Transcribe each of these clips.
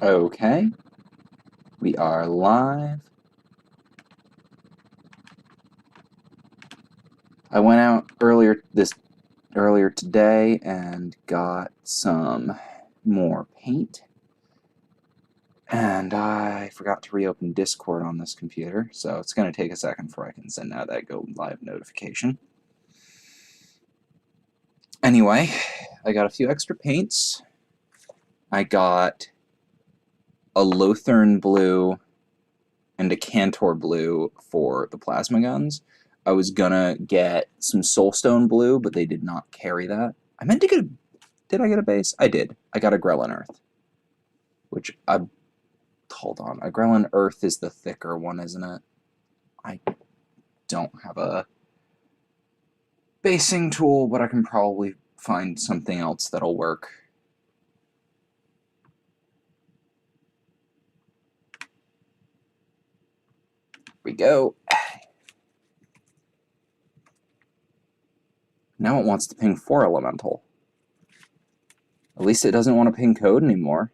Okay, we are live. I went out earlier today and got some more paint, and I forgot to reopen Discord on this computer, so it's going to take a second before I can send out that go live notification. Anyway, I got a few extra paints. I got a Lothern blue and a Cantor blue for the plasma guns. I was gonna get some Soulstone blue, but they did not carry that. I meant to get a... Did I get a base? I did. I got a Grelin Earth. Which I... Hold on. A Grelin Earth is the thicker one, isn't it? I don't have a basing tool, but I can probably find something else that'll work. We go. Now it wants to ping 4 elemental. At least it doesn't want to ping code anymore.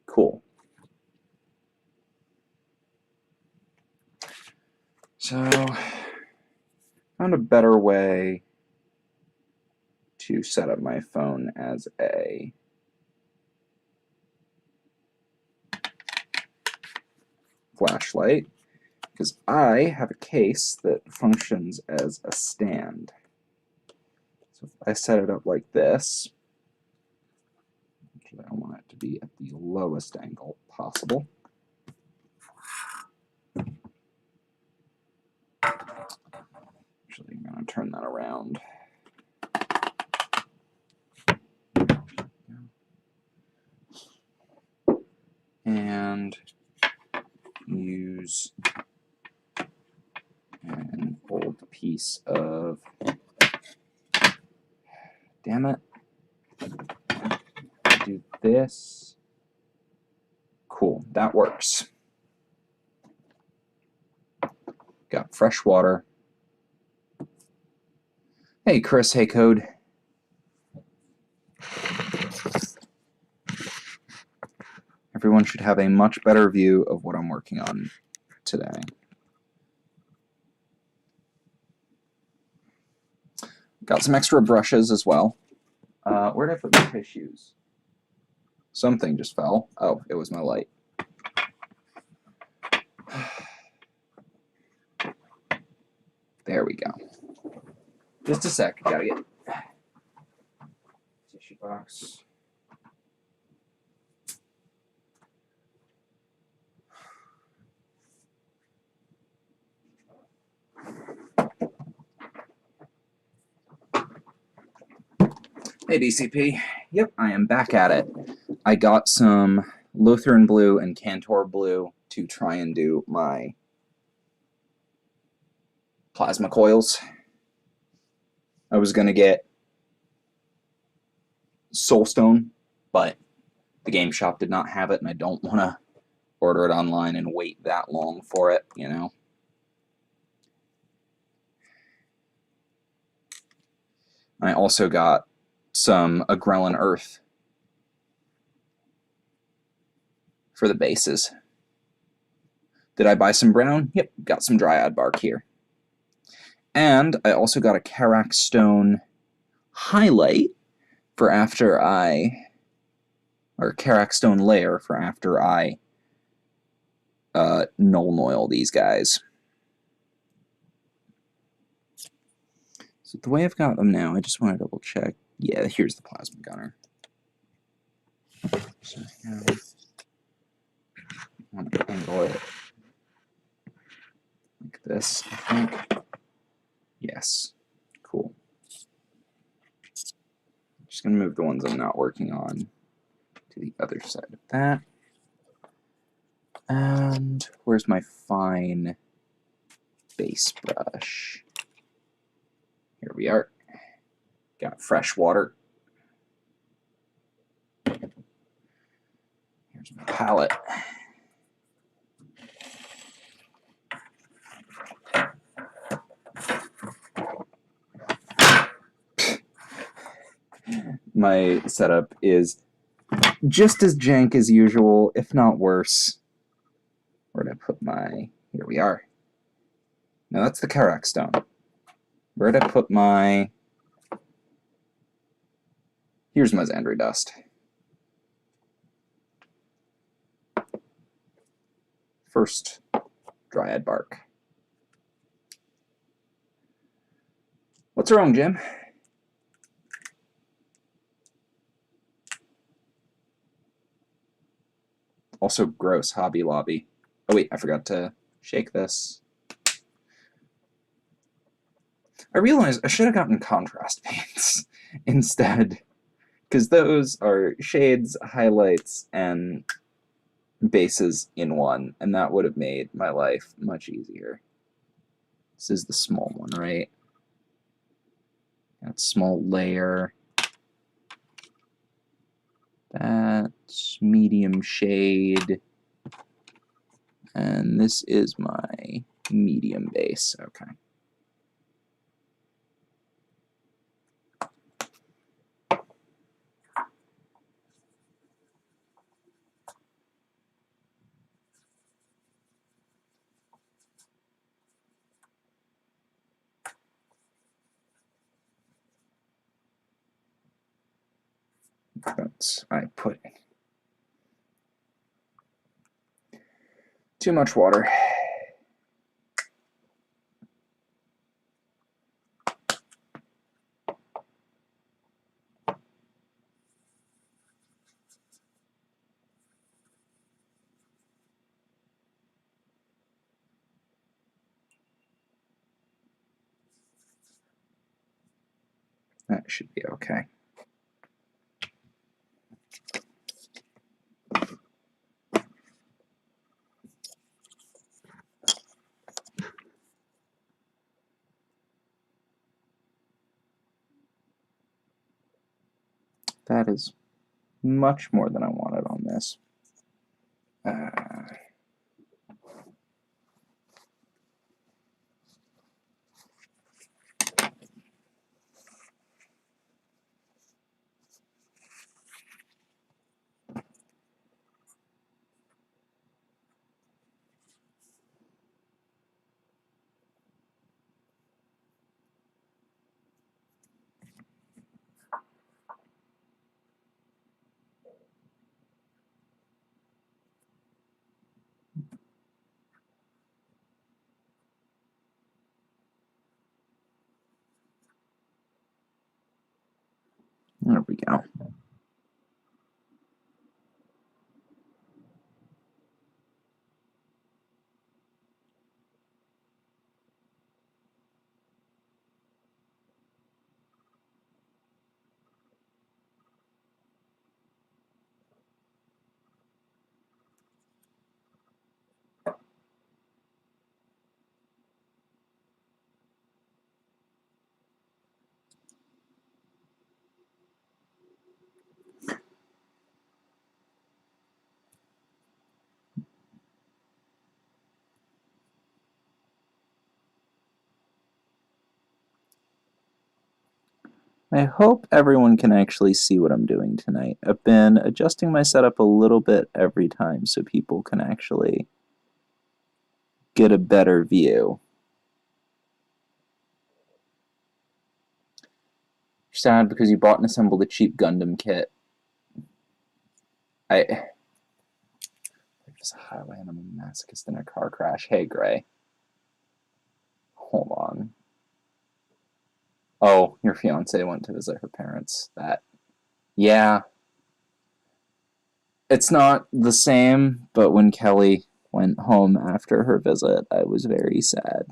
Cool. So, found a better way to set up my phone as a flashlight, because I have a case that functions as a stand. So if I set it up like this, actually I want it to be at the lowest angle possible. Actually, I'm going to turn that around. And use an old piece of... Damn it. Do this. Cool, that works. Got fresh water. Hey Chris, hey Code. Everyone should have a much better view of what I'm working on today. Got some extra brushes as well. Where did I put my tissues? Something just fell. Oh, it was my light. There we go. Just a sec, gotta get tissue box. Hey DCP, yep, I am back at it. I got some Lothern blue and Cantor blue to try and do my plasma coils. I was gonna get Soulstone, but the game shop did not have it, and I don't want to order it online and wait that long for it, you know. I also got some Grelin Earth for the bases. Did I buy some brown? Yep, got some Dryad bark here. And I also got a Karak Stone highlight for after I... or Karak Stone layer for after I null oil these guys. So the way I've got them now, I just want to double check. Yeah, here's the plasma gunner. So now I want to angle it like this, I think. Yes, cool. Just gonna move the ones I'm not working on to the other side of that. And where's my fine base brush? Here we are. Got fresh water. Here's my palette. My setup is just as jank as usual, if not worse. Where did I put my... Here we are. Now that's the Karak stone. Where did I put my... Here's my Xandri dust. First, Dryad bark. What's wrong, Jim? Also gross, Hobby Lobby. Oh wait, I forgot to shake this. I realized I should have gotten contrast paints instead, because those are shades, highlights, and bases in one, and that would have made my life much easier. This is the small one, right? That small layer. That's medium shade. And this is my medium base. Okay. That's I put too much water. That should be okay. That is much more than I wanted on this. There we go. I hope everyone can actually see what I'm doing tonight. I've been adjusting my setup a little bit every time so people can actually get a better view. You're sad because you bought and assembled a cheap Gundam kit. There's a highway and I'm a masochist in a car crash. Hey, Gray. Hold on. Oh, your fiance went to visit her parents. Yeah. It's not the same, but when Kelly went home after her visit, I was very sad.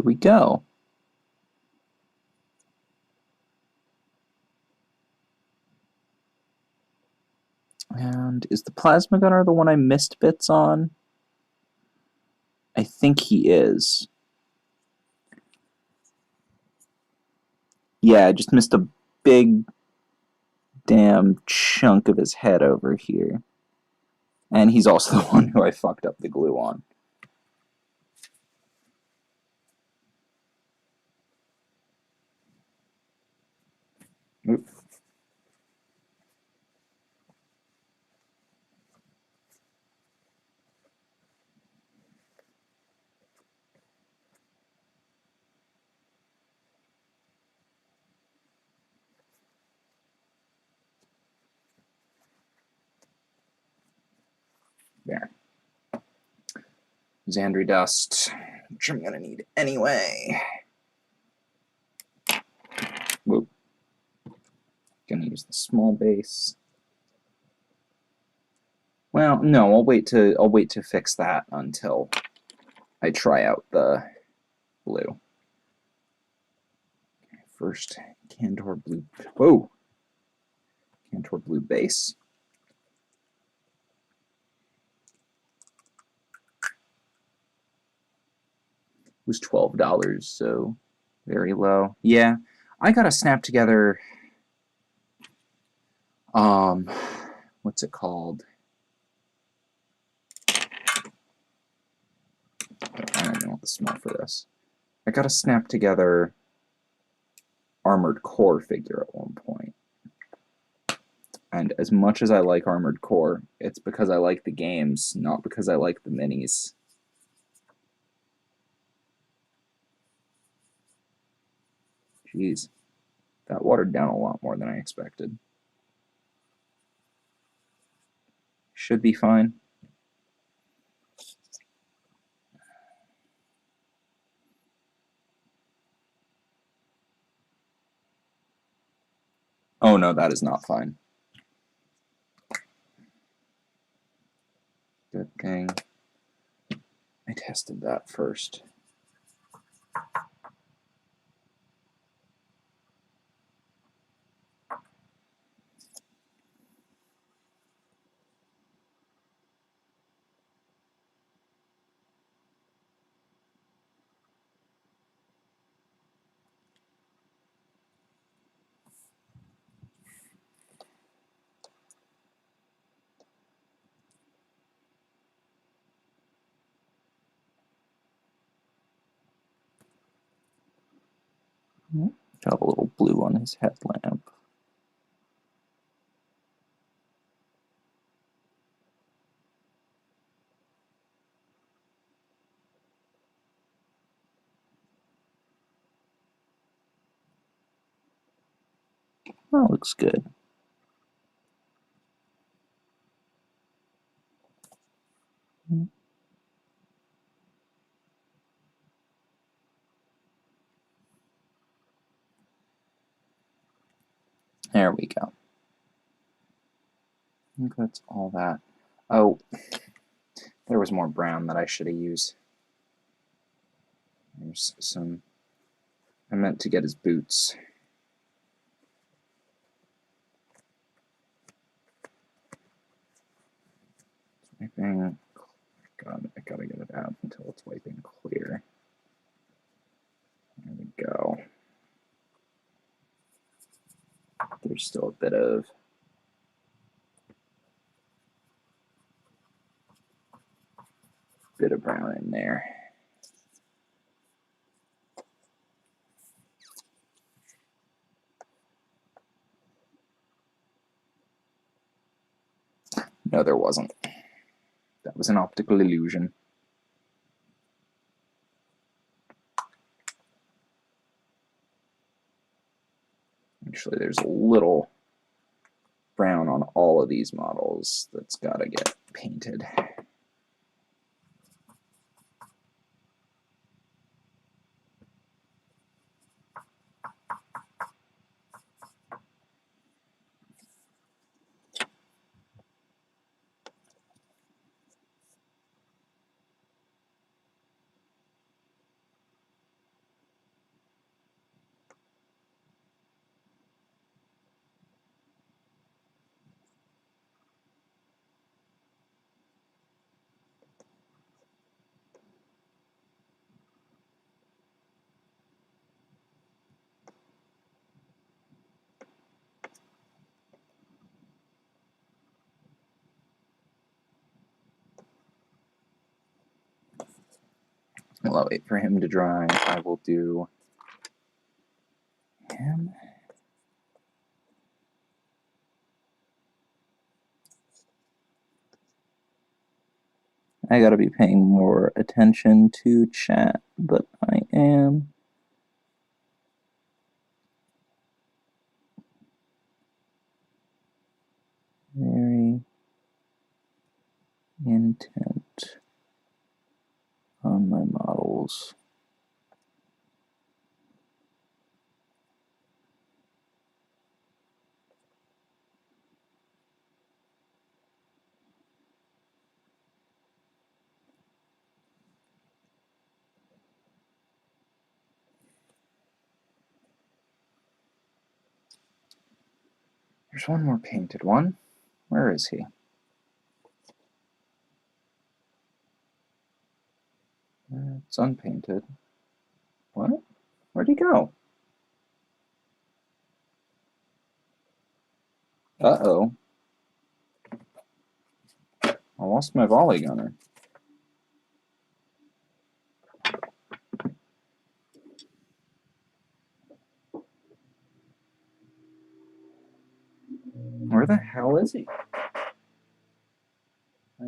There we go. And is the plasma gunner the one I missed bits on? I think he is. Yeah, I just missed a big damn chunk of his head over here. And he's also the one who I fucked up the glue on. Oop. There. Xandri dust, which I'm gonna need anyway. Whoop. Gonna use the small base. Well, no, I'll wait to fix that until I try out the blue. First, Cantor blue. Whoa! Cantor blue base. It was $12, so very low. Yeah, I gotta snap together. What's it called? I don't know the smell for this. I gotta snap together Armored Core figure at one point. And as much as I like Armored Core, it's because I like the games, not because I like the minis. Jeez, that watered down a lot more than I expected. Should be fine. Oh no, that is not fine. Good thing I tested that first. Got a little blue on his headlamp. That looks good. There we go. I think that's all that. Oh, there was more brown that I should have used. There's some. I meant to get his boots. Wiping. God, I gotta get it out until it's wiping clear. There we go. There's still a bit of brown in there. No, there wasn't. That was an optical illusion. Actually, there's a little brown on all of these models that's gotta get painted. While I wait for him to dry, I will do him. I gotta be paying more attention to chat, but I am. Very intent on my models. There's one more painted one. Where is he? It's unpainted. What? Where'd he go? Uh-oh. I lost my volley gunner. Where the hell is he? I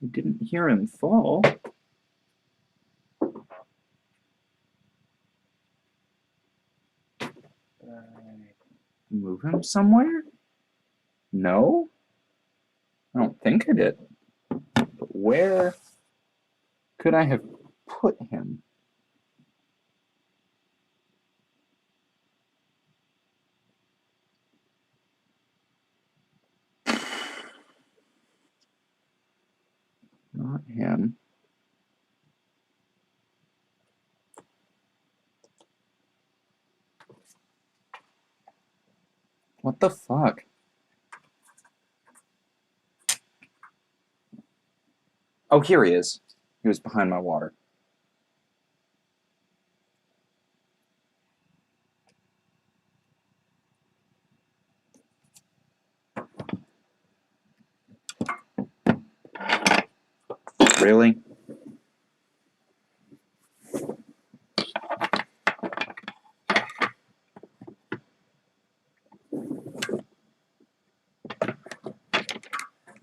didn't hear him fall. Move him somewhere? No? I don't think I did. But where could I have put him? Not him. What the fuck? Oh, here he is. He was behind my water. Really?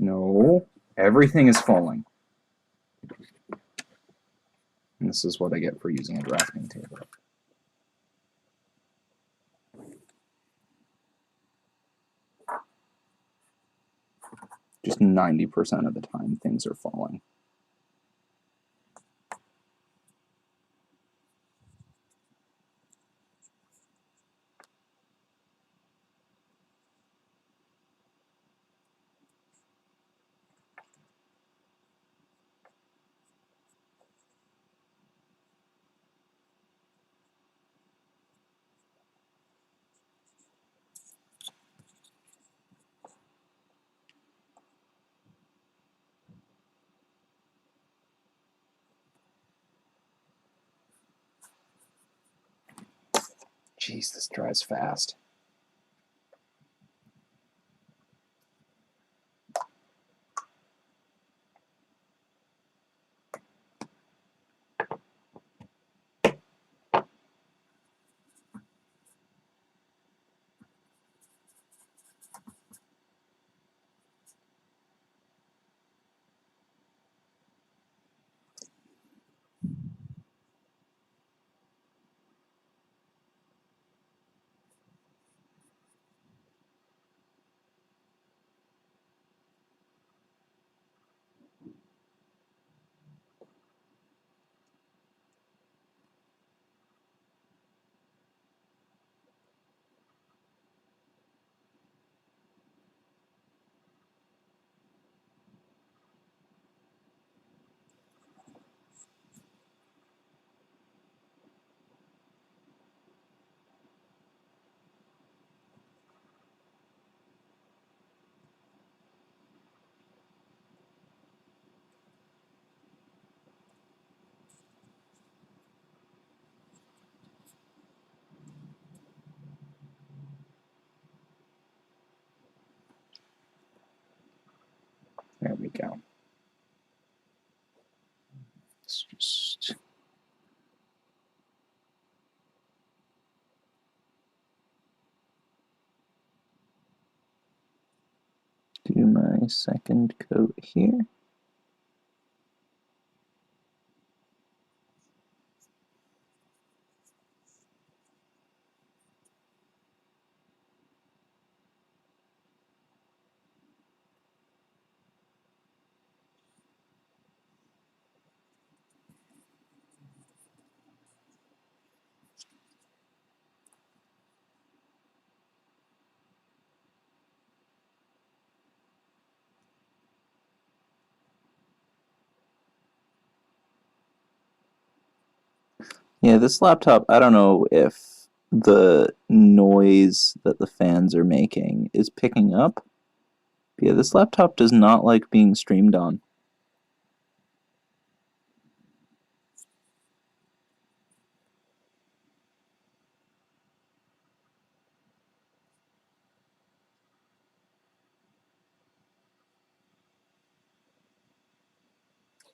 No. Everything is falling. And this is what I get for using a drafting table. Just 90% of the time, things are falling. Jeez, this dries fast. There we go. Do my second coat here. Yeah, this laptop, I don't know if the noise that the fans are making is picking up. But yeah, this laptop does not like being streamed on.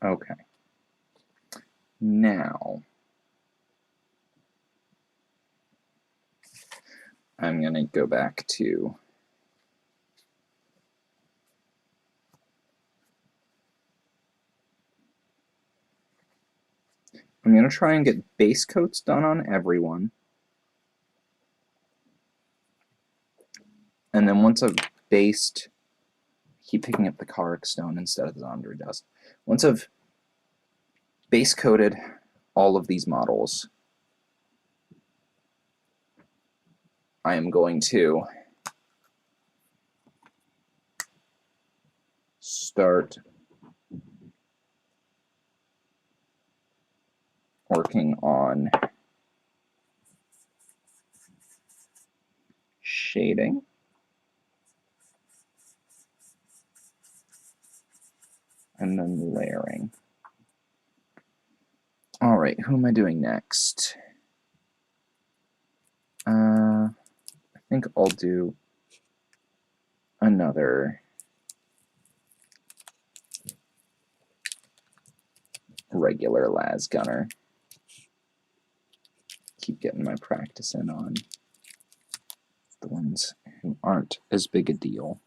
Okay. Now, I'm going to go back to I'm going to try and get base coats done on everyone. And then once I've based, keep picking up the Karik stone instead of the Zandri dust. Once I've base coated all of these models, I am going to start working on shading. And then layering. All right, who am I doing next? I think I'll do another regular las gunner. Keep getting my practice in on the ones who aren't as big a deal.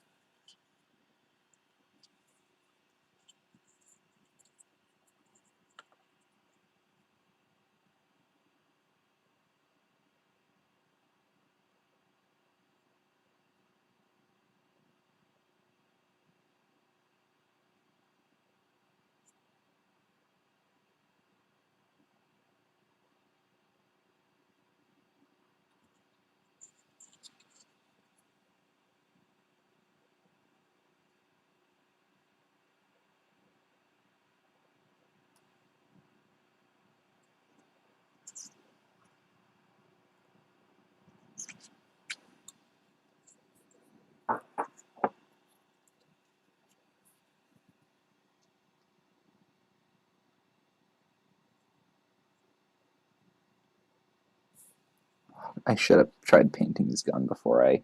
I should have tried painting his gun before I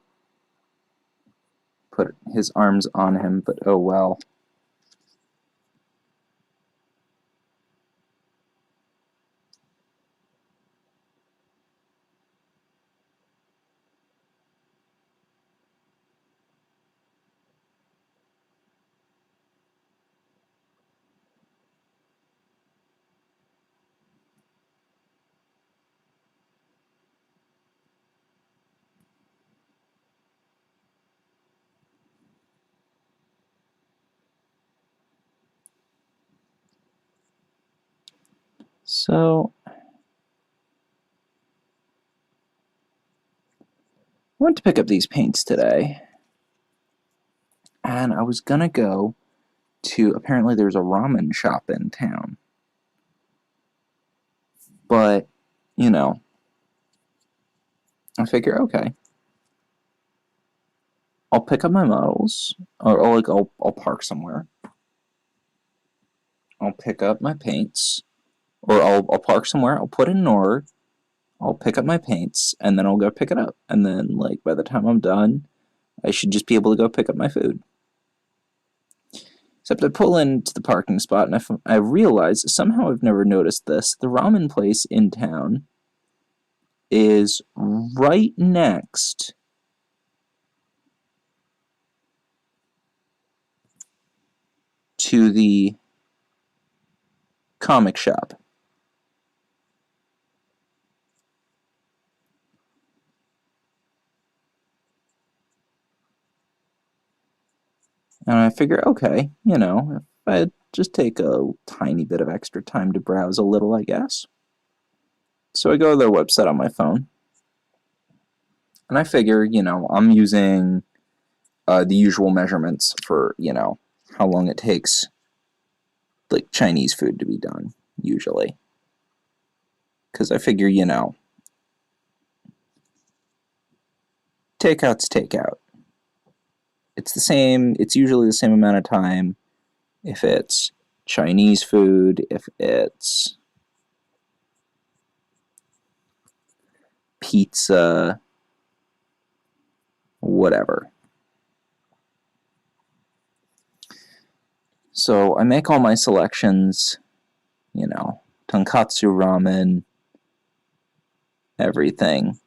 put his arms on him, but oh well. So, I went to pick up these paints today, and I was gonna go to, apparently there's a ramen shop in town. But, you know, I figure, okay, I'll pick up my models, or like I'll park somewhere. I'll pick up my paints, or I'll park somewhere. I'll put it in order. I'll pick up my paints, and then I'll go pick it up. And then, like, by the time I'm done, I should just be able to go pick up my food. Except I pull into the parking spot, and I realize, somehow I've never noticed this, the ramen place in town is right next to the comic shop. And I figure, okay, if I just take a tiny bit of extra time to browse a little, I guess. So I go to their website on my phone. And I figure, I'm using the usual measurements for, how long it takes, like, Chinese food to be done, usually. Because I figure, takeout's takeout. It's usually the same amount of time if it's Chinese food, if it's pizza, whatever. So I make all my selections, tonkatsu ramen, everything.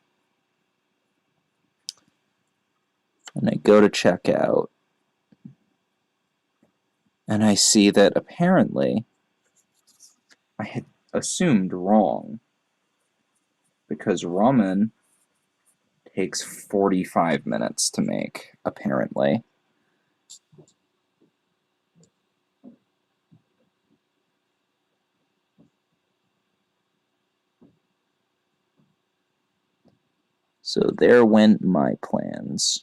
And I go to checkout. And I see that apparently I had assumed wrong. Because ramen takes 45 minutes to make, apparently. So there went my plans.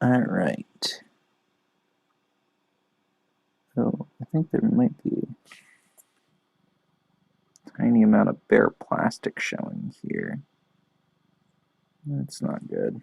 Alright. So I think there might be a tiny amount of bare plastic showing here. That's not good.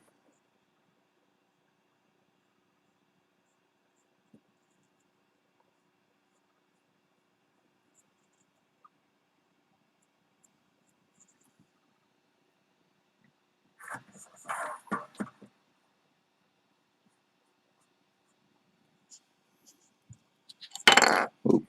Oop.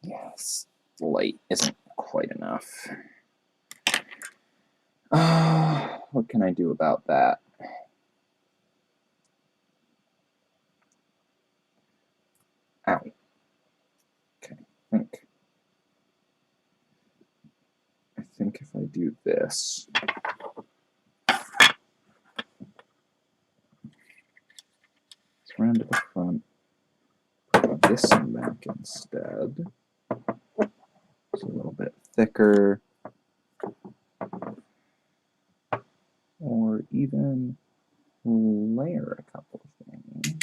Yes, light isn't quite enough. What can I do about that? Ow. Okay, I think if I do this, let's round to the front, put this one back instead. It's a little bit thicker, or even layer a couple of things.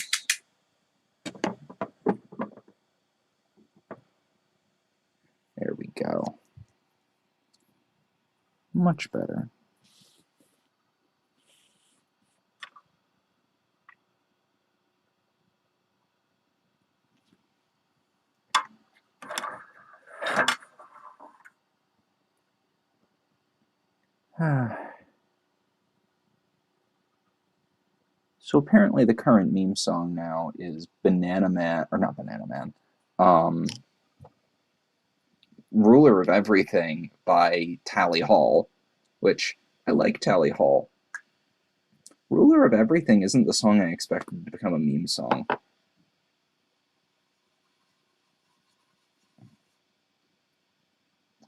There we go. Much better. So apparently the current meme song now is Banana Man, or not Banana Man, Ruler of Everything by Tally Hall, which I like Tally Hall. Ruler of Everything isn't the song I expected to become a meme song.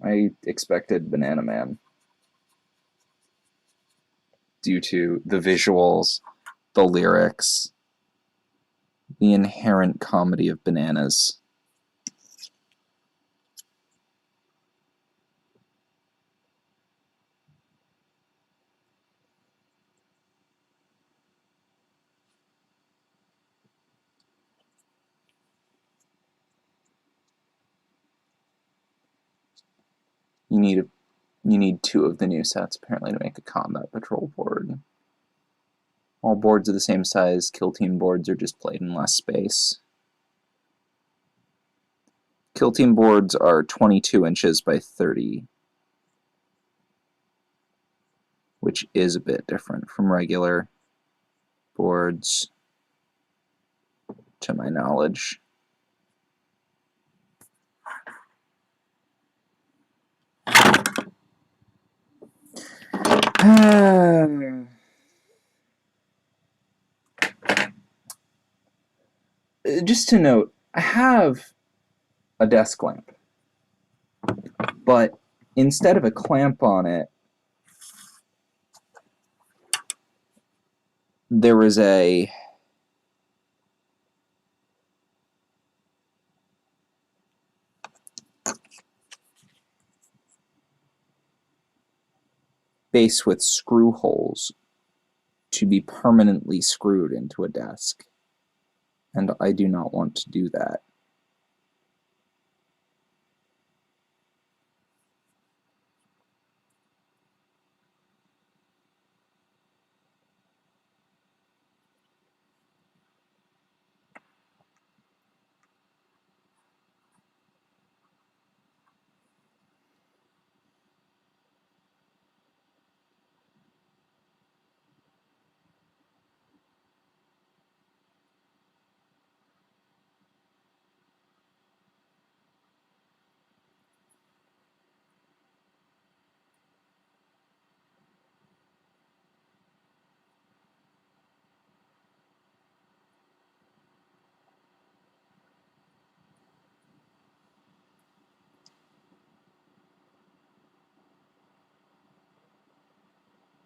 I expected Banana Man due to the visuals, the lyrics, the inherent comedy of bananas. You need 2 of the new sets apparently to make a combat patrol board. All boards are the same size. Kill team boards are just played in less space. Kill team boards are 22 inches by 30, which is a bit different from regular boards, to my knowledge. Just to note, I have a desk lamp, but instead of a clamp on it, there was a base with screw holes to be permanently screwed into a desk, and I do not want to do that.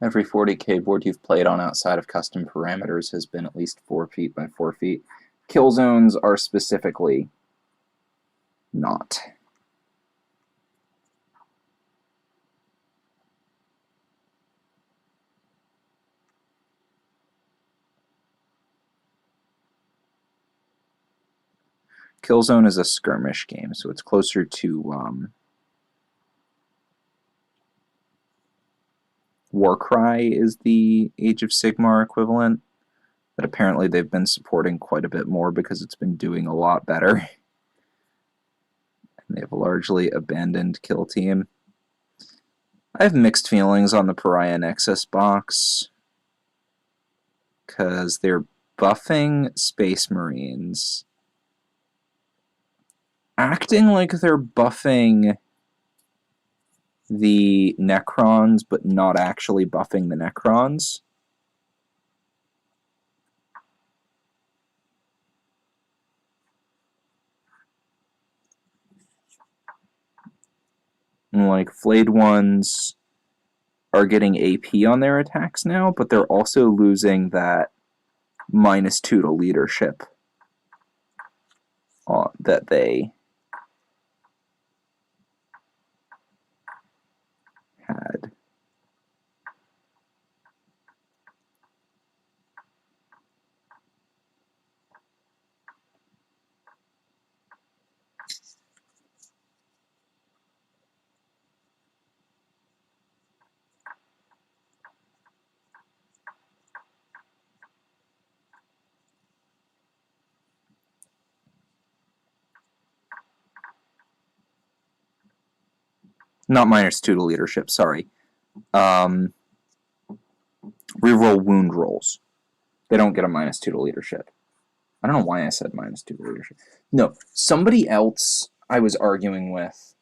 Every 40k board you've played on outside of custom parameters has been at least 4 feet by 4 feet. Kill zones are specifically not. Killzone is a skirmish game, so it's closer to Warcry is the Age of Sigmar equivalent, that apparently they've been supporting quite a bit more because it's been doing a lot better. And they've largely abandoned Kill Team. I have mixed feelings on the Pariah Nexus box, because they're buffing Space Marines acting like they're buffing the Necrons, but not actually buffing the Necrons. And like flayed ones are getting AP on their attacks now, but they're also losing that -2 to leadership that they had. Not -2 to leadership, sorry. Reroll wound rolls. They don't get a -2 to leadership. I don't know why I said -2 to leadership. No, somebody else I was arguing with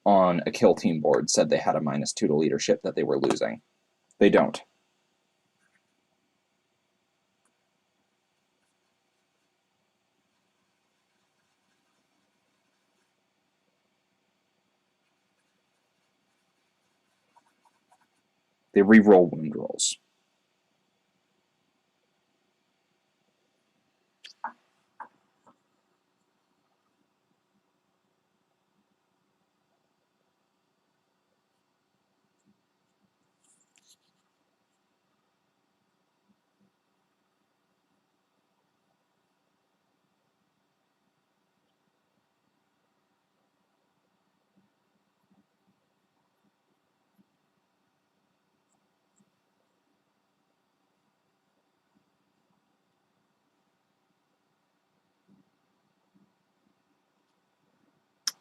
on a kill team board said they had a -2 to leadership that they were losing. They don't. They reroll wound rolls.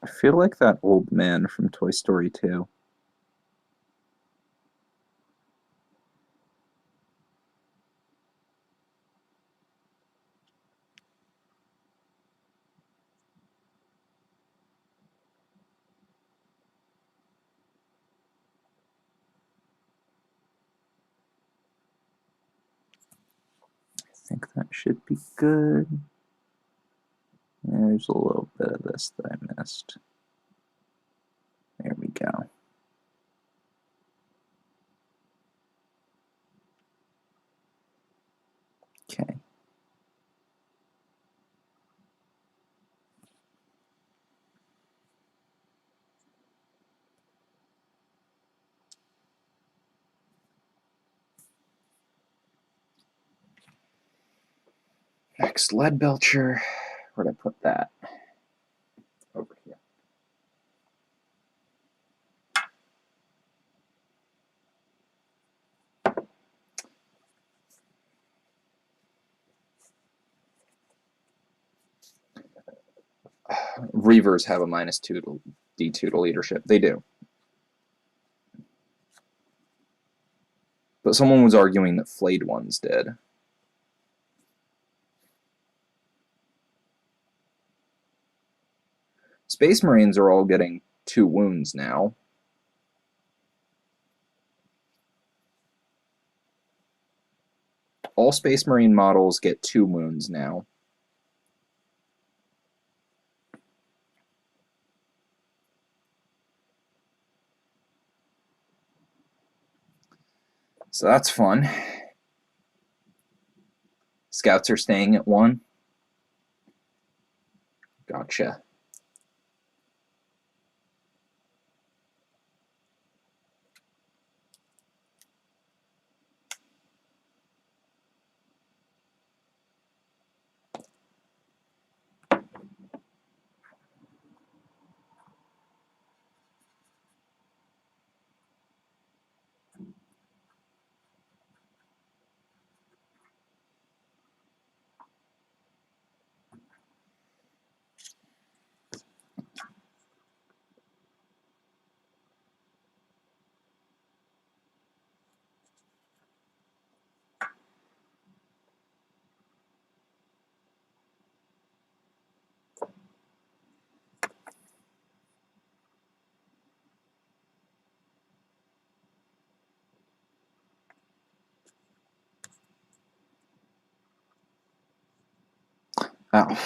I feel like that old man from Toy Story 2. I think that should be good. There's a little bit of this that I missed. There we go. Okay. Next, Lead Belcher. Where'd I put that? Over here. Reavers have a -2 to D2 to leadership. They do. But someone was arguing that flayed ones did. Space Marines are all getting 2 wounds now. All Space Marine models get 2 wounds now. So that's fun. Scouts are staying at 1. Gotcha. Oh,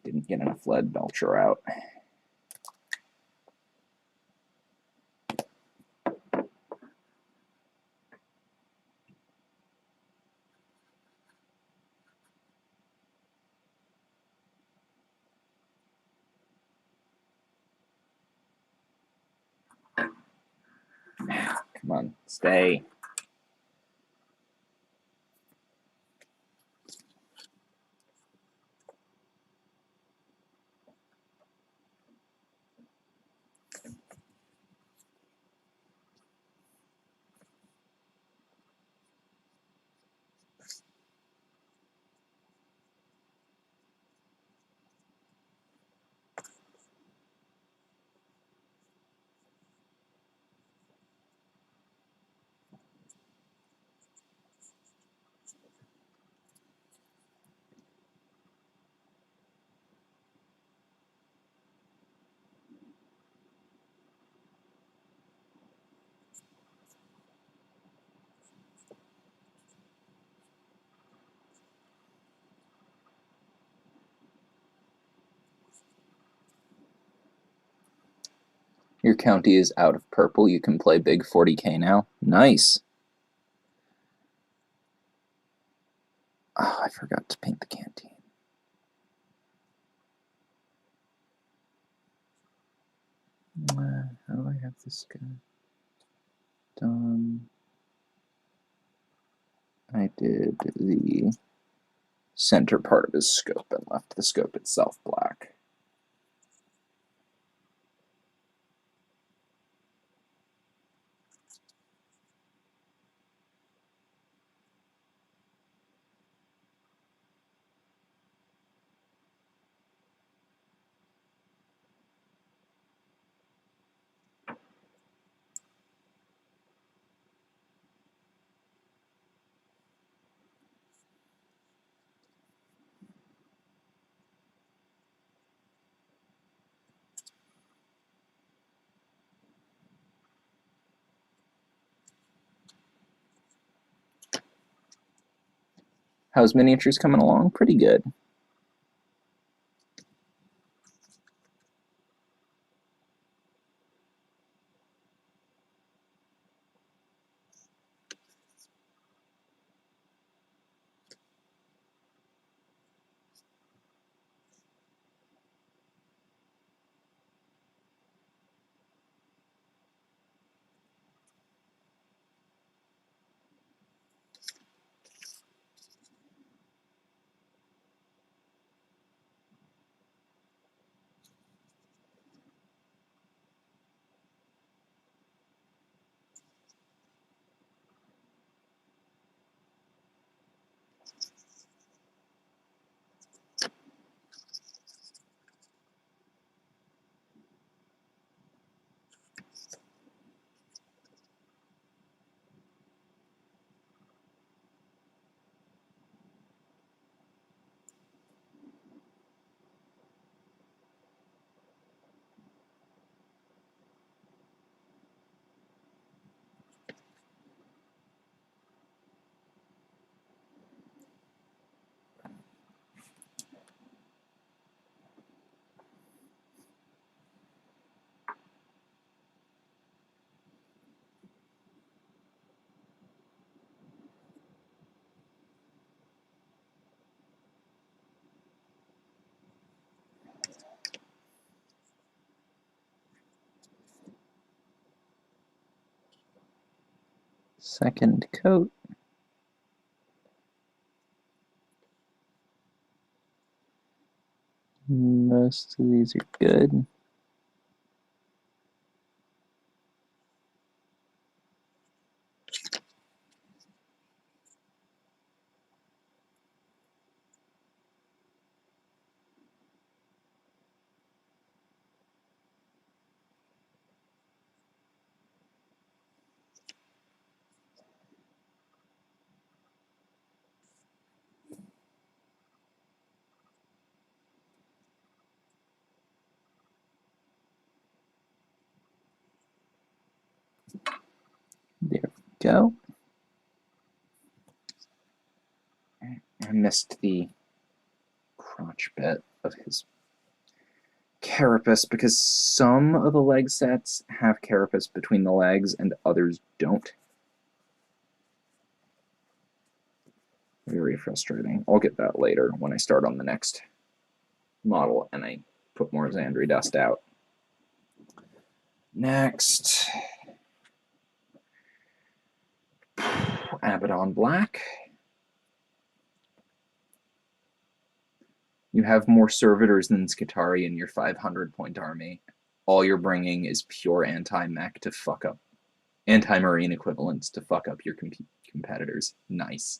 didn't get enough lead belcher out. Come on, stay. Your county is out of purple. You can play big 40K now. Nice. Oh, I forgot to paint the canteen. How do I have this guy done? I did the center part of his scope and left the scope itself black. How's miniatures coming along? Pretty good. Second coat. Most of these are good. There we go. I missed the crotch bit of his carapace, because some of the leg sets have carapace between the legs and others don't. Very frustrating. I'll get that later when I start on the next model and I put more Xandri dust out. Next, Abaddon Black. You have more servitors than Skitarii in your 500-point army. All you're bringing is pure anti-mech to fuck up, anti-marine equivalents to fuck up your competitors. Nice.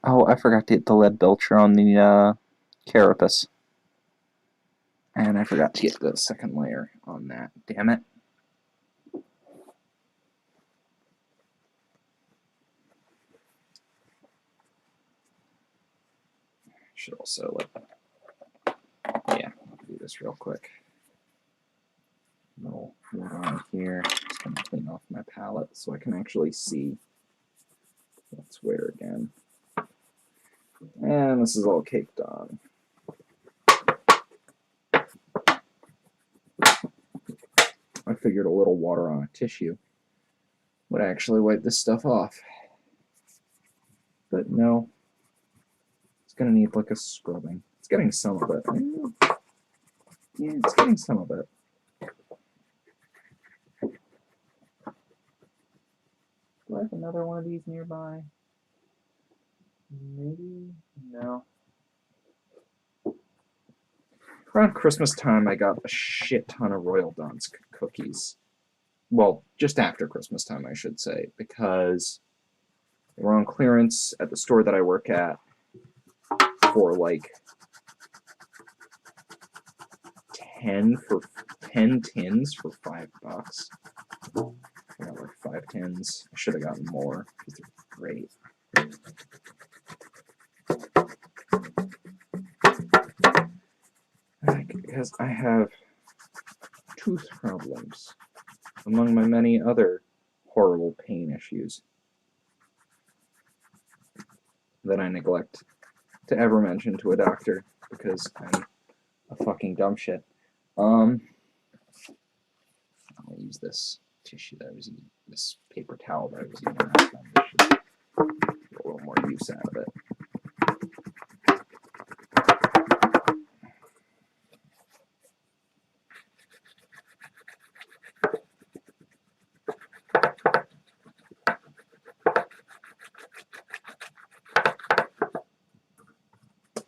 Oh, I forgot to get the lead belcher on the carapace. And I forgot to get the second layer on that. Damn it. Should also do this real quick. Little water on here. Just gonna clean off my palette so I can actually see what's where again. And this is all caked on. I figured a little water on a tissue would actually wipe this stuff off. But no. It's gonna need like a scrubbing. It's getting some of it. Yeah, it's getting some of it. Do I have another one of these nearby? Maybe? No. Around Christmas time, I got a shit ton of Royal Dansk cookies. Well, just after Christmas time, I should say, because they were on clearance at the store that I work at for like 10 tins for $5. I got like 5 tins. I should have gotten more because they're great. Because I have tooth problems, among my many other horrible pain issues that I neglect to ever mention to a doctor because I'm a fucking dumb shit. I'll use this tissue that I was using, this paper towel that I was using last time. This should get a little more use out of it.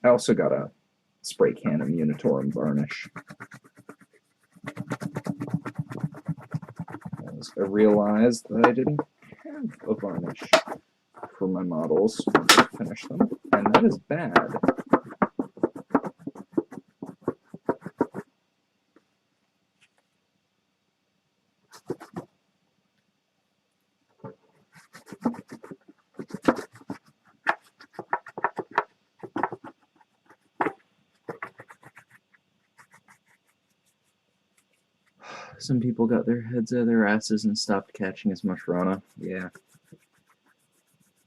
I also got a spray can of Unitorum varnish. As I realized that I didn't have a varnish for my models when I finished them, and that is bad. Some people got their heads out of their asses and stopped catching as much Rona. Yeah.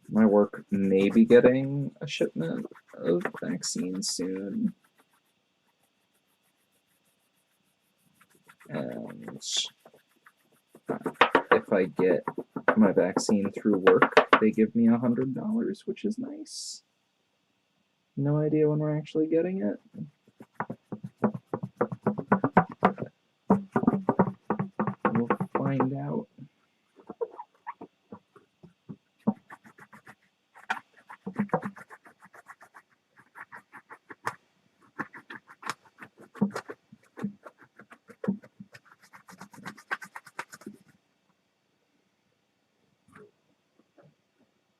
My work may be getting a shipment of vaccines soon. And if I get my vaccine through work, they give me $100, which is nice. No idea when we're actually getting it. We'll find out.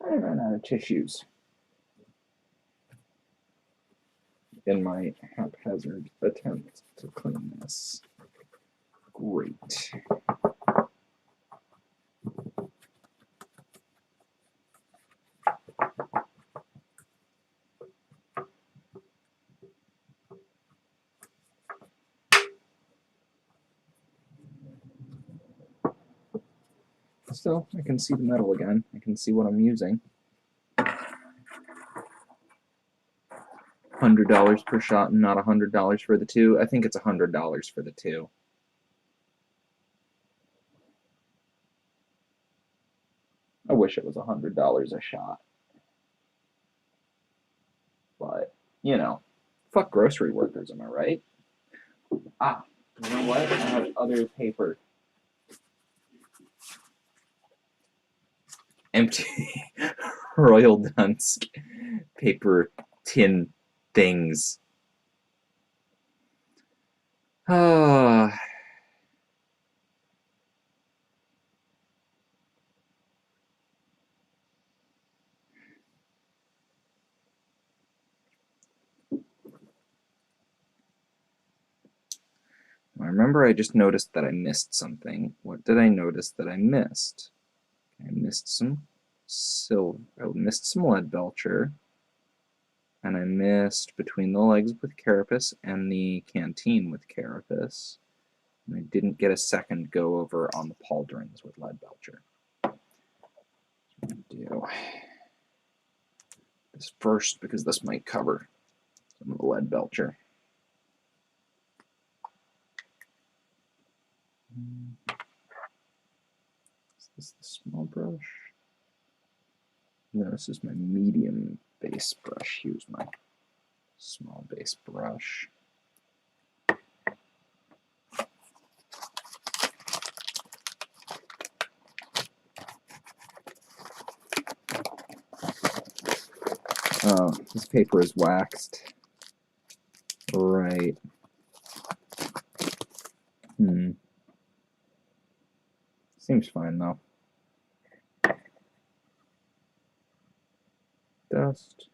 I ran out of tissues in my haphazard attempt to clean this. Great. Still, I can see the metal again. I can see what I'm using. $100 per shot and not $100 for the two. I think it's $100 for the two. I wish it was $100 a shot. But, you know, fuck grocery workers, am I right? Ah, you know what? I have other paper. Empty Royal Dunsk paper tin things. Ah. I remember I just noticed that I missed something. What did I notice that I missed? I missed some silver. I missed some lead belcher. And I missed between the legs with carapace and the canteen with carapace. And I didn't get a second go over on the pauldrons with lead belcher. I'm going to do this first because this might cover some of the lead belcher. Is this the small brush? No, this is my medium base brush. Here's my small base brush. Oh, this paper is waxed. Right. Seems fine though. Dust.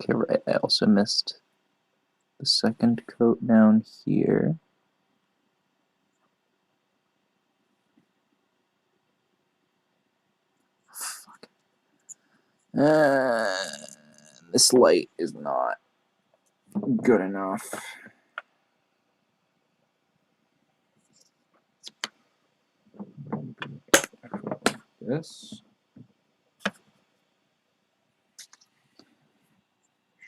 Okay, right, I also missed the second coat down here. Fuck. This light is not good enough. This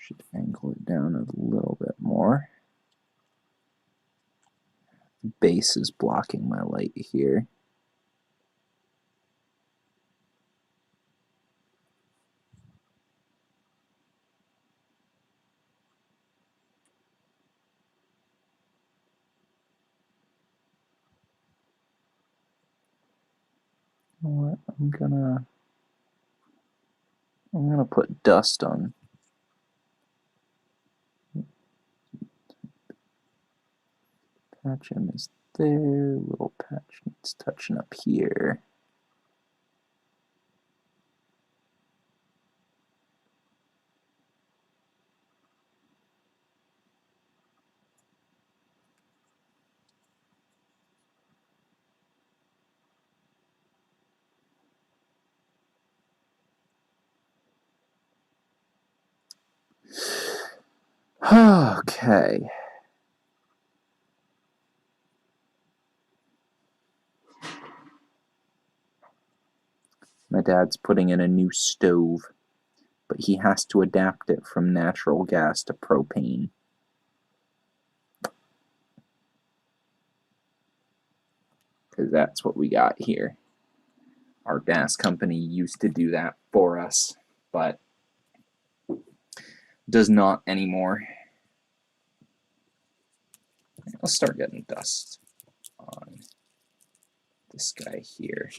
should angle it down a little bit more. The base is blocking my light here. what? I'm gonna put dust on. Patch M is there. Little patch needs touching up here. Okay. My dad's putting in a new stove, but he has to adapt it from natural gas to propane. Because that's what we got here. Our gas company used to do that for us, but does not anymore. Let's start getting dust on this guy here.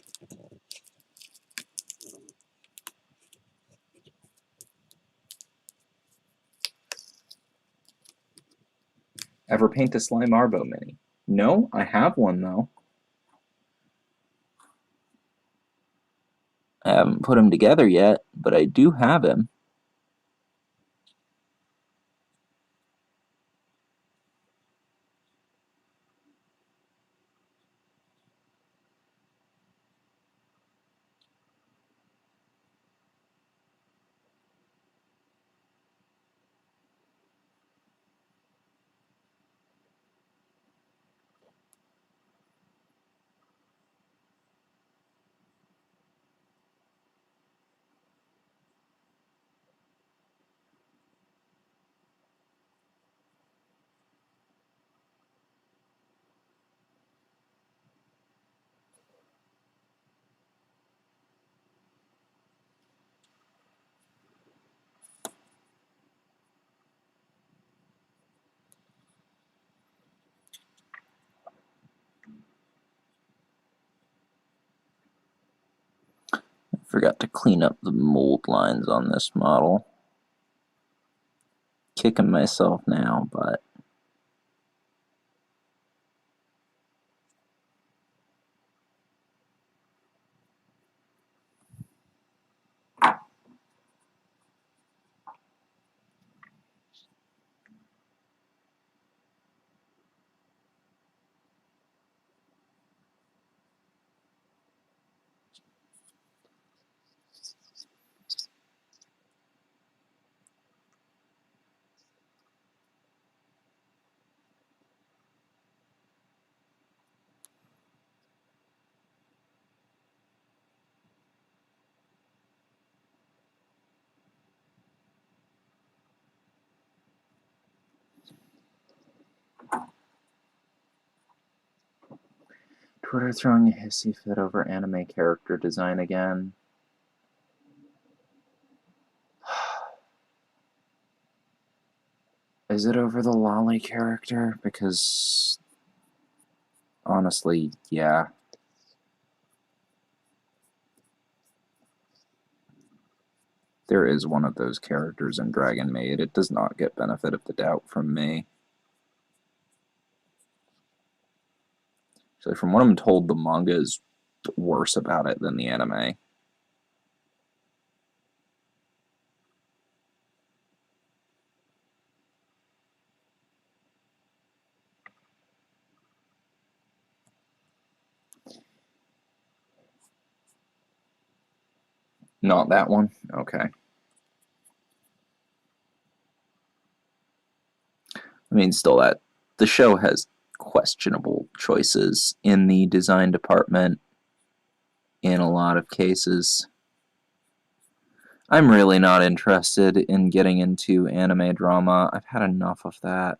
Ever paint a Slime Arbo Mini? No, I have one though. I haven't put him together yet, but I do have him. Forgot to clean up the mold lines on this model. Kicking myself now, but Twitter throwing a hissy fit over anime character design again. Is it over the Lolly character? Because honestly, yeah. There is one of those characters in Dragon Maid. It does not get benefit of the doubt from me. So from what I'm told, the manga is worse about it than the anime. Not that one? Okay. I mean, still, that the show has questionable choices in the design department in a lot of cases. I'm really not interested in getting into anime drama. I've had enough of that.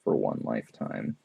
For one lifetime.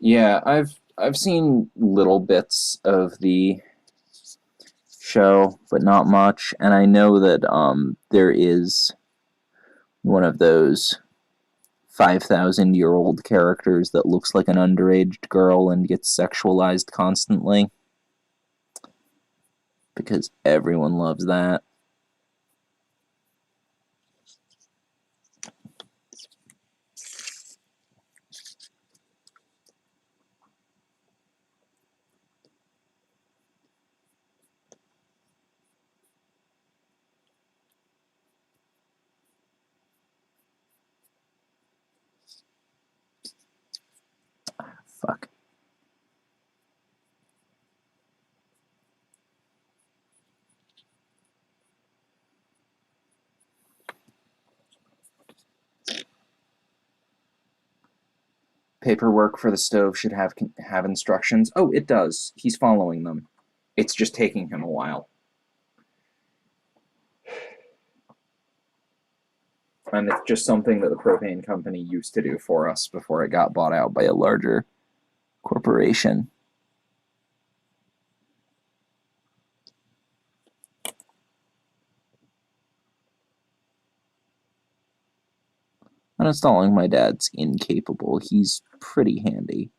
Yeah, I've seen little bits of the show, but not much, and I know that there is one of those 5,000-year-old characters that looks like an underage girl and gets sexualized constantly because everyone loves that. Fuck. Paperwork for the stove should have instructions. Oh, it does. He's following them. It's just taking him a while. And it's just something that the propane company used to do for us before it got bought out by a larger corporation. Uninstalling my dad's incapable. He's pretty handy.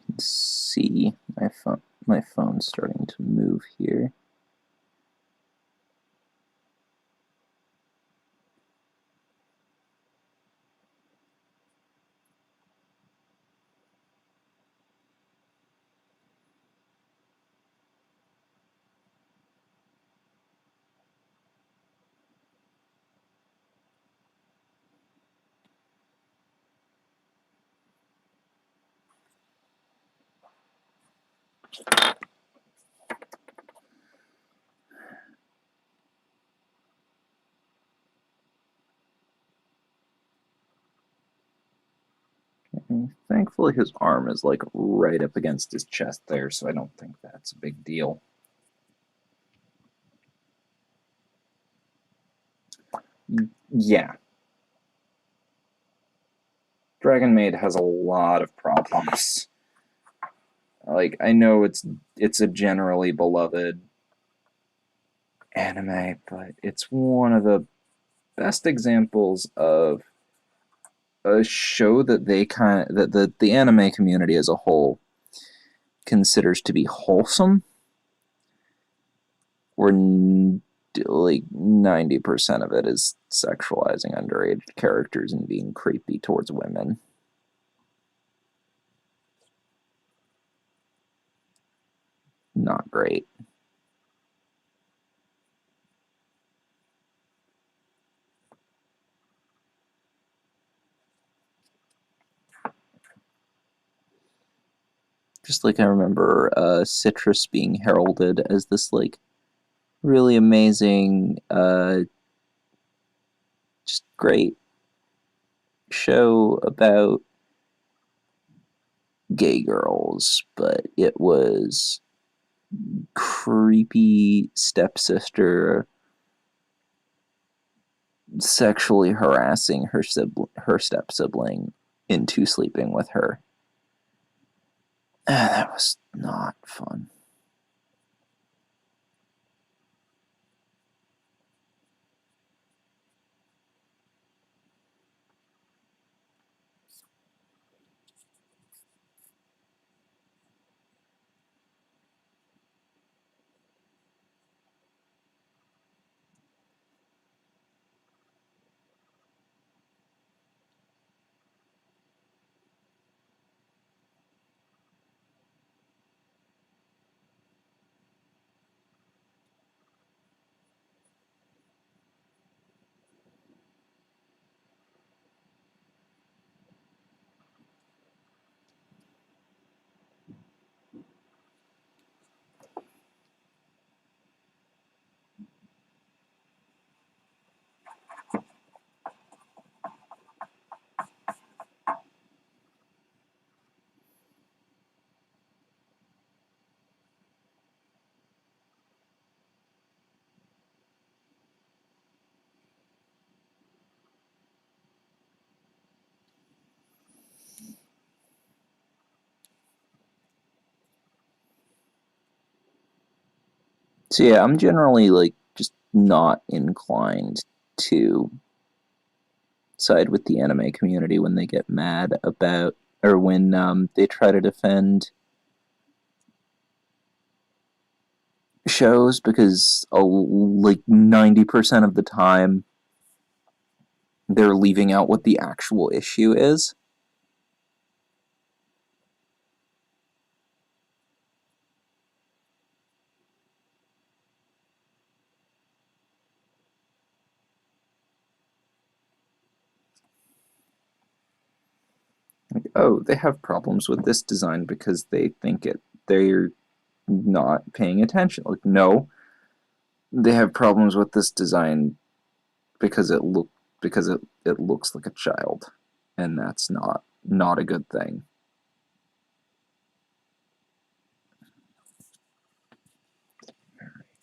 Let's see, my phone's starting to move here. Thankfully, his arm is like right up against his chest there, so I don't think that's a big deal. Yeah. Dragon Maid has a lot of problems. Like, I know it's a generally beloved anime, but it's one of the best examples of a show that the anime community as a whole considers to be wholesome, where like 90% of it is sexualizing underage characters and being creepy towards women. not great. Just like I remember Citrus being heralded as this like really amazing, just great show about gay girls, but it was creepy stepsister sexually harassing her step sibling into sleeping with her. That was not fun. So yeah, I'm generally like just not inclined to side with the anime community when they get mad about or when they try to defend shows because like 90% of the time they're leaving out what the actual issue is. Like, oh, they have problems with this design because they think they're not paying attention. Like, no, they have problems with this design because it looks like a child, and that's not a good thing.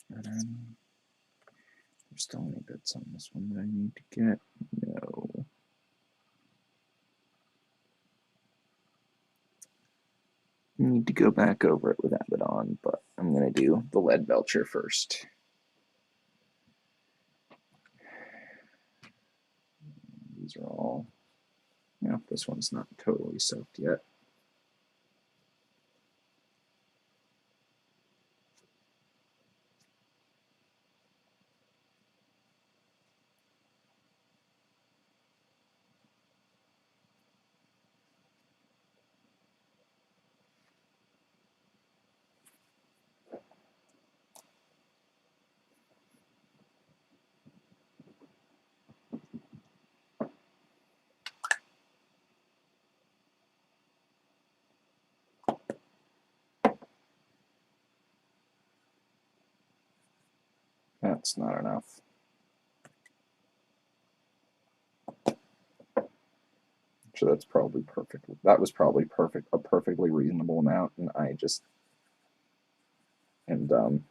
There's still any bits on this one that I need to get. No. I need to go back over it with Abaddon, but I'm gonna do the Lead Belcher first. These are all. Yeah, this one's not totally soaked yet. That's not enough. So that's probably perfect. That was probably a perfectly reasonable amount, and I just am dumb.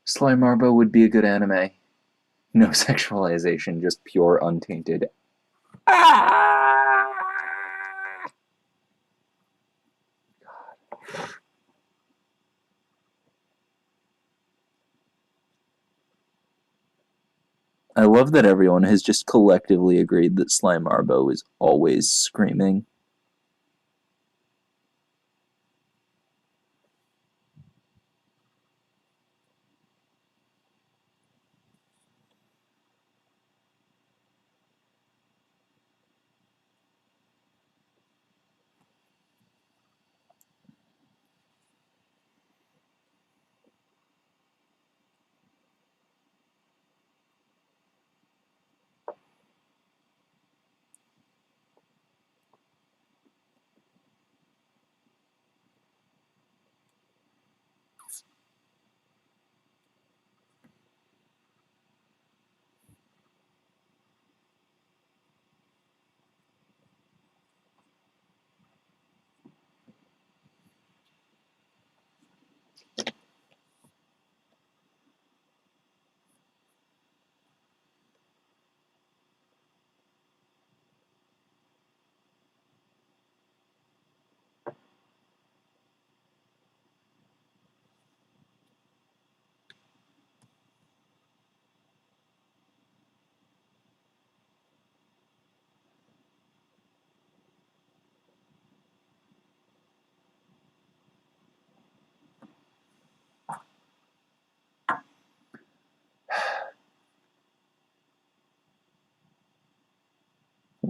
Slime Marbo would be a good anime. No sexualization, just pure untainted. Ah! I love that everyone has just collectively agreed that Slime Marbo is always screaming.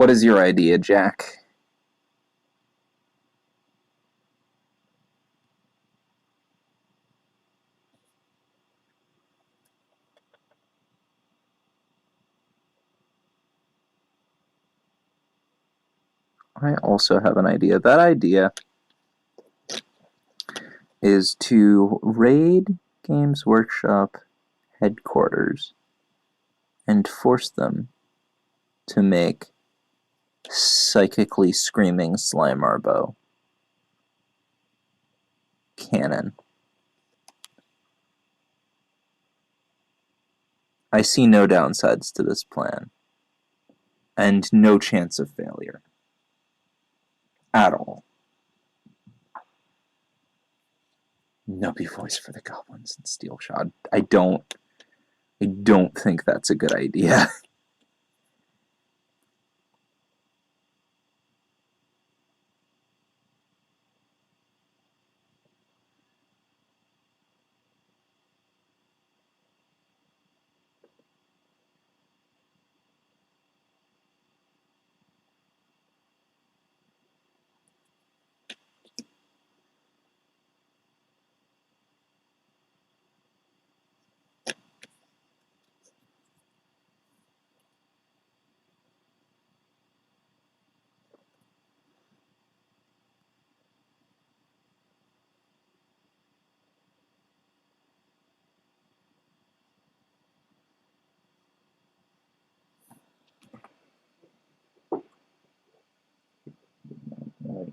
What is your idea, Jack? I also have an idea. That idea is to raid Games Workshop headquarters and force them to make psychically screaming Slimearbo canon. I see no downsides to this plan, and no chance of failure. At all. Nubby voice for the goblins and steel shod. I don't think that's a good idea.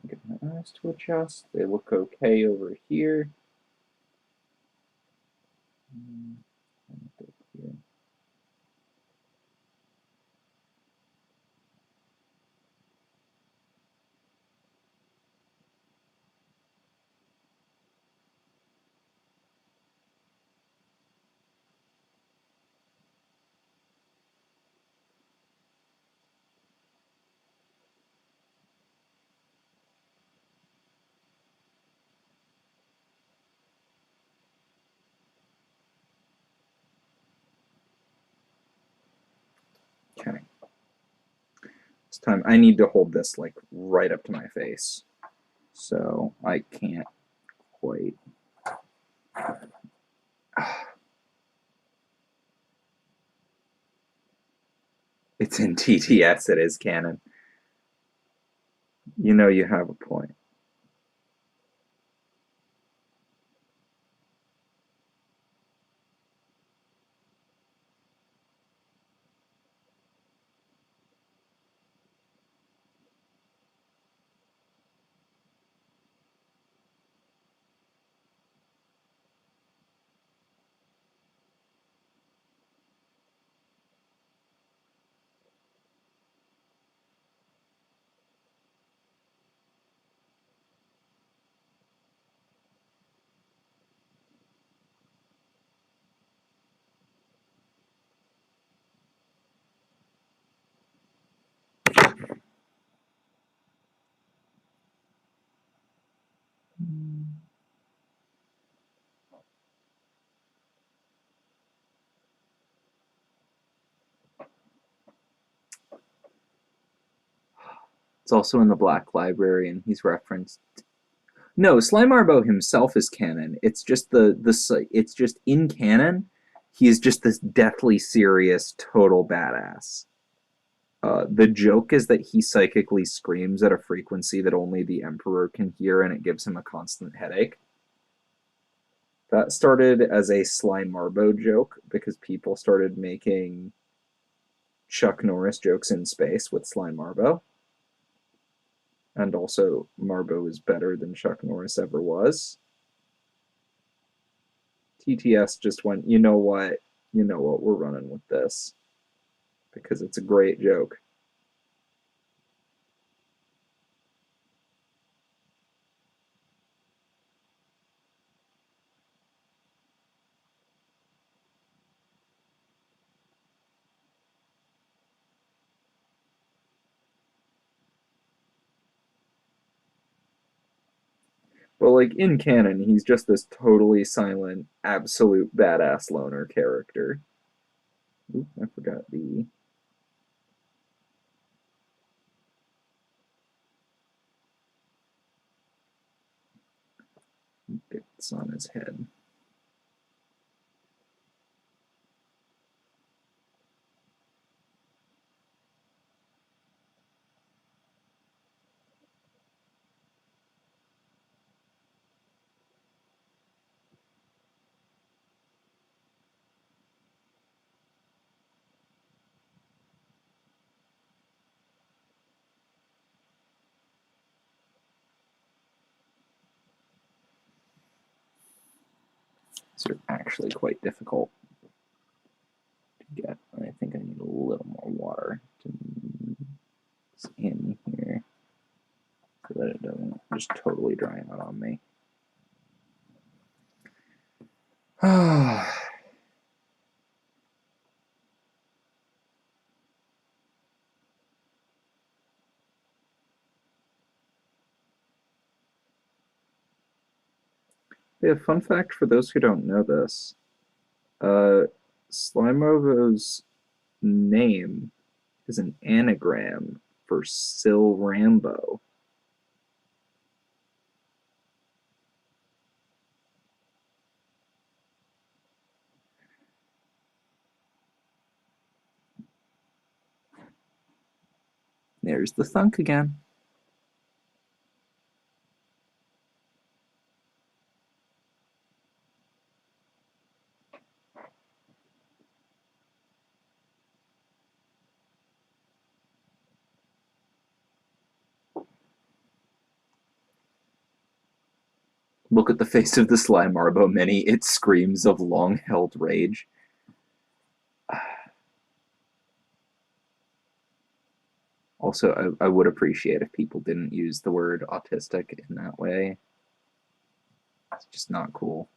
Get my eyes to adjust. They look okay over here. Okay. This time I need to hold this like right up to my face, so I can't quite. It's in TTS, it is canon. You know you have a point. It's also in the Black Library, and he's referenced. No, Slimearbo himself is canon. It's just it's just in canon. He is just this deathly serious, total badass. The joke is that he psychically screams at a frequency that only the Emperor can hear, and it gives him a constant headache. That started as a Slimearbo joke because people started making Chuck Norris jokes in space with Slimearbo. And also, Marbo is better than Chuck Norris ever was. TTS just went, you know what, we're running with this. Because it's a great joke. But, like, in canon, he's just this totally silent, absolute badass loner character. Oop, I forgot the... bits on his head. These are actually quite difficult to get. I think I need a little more water to mix in here so that it doesn't just totally dry out on me. Yeah, fun fact for those who don't know this, Slimovo's name is an anagram for Sil Rambo. There's the thunk again. Look at the face of the Slimarbo Mini. It screams of long-held rage. Also, I would appreciate if people didn't use the word autistic in that way. It's just not cool.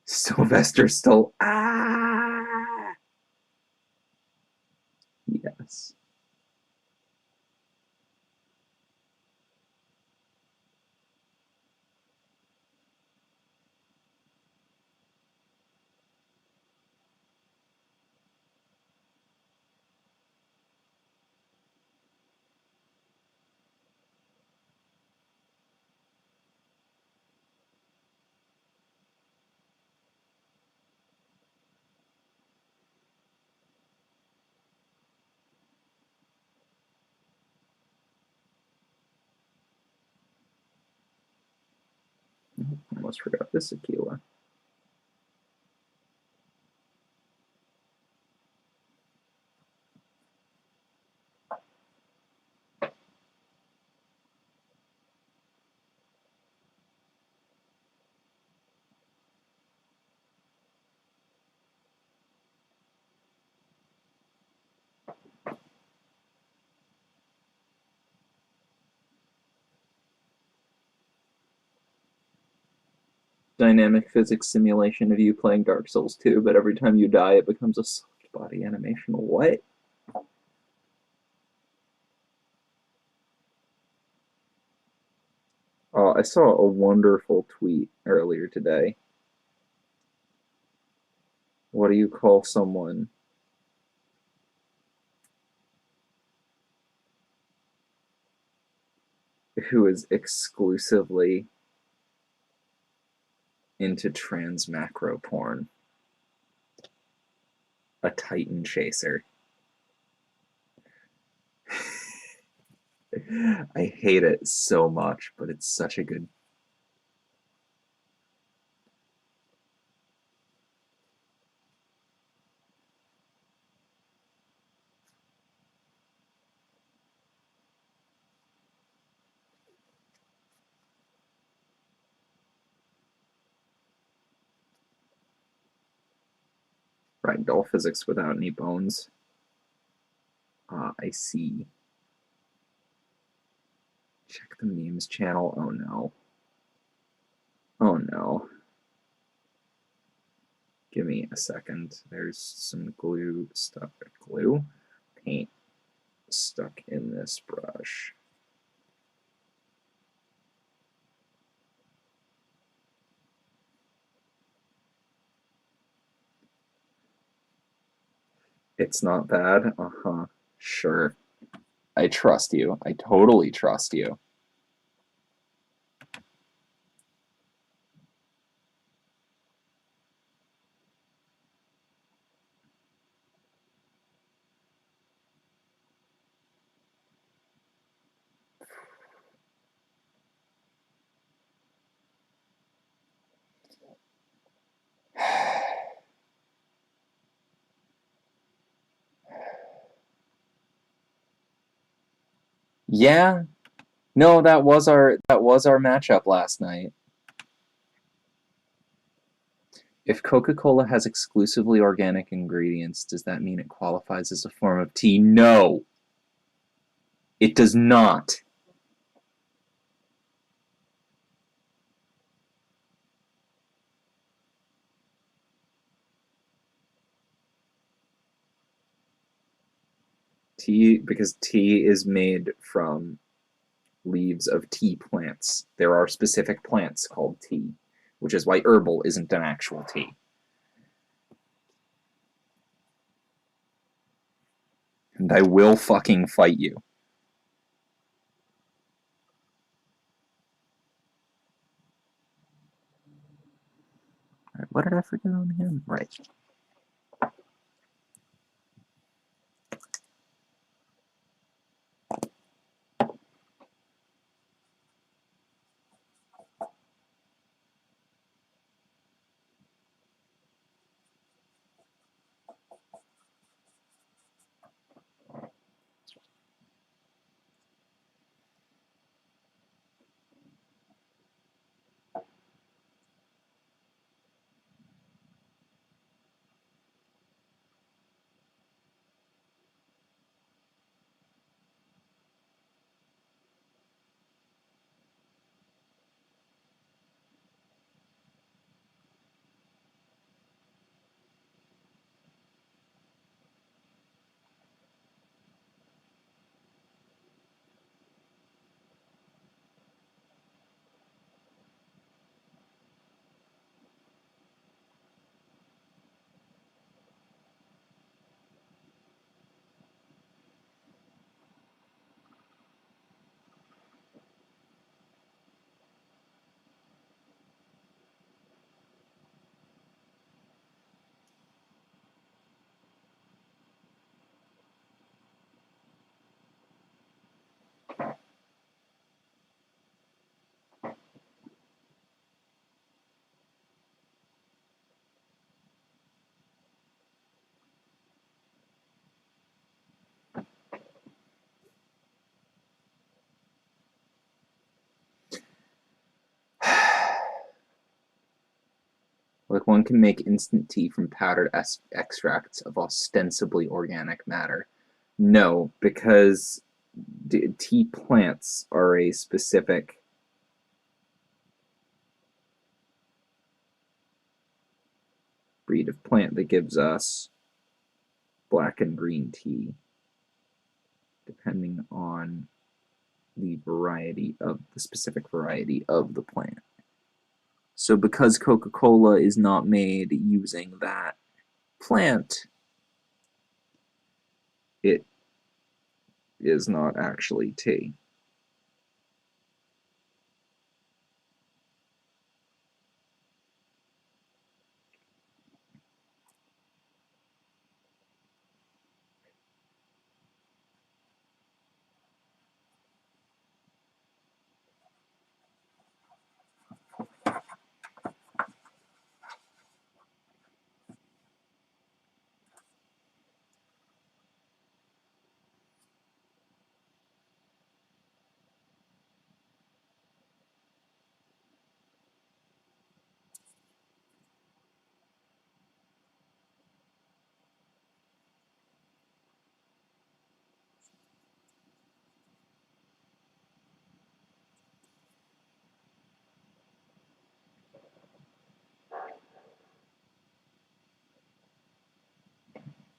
Sylvester still. Ah! Yes. Almost forgot this Aquila. Dynamic physics simulation of you playing Dark Souls 2, but every time you die, it becomes a soft body animation. What? Oh, I saw a wonderful tweet earlier today. What do you call someone who is exclusively into trans macro porn? A Titan chaser. I hate it so much, but it's such a good. Ragdoll physics without any bones. Ah, I see. Check the memes channel. Oh no. Oh no. Give me a second. There's some glue stuck. Glue? Paint stuck in this brush. It's not bad? Uh-huh. Sure. I trust you. I totally trust you. Yeah. No, that was our matchup last night. If Coca-Cola has exclusively organic ingredients, does that mean it qualifies as a form of tea? No. It does not. Tea, because tea is made from leaves of tea plants. There are specific plants called tea, which is why herbal isn't an actual tea. And I will fucking fight you. Alright, what did I forget on him? Right. Like, one can make instant tea from powdered extracts of ostensibly organic matter. No, because tea plants are a specific breed of plant that gives us black and green tea, depending on the specific variety of the plant. So because Coca-Cola is not made using that plant, it is not actually tea.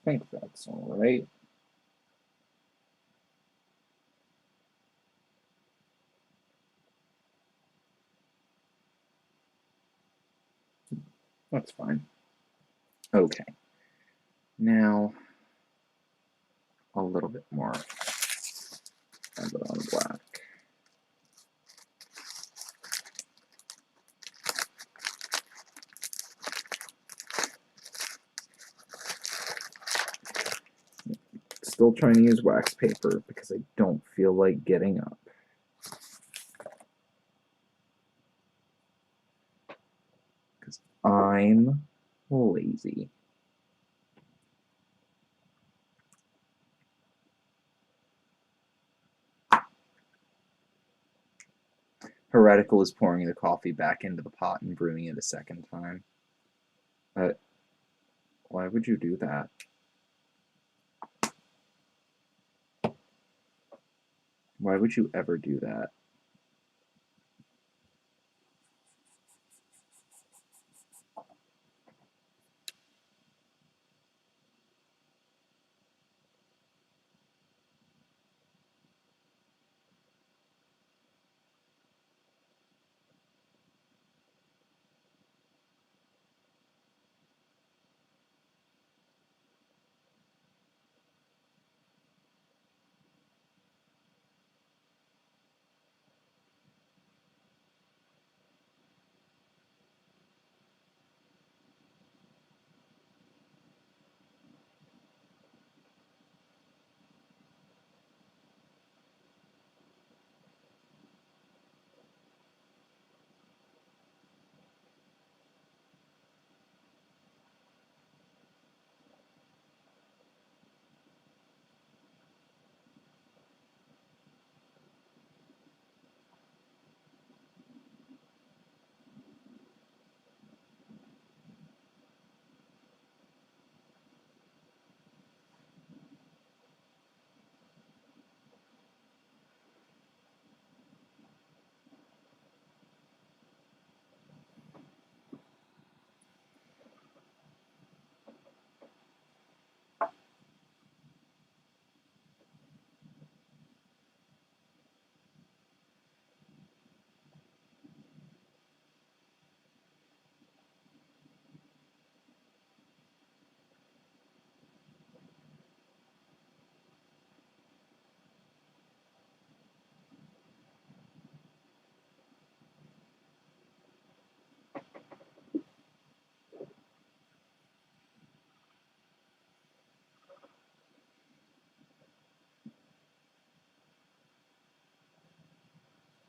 I think that's all right. That's fine. Okay. Now, a little bit more of it on black. Still trying to use wax paper because I don't feel like getting up. Because I'm lazy. Heretical is pouring the coffee back into the pot and brewing it a second time. Why would you do that? Why would you ever do that?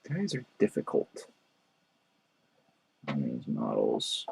Guys are difficult on these models.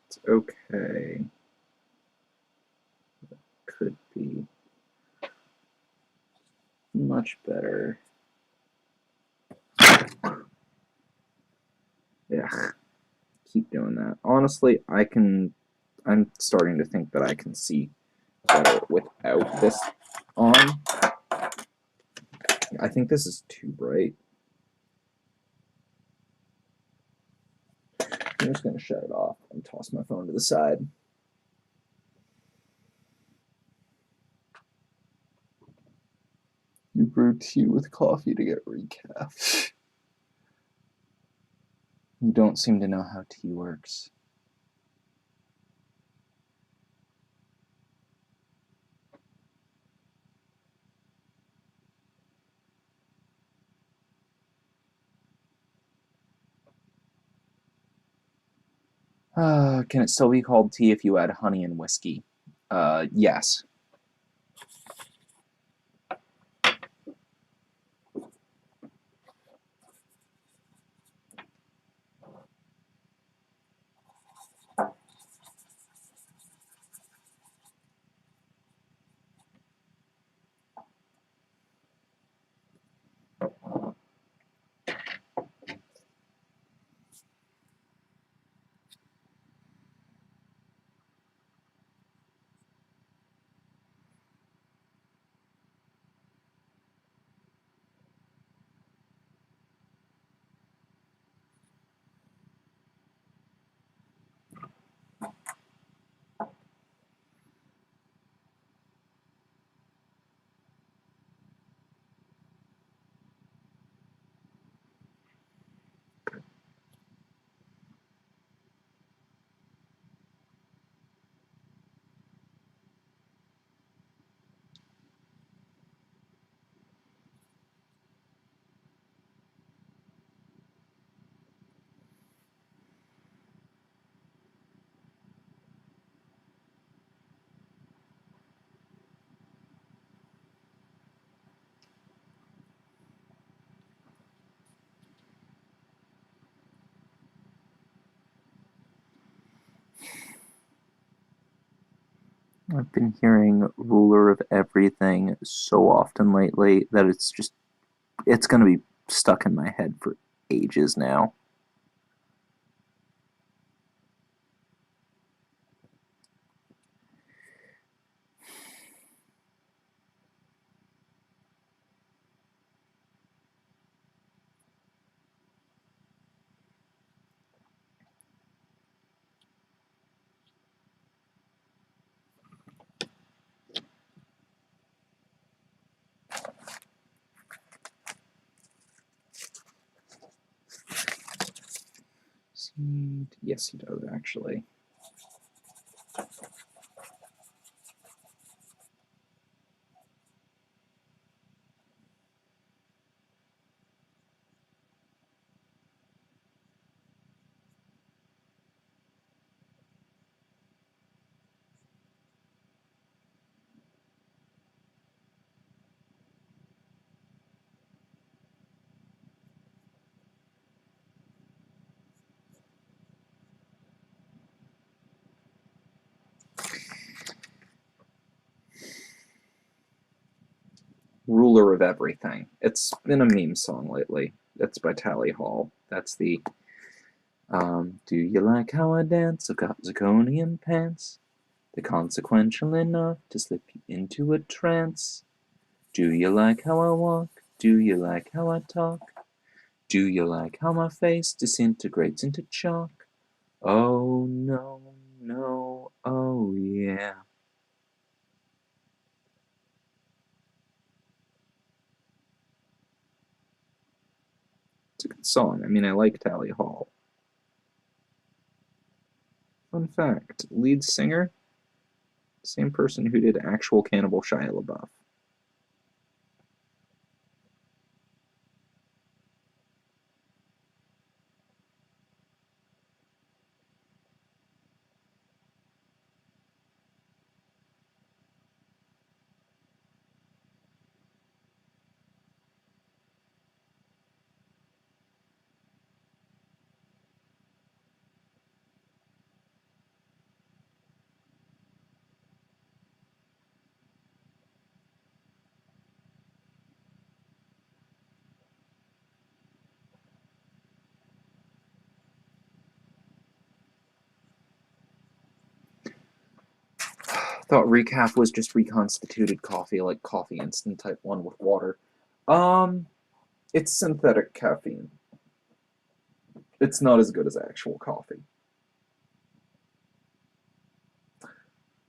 It's okay. Could be much better. Yeah, keep doing that. Honestly, I'm starting to think that I can see better without this on. I think this is too bright. I'm just going to shut it off and toss my phone to the side. You brew tea with coffee to get recaf. You don't seem to know how tea works. Can it still be called tea if you add honey and whiskey? Yes. I've been hearing ruler of everything so often lately that it's gonna be stuck in my head for ages now. Yes, he does, actually. Ruler of Everything. It's been a meme song lately. It's by Tally Hall. That's the do you like how I dance? I've got zirconium pants. They're consequential enough to slip you into a trance. Do you like how I walk? Do you like how I talk? Do you like how my face disintegrates into chalk? Oh no, no, oh yeah. It's a good song. I mean, I like Tally Hall. Fun fact, lead singer, same person who did actual Cannibal Shia LaBeouf. Thought recaf was just reconstituted coffee, like coffee instant type 1 with water. It's synthetic caffeine. It's not as good as actual coffee.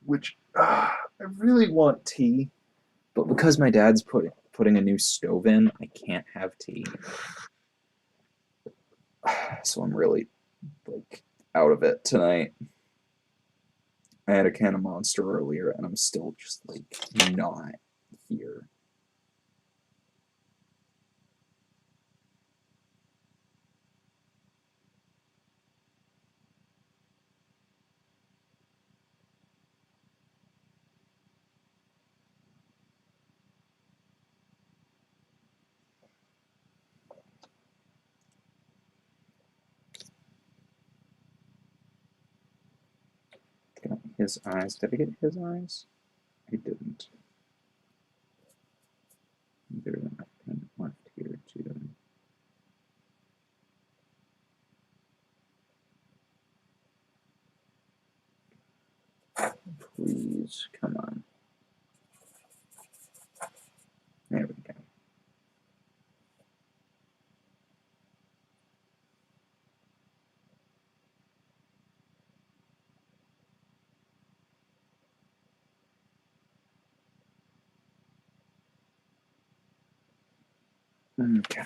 Which, I really want tea, but because my dad's putting a new stove in, I can't have tea. So I'm really, like, out of it tonight. I had a can of Monster earlier, and I'm still just, like, not here. Got his eyes. Did I get his eyes? I didn't. There's enough paint left here too. Please, come on. There we go. Okay.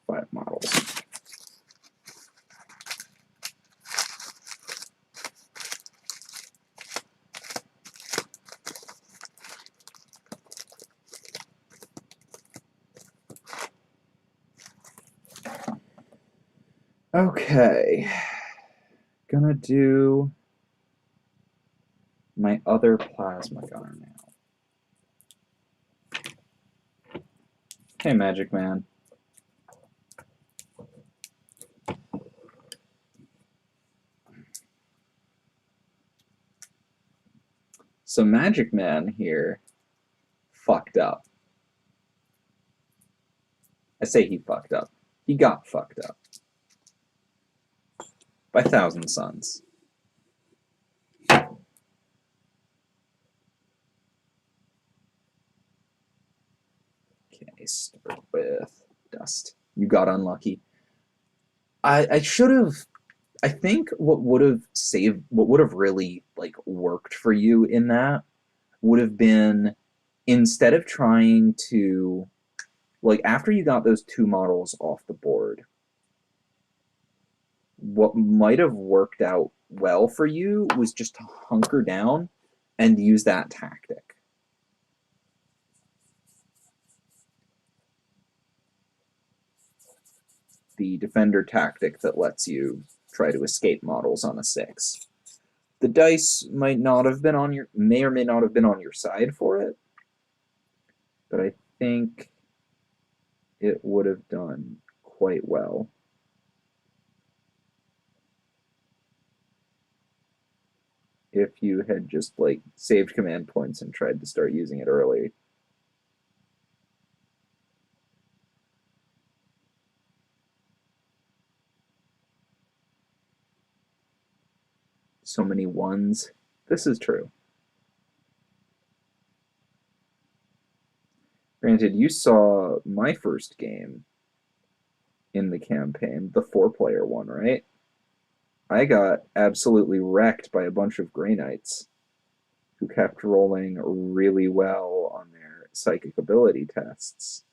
5 models. Okay. Gonna do my other plasma gunner now. Hey, Magic Man. So Magic Man here fucked up. I say he fucked up. He got fucked up. By Thousand Suns. Okay, start with Dust. You got unlucky. I should have. I think what would have really like worked for you in that would have been, instead of trying to, like, after you got those two models off the board, what might have worked out well for you was just to hunker down and use that tactic. The defender tactic that lets you try to escape models on a 6. The dice might not have been on your, may or may not have been on your side for it, but I think it would have done quite well. If you had just like saved command points and tried to start using it early. So many ones. This is true. Granted, you saw my first game in the campaign, the 4-player one, right? I got absolutely wrecked by a bunch of Grey Knights who kept rolling really well on their psychic ability tests.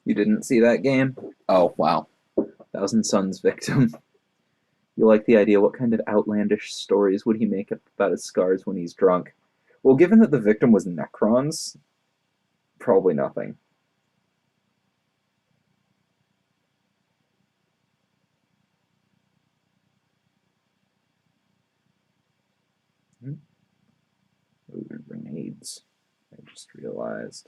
You didn't see that game? Oh, wow. Thousand Suns victim. You like the idea. What kind of outlandish stories would he make up about his scars when he's drunk? Well, given that the victim was Necrons, probably nothing. Those are grenades. I just realized.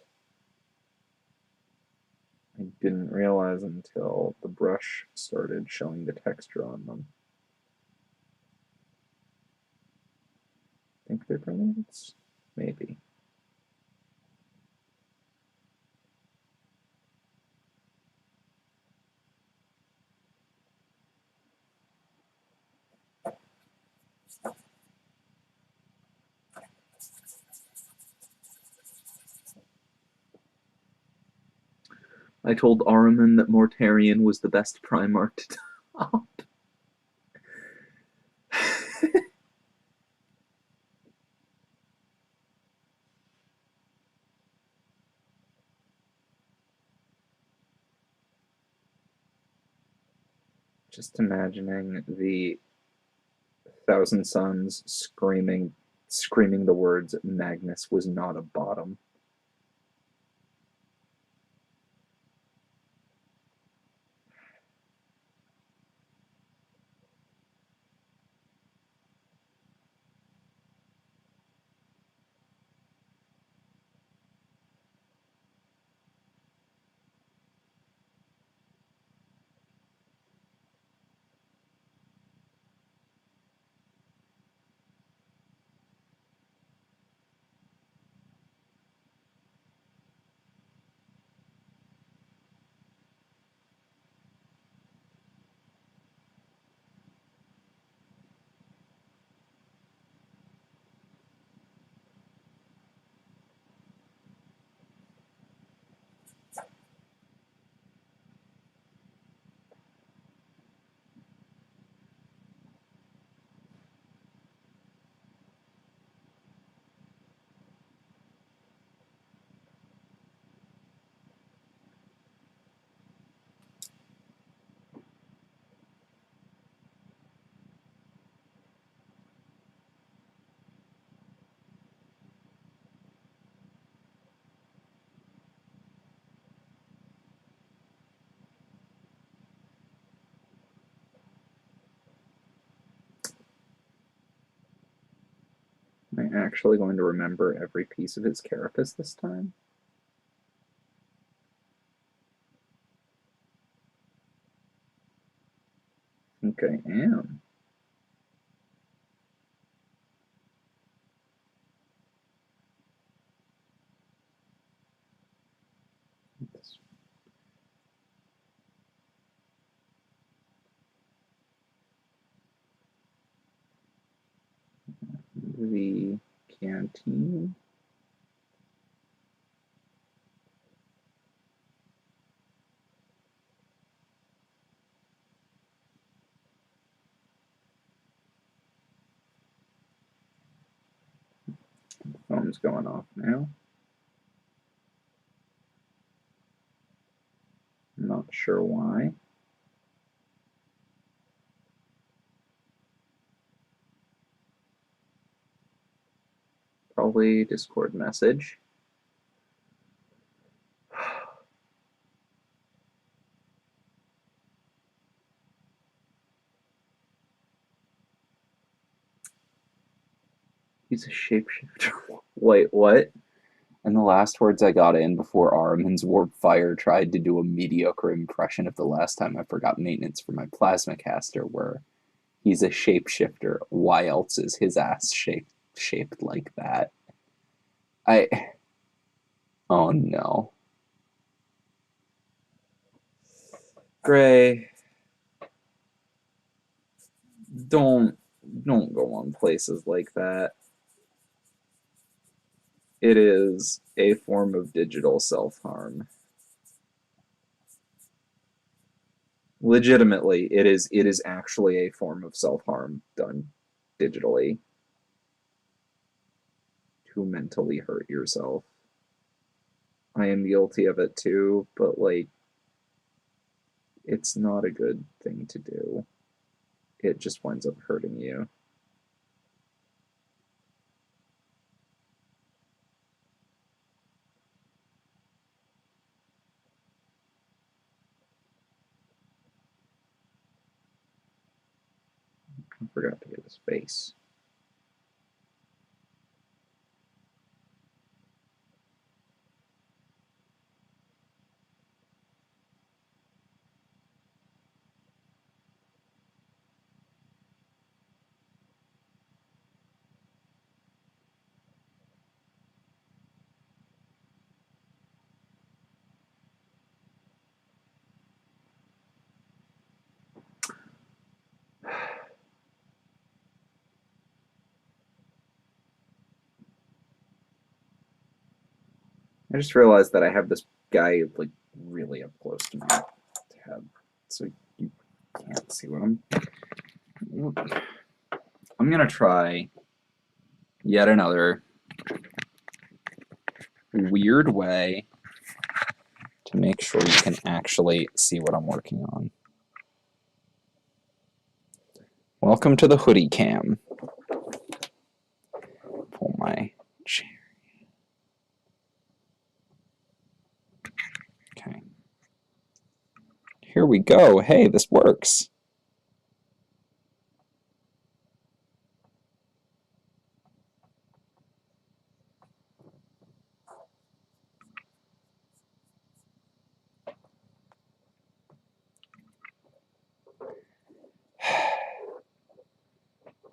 I didn't realize until the brush started showing the texture on them. Think they're grenades? Maybe. I told Ahriman that Mortarion was the best Primarch to top. Just imagining the Thousand Suns screaming the words, Magnus was not a bottom. actually going to remember every piece of his carapace this time? I think I am. The canteen. Phone's going off now. I'm not sure why. Probably Discord message. He's a shapeshifter. Wait, what? And the last words I got in before Aramin's Warp Fire tried to do a mediocre impression of the last time I forgot maintenance for my plasma caster were, he's a shapeshifter. Why else is his ass shaped like that? Oh no. Gray, don't go on places like that. It is a form of digital self-harm. Legitimately, it is actually a form of self-harm done digitally to mentally hurt yourself. I am guilty of it too, but like it's not a good thing to do. It just winds up hurting you. I forgot to get his face. I just realized that I have this guy like really up close to my head, so you can't see what I'm gonna try yet another weird way to make sure you can actually see what I'm working on. Welcome to the hoodie cam. Pull my chair. Okay. Here we go. Hey, this works.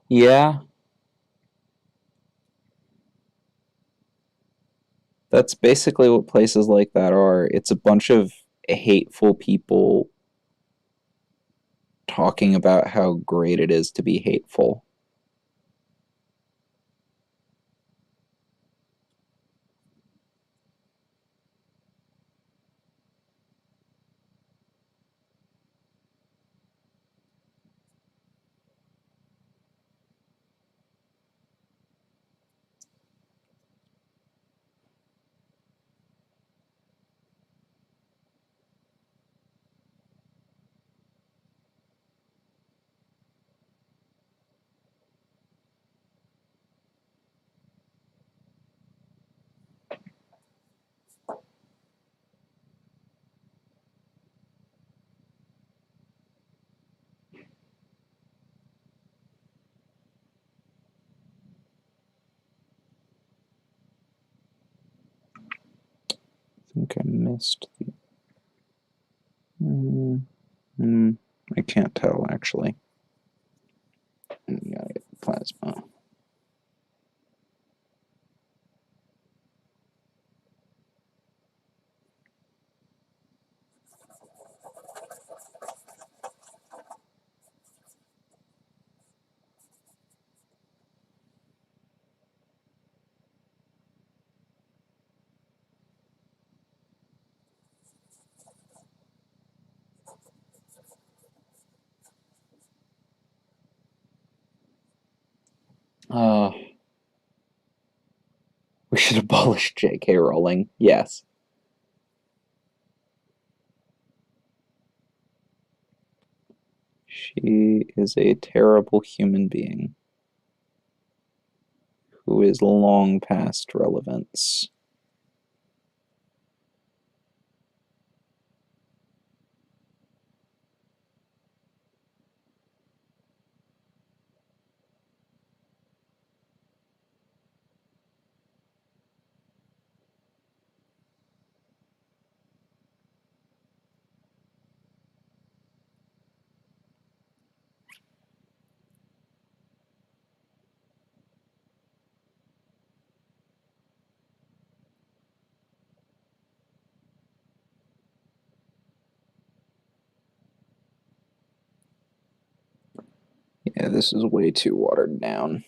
Yeah. That's basically what places like that are. It's a bunch of hateful people talking about how great it is to be hateful. think I missed the... I can't tell, actually. You gotta get plasma. We should abolish J.K. Rowling. Yes. She is a terrible human being who is long past relevance. Yeah, this is way too watered down.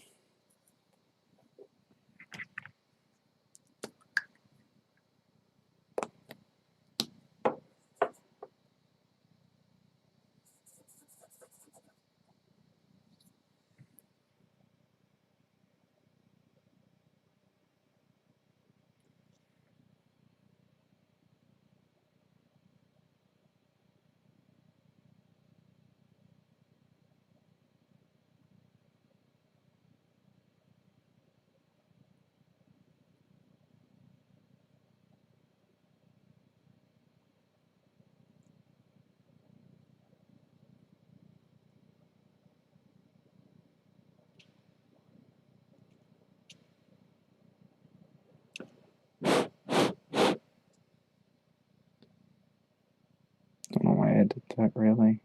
Don't know why I did that, really.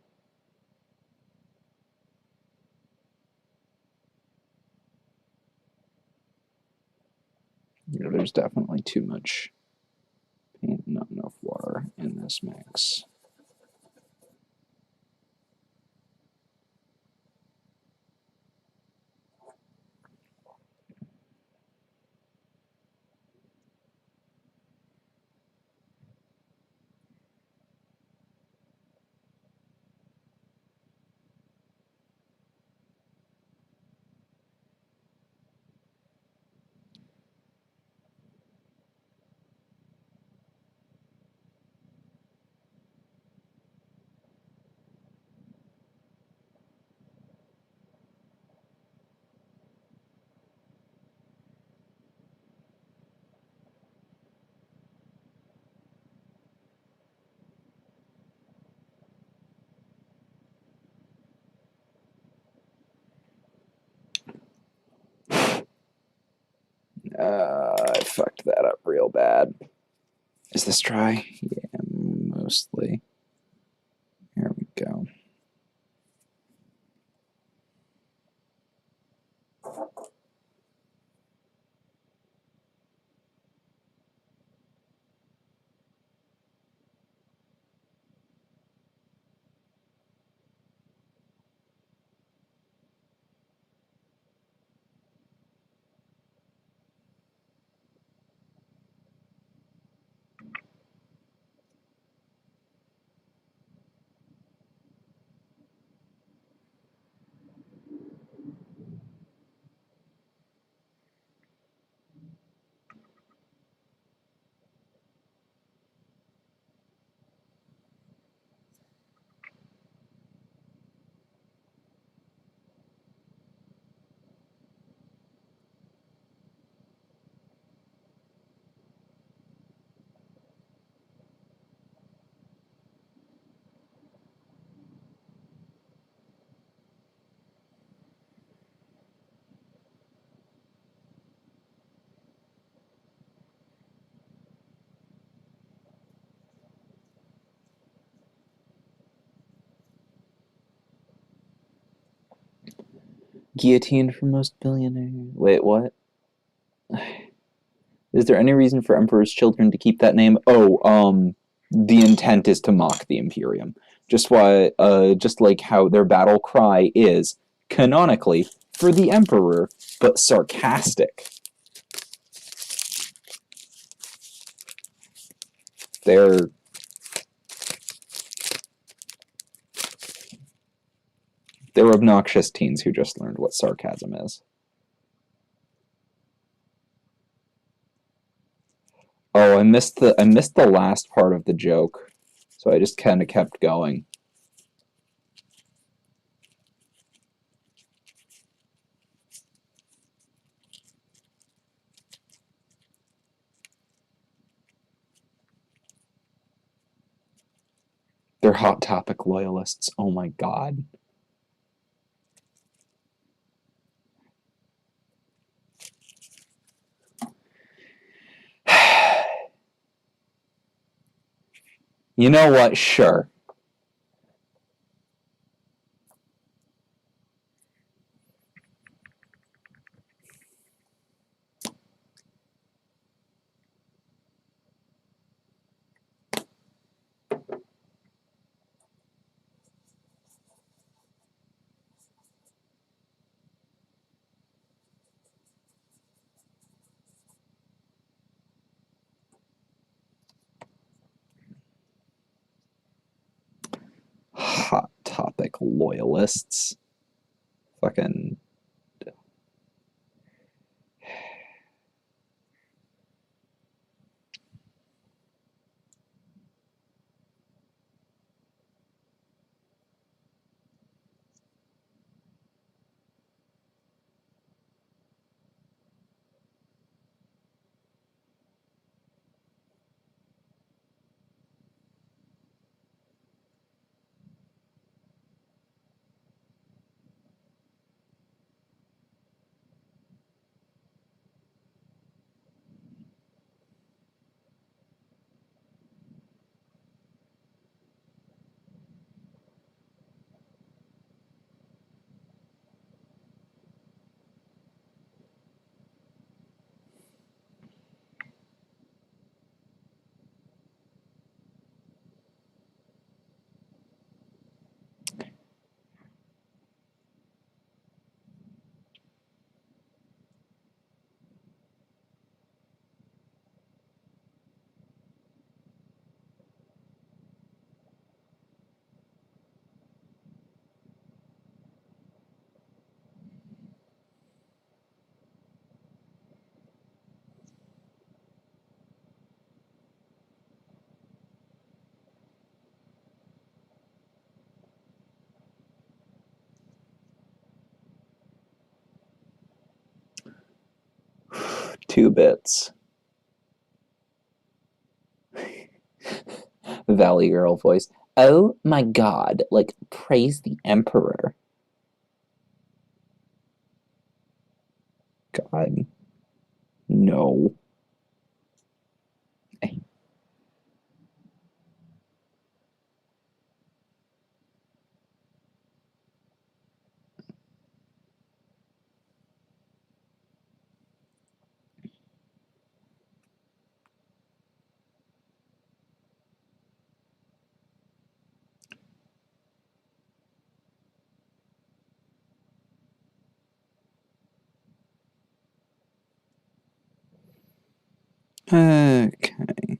Yeah, there's definitely too much paint, not enough water in this mix. I fucked that up real bad. Is this dry? Yeah, mostly. There we go. Guillotine for most billionaires. Wait, what? Is there any reason for Emperor's children to keep that name? Oh, the intent is to mock the Imperium. Just like how their battle cry is, canonically, for the Emperor, but sarcastic. They're obnoxious teens who just learned what sarcasm is. Oh, I missed the last part of the joke, so I just kind of kept going. They're Hot Topic loyalists. Oh my god. You know what? Sure. Hot Topic loyalists. Fucking. Two bits. Valley Girl voice. Oh my god, like, praise the Emperor. God. No. Okay.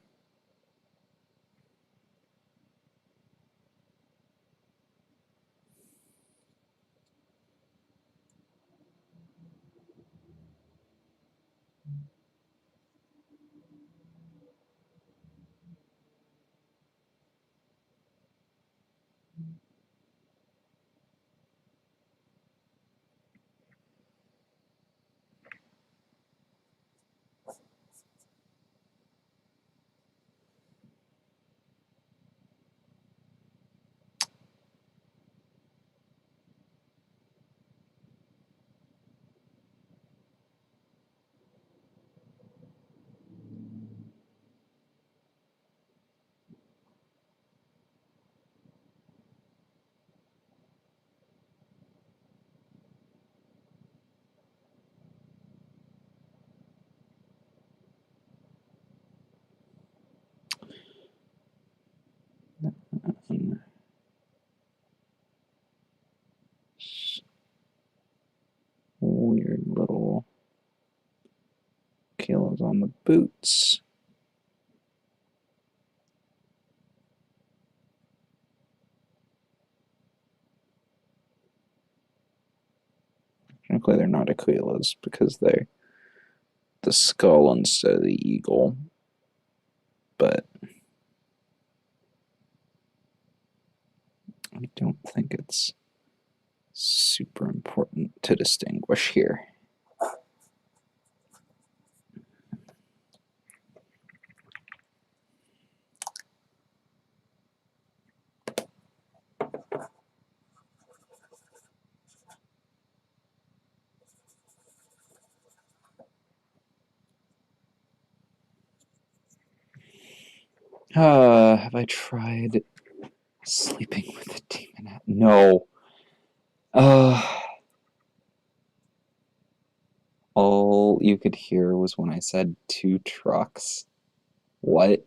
weird little kilos on the boots. Technically, they're not Aquilas because they're the skull instead of the eagle. But I don't think it's super important to distinguish here. Have I tried sleeping with a demon? No. All you could hear was when I said 2 trucks. What?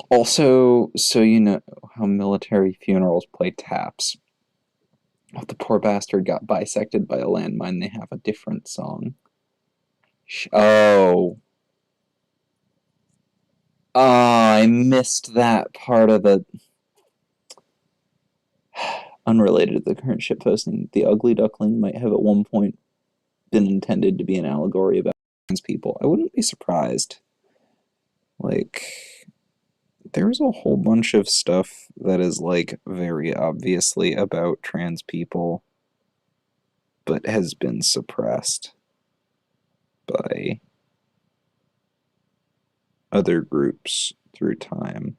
Also, so you know how military funerals play taps. If the poor bastard got bisected by a landmine, they have a different song. Oh. I missed that part of the... Unrelated to the current ship posting, the ugly duckling might have at one point been intended to be an allegory about trans people. I wouldn't be surprised. Like, there's a whole bunch of stuff that is, like, very obviously about trans people, but has been suppressed by other groups through time.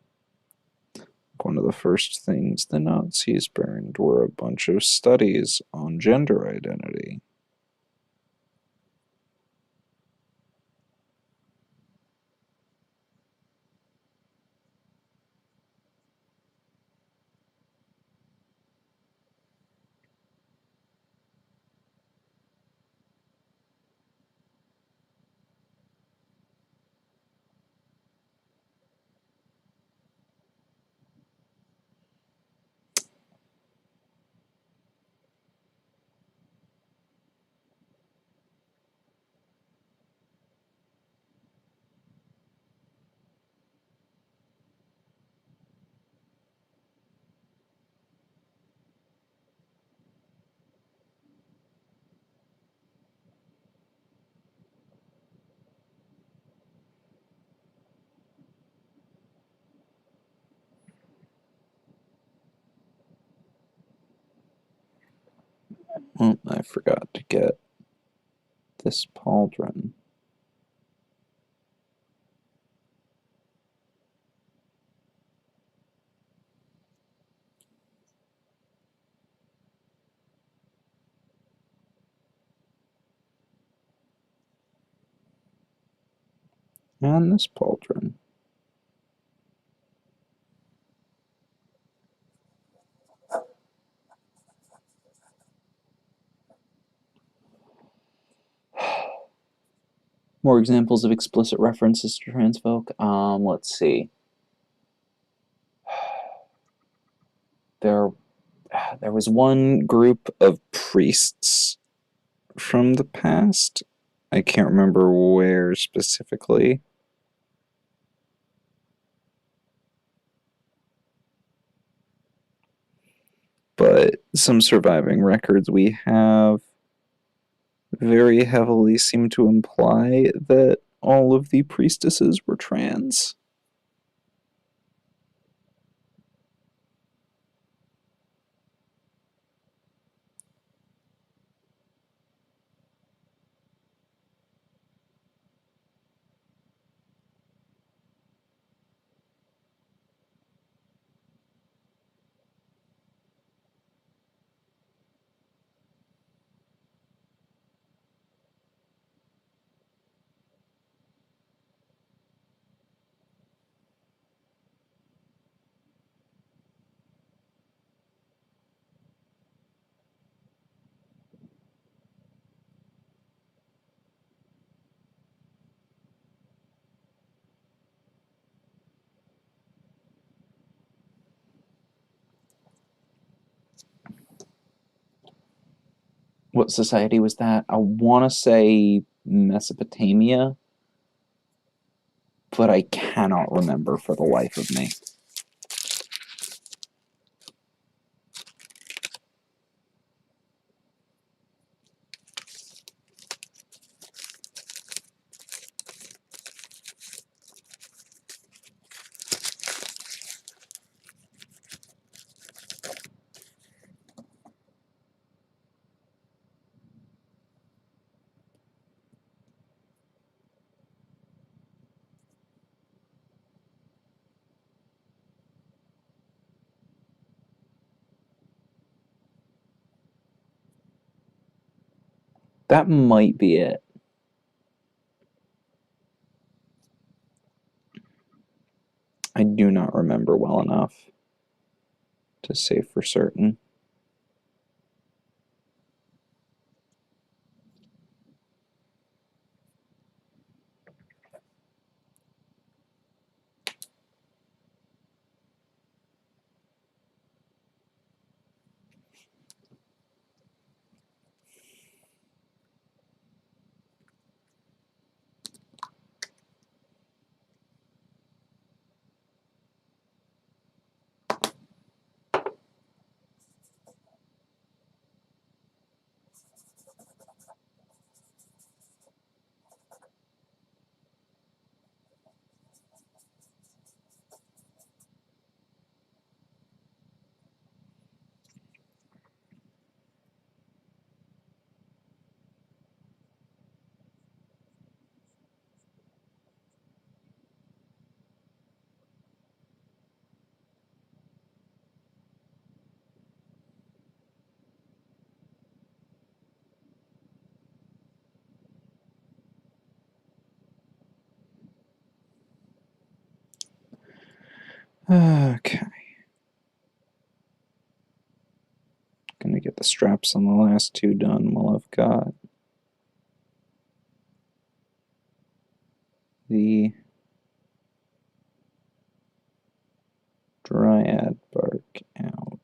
One of the first things the Nazis burned were a bunch of studies on gender identity. Well, I forgot to get this pauldron. And this pauldron. More examples of explicit references to trans folk. Let's see. There was one group of priests from the past. I can't remember where specifically. But some surviving records we have very heavily seem to imply that all of the priestesses were trans. What society was that? I want to say Mesopotamia, but I cannot remember for the life of me. That might be it. I do not remember well enough to say for certain. Okay. Gonna get the straps on the last two done while I've got the dryad bark out.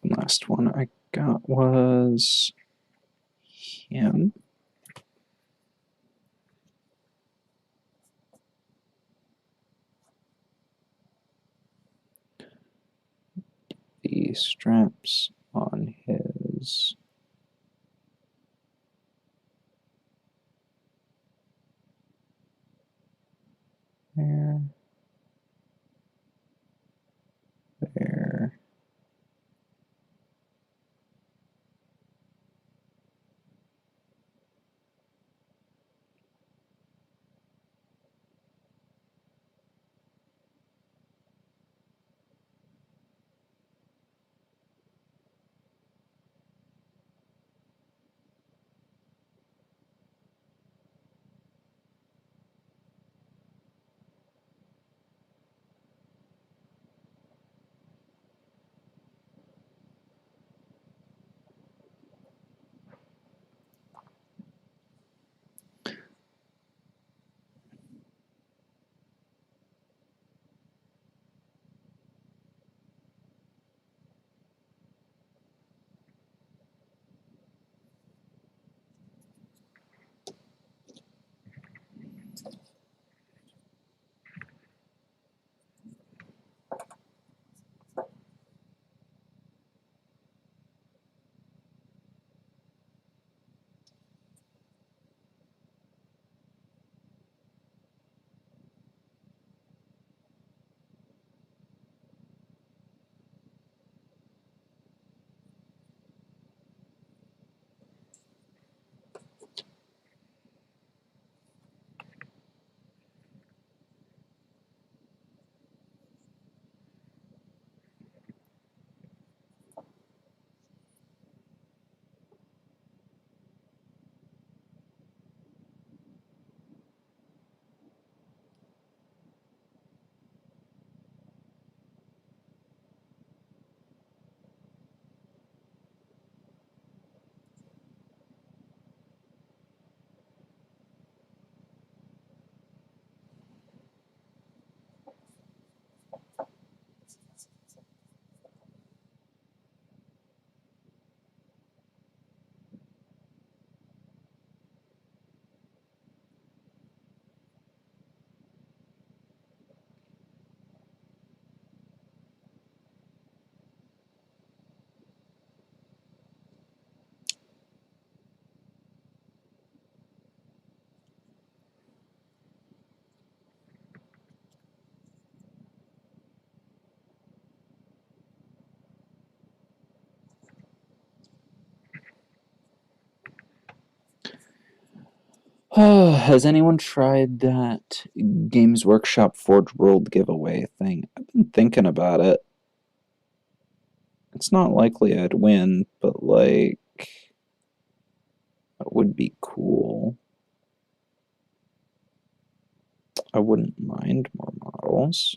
The last one I got was him. The straps on his there, there. Has anyone tried that Games Workshop Forge World giveaway thing? I've been thinking about it. It's not likely I'd win, but like, it would be cool. I wouldn't mind more models.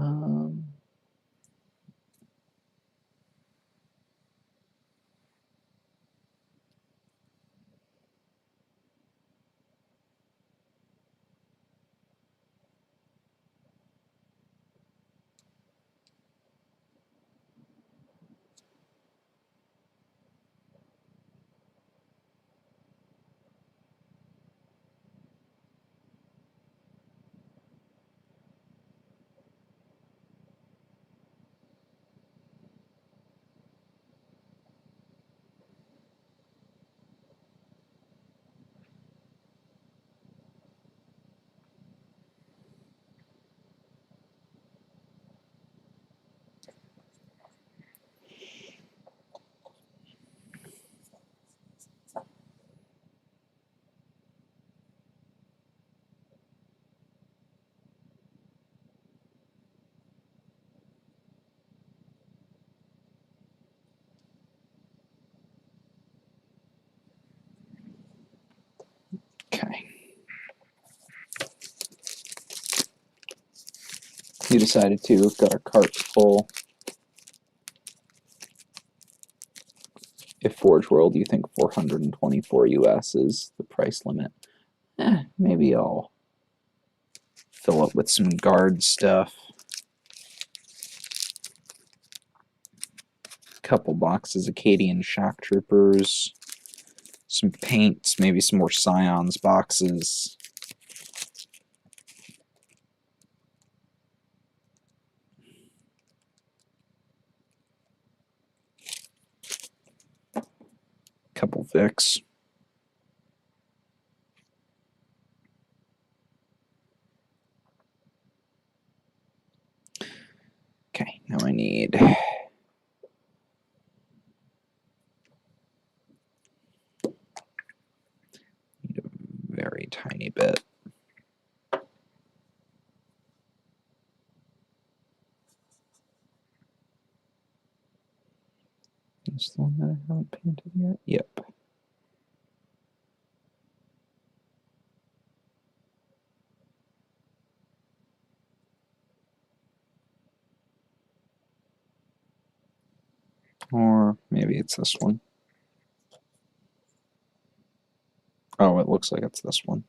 Um, okay. You decided to. Got our carts full. If Forge World, you think 424 US is the price limit, maybe I'll fill up with some guard stuff. Couple boxes of Acadian Shock Troopers, some paints, maybe some more Scions boxes. Couple Vicks. Okay, now I need a very tiny bit. Is the one that I haven't painted yet? Yep. Or maybe it's this one. Oh, it looks like it's this one.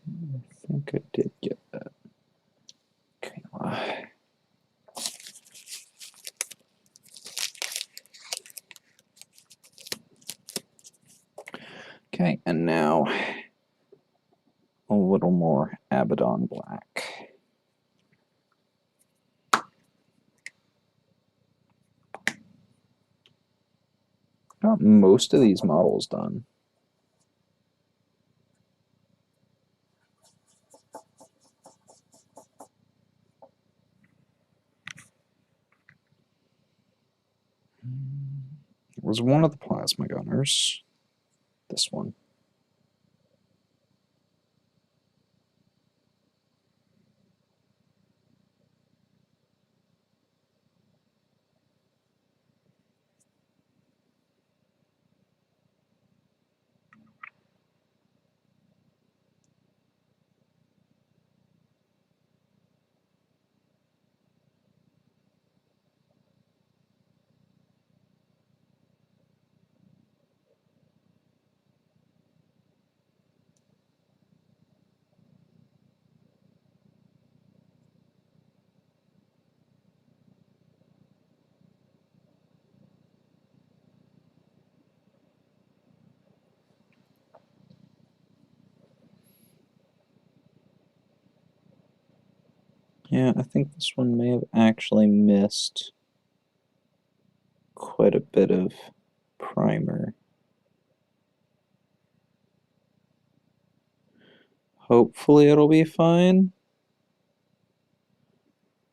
I think I did get that. Okay. Okay, and now a little more Abaddon Black. Got most of these models done. It was one of the plasma gunners. This one. Yeah, I think this one may have actually missed quite a bit of primer. Hopefully it'll be fine,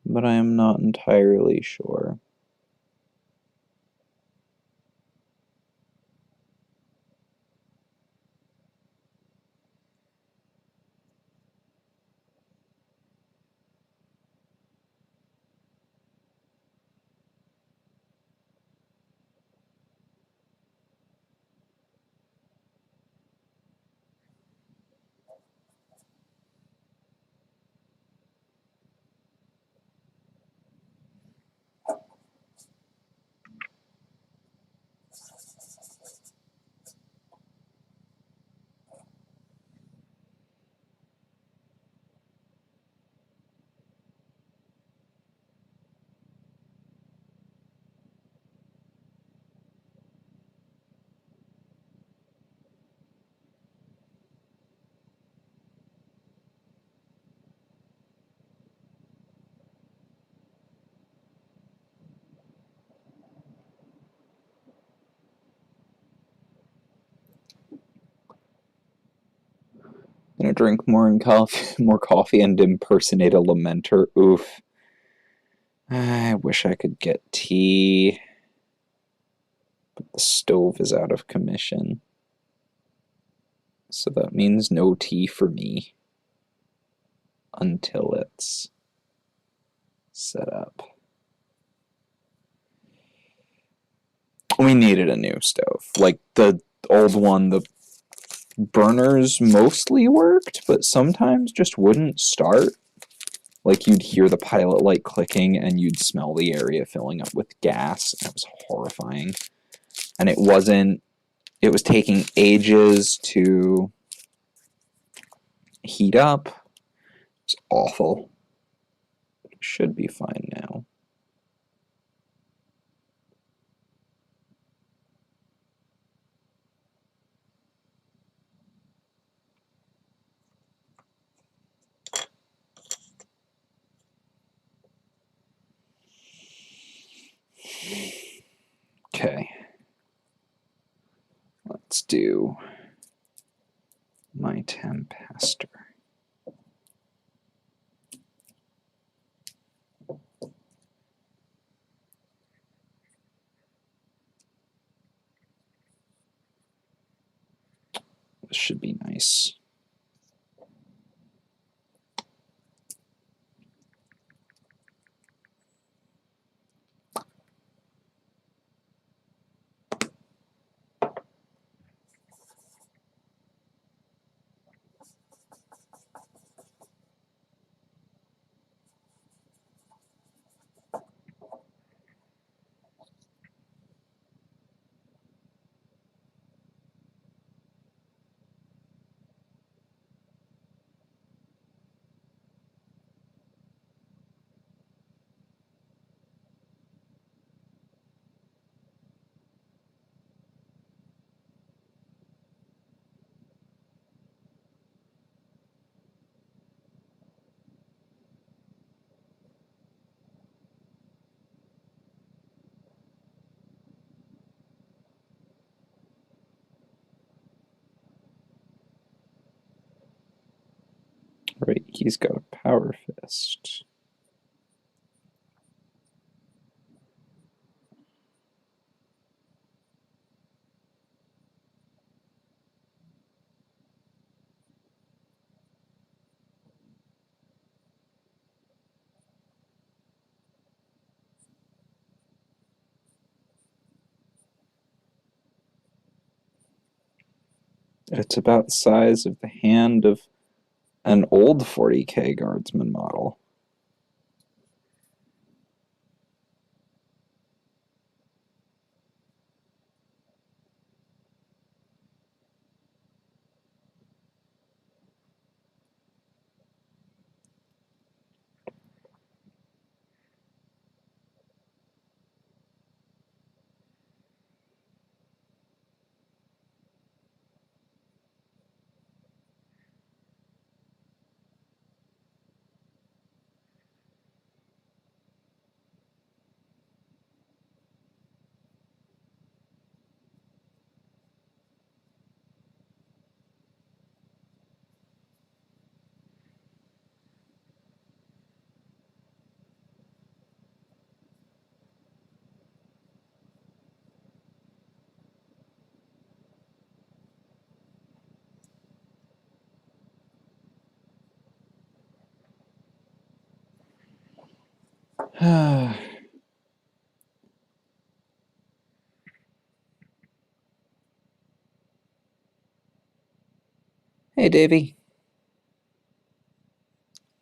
but I am not entirely sure. Gonna drink more more coffee and impersonate a lamenter. Oof. I wish I could get tea, but the stove is out of commission. So that means no tea for me until it's set up. We needed a new stove. Like the old one, the burners mostly worked, but sometimes just wouldn't start. Like you'd hear the pilot light clicking and you'd smell the area filling up with gas. And it was horrifying. And it was taking ages to heat up. It's awful. It should be fine now. Okay. Let's do my Tempestus. This should be nice. Right, he's got a power fist. It's about the size of the hand of an old 40K guardsman model. Hey, Davey.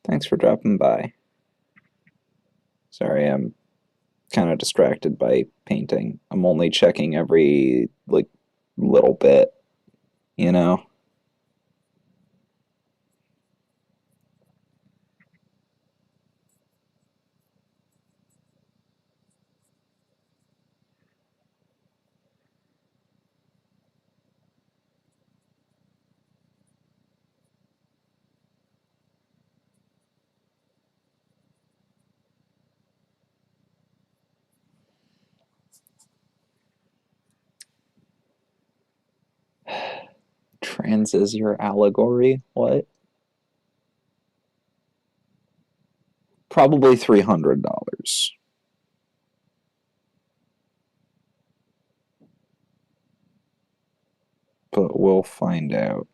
Thanks for dropping by. Sorry, I'm kind of distracted by painting. I'm only checking every, like, little bit, you know? Trans is your allegory? What? Probably $300. But we'll find out.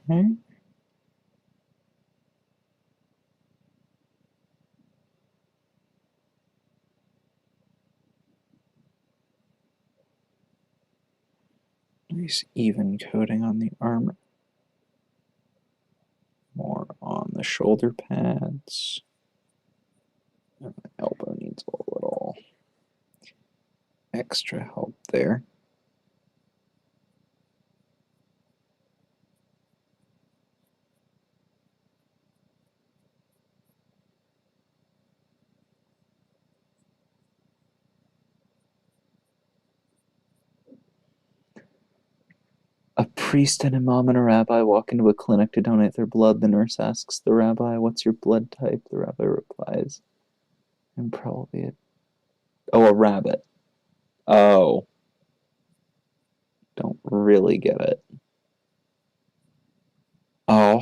Okay. Nice even coating on the armor. More on the shoulder pads. And the elbow needs a little extra help there. A priest, an imam, and a rabbi walk into a clinic to donate their blood. The nurse asks the rabbi, "What's your blood type?" The rabbi replies, "I'm probably a... Oh, a rabbit. Oh, don't really get it. Oh.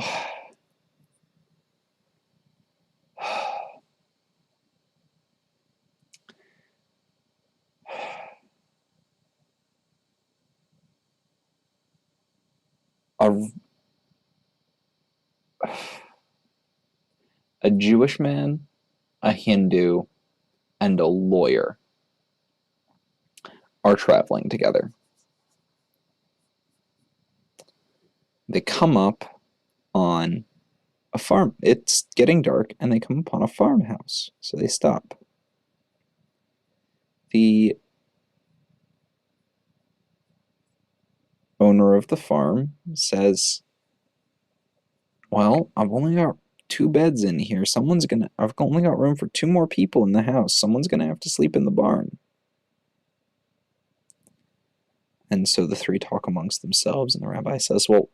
A, a Jewish man, a Hindu, and a lawyer are traveling together. They come up on a farm. It's getting dark, and they come upon a farmhouse, so they stop. The owner of the farm says, "Well, I've only got 2 beds in here. I've only got room for 2 more people in the house. Someone's gonna have to sleep in the barn." And so the 3 talk amongst themselves, and the rabbi says, "Well,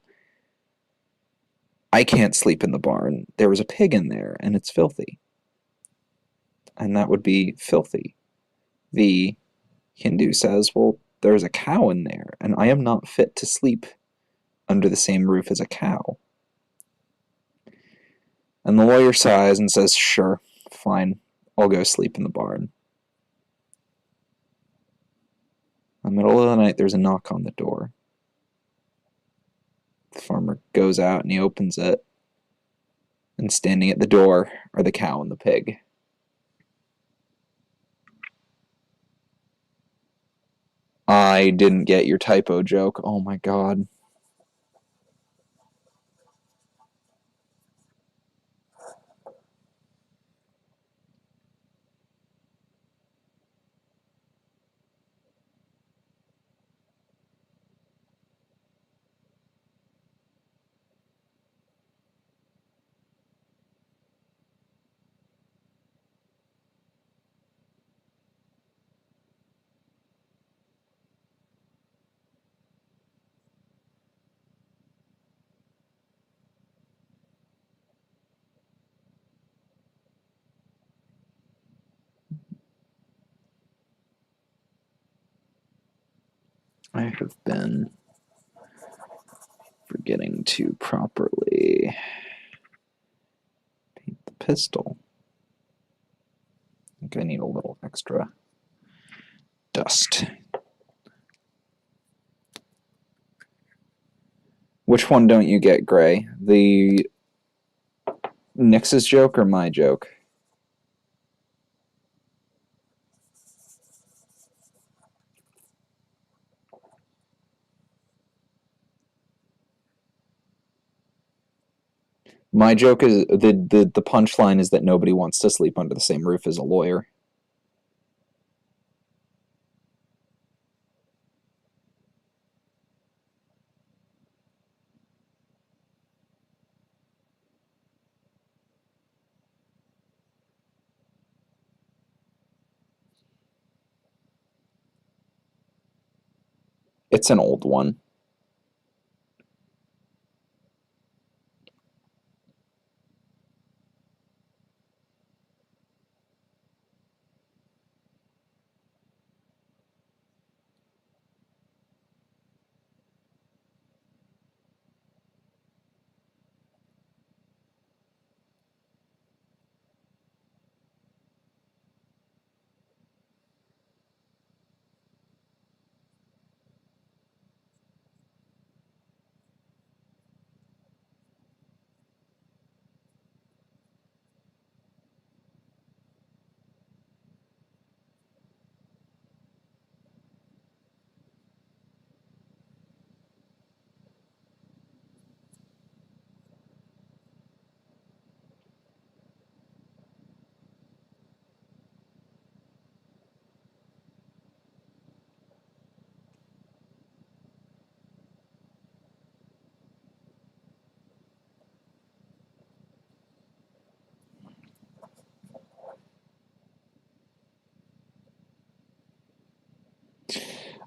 I can't sleep in the barn. There was a pig in there, and it's filthy." And that would be filthy. The Hindu says, "Well, there's a cow in there, and I am not fit to sleep under the same roof as a cow." And the lawyer sighs and says, "Sure, fine, I'll go sleep in the barn." In the middle of the night, there's a knock on the door. The farmer goes out and he opens it, and standing at the door are the cow and the pig. I didn't get your typo joke. Oh my god. I have been forgetting to properly paint the pistol. I think I need a little extra dust. Which one don't you get, Gray? The Nyx's joke or my joke? My joke is the punchline is that nobody wants to sleep under the same roof as a lawyer. It's an old one.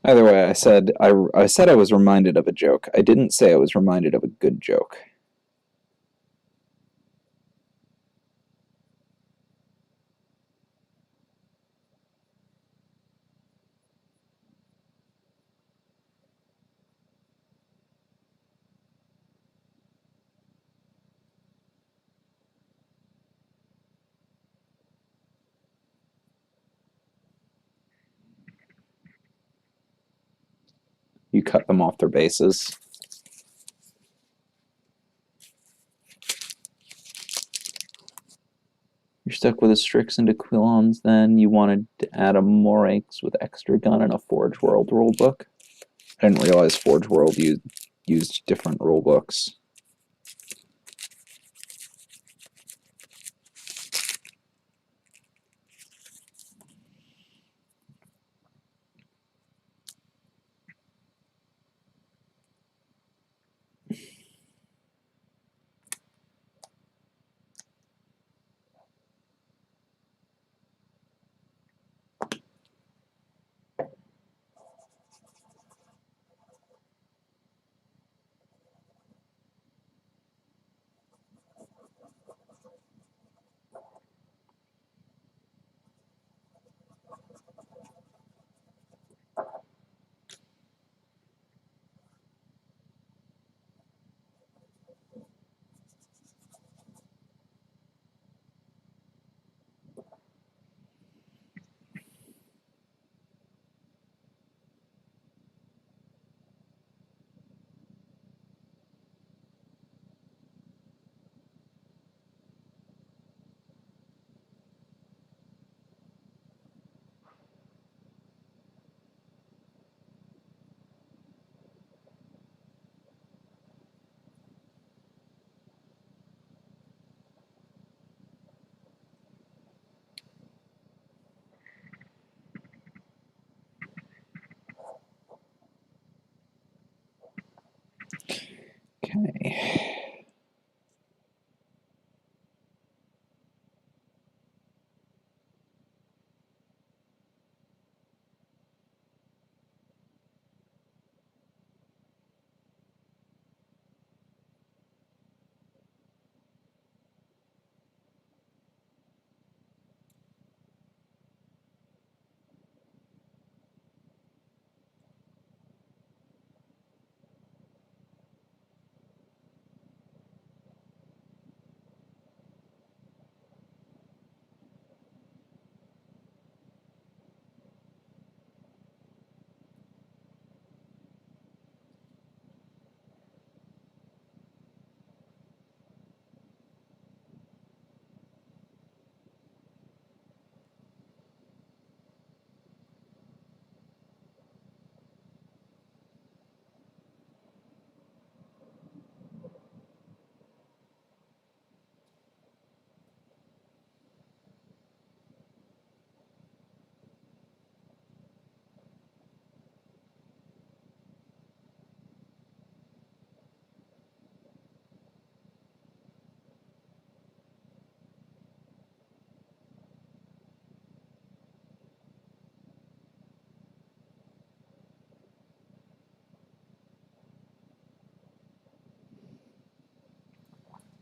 Either way, I said I was reminded of a joke. I didn't say I was reminded of a good joke. You cut them off their bases. You're stuck with a Strix and a Quilons, then you wanted to add a Morax with extra gun and a Forge World rulebook. I didn't realize Forge World used different rulebooks.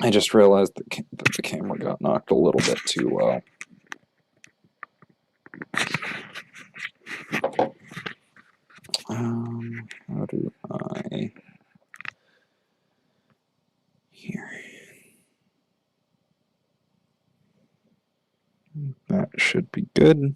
I just realized that the camera got knocked a little bit too low. How do I... Here. That should be good.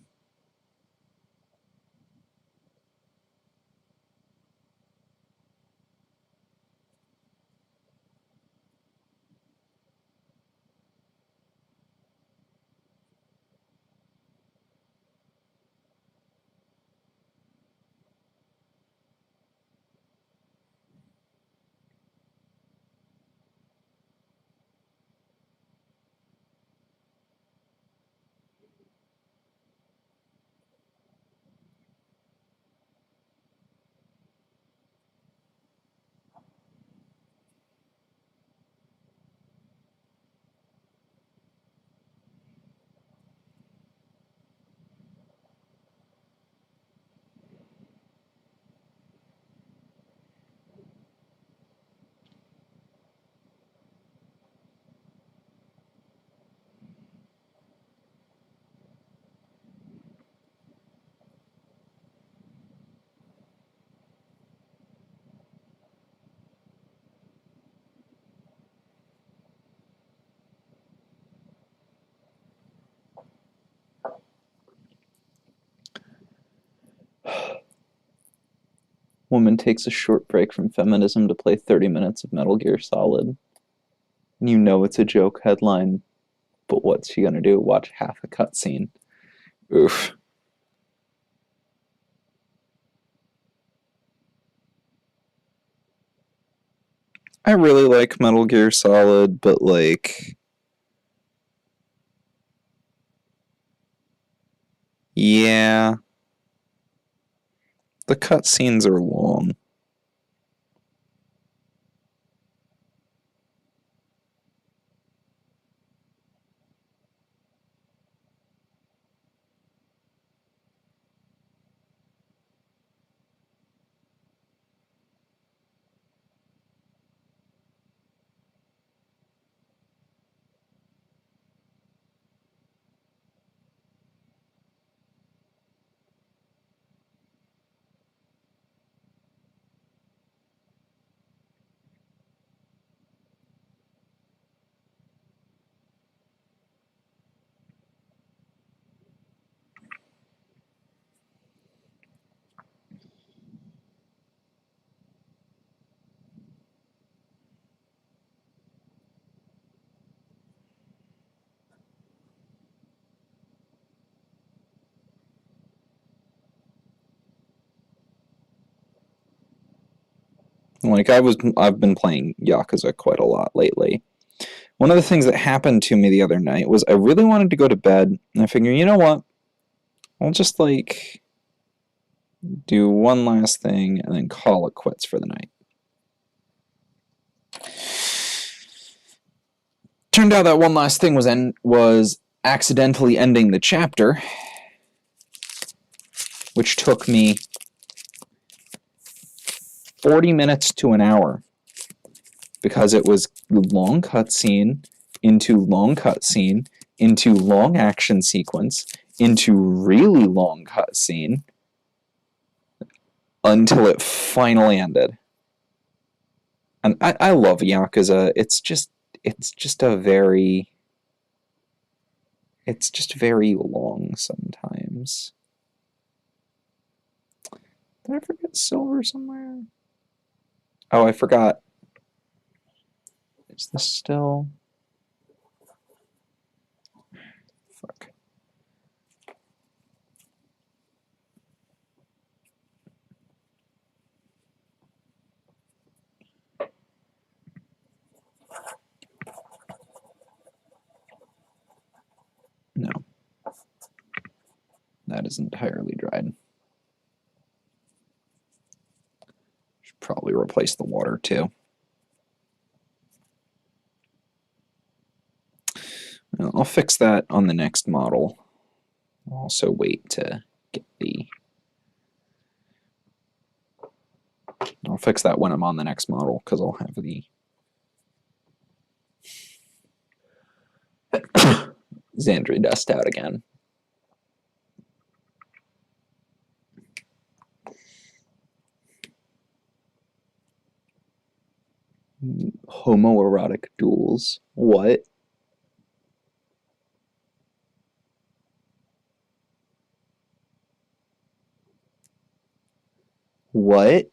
Woman takes a short break from feminism to play 30 minutes of Metal Gear Solid. And you know it's a joke headline, but what's she gonna do? Watch half a cutscene. Oof. I really like Metal Gear Solid, but like... Yeah. The cutscenes are long. Like I've been playing Yakuza quite a lot lately. One of the things that happened to me the other night was I really wanted to go to bed, and I figured, you know what? I'll just like do one last thing and then call it quits for the night. Turned out that one last thing was accidentally ending the chapter, which took me 40 minutes to an hour because it was long cutscene into long cutscene into long action sequence into really long cutscene until it finally ended. And I love Yakuza. It's just very long sometimes. Did I forget silver somewhere? Oh, I forgot. Is this still... Fuck. No. That is entirely dried. Should probably replace the water too. Well, I'll fix that on the next model. I'll also wait to get the... I'll fix that when I'm on the next model, because I'll have the... Xandri dust out again. Homoerotic duels. What? What?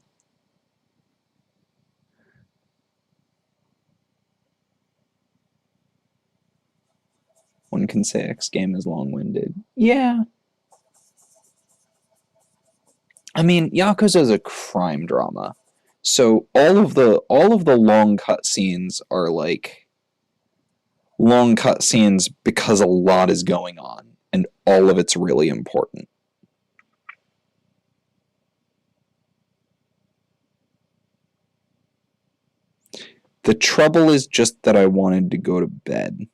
One can say X game is long-winded. Yeah. I mean, Yakuza is a crime drama. So all of the long cutscenes are like long cutscenes because a lot is going on and all of it's really important. The trouble is just that I wanted to go to bed.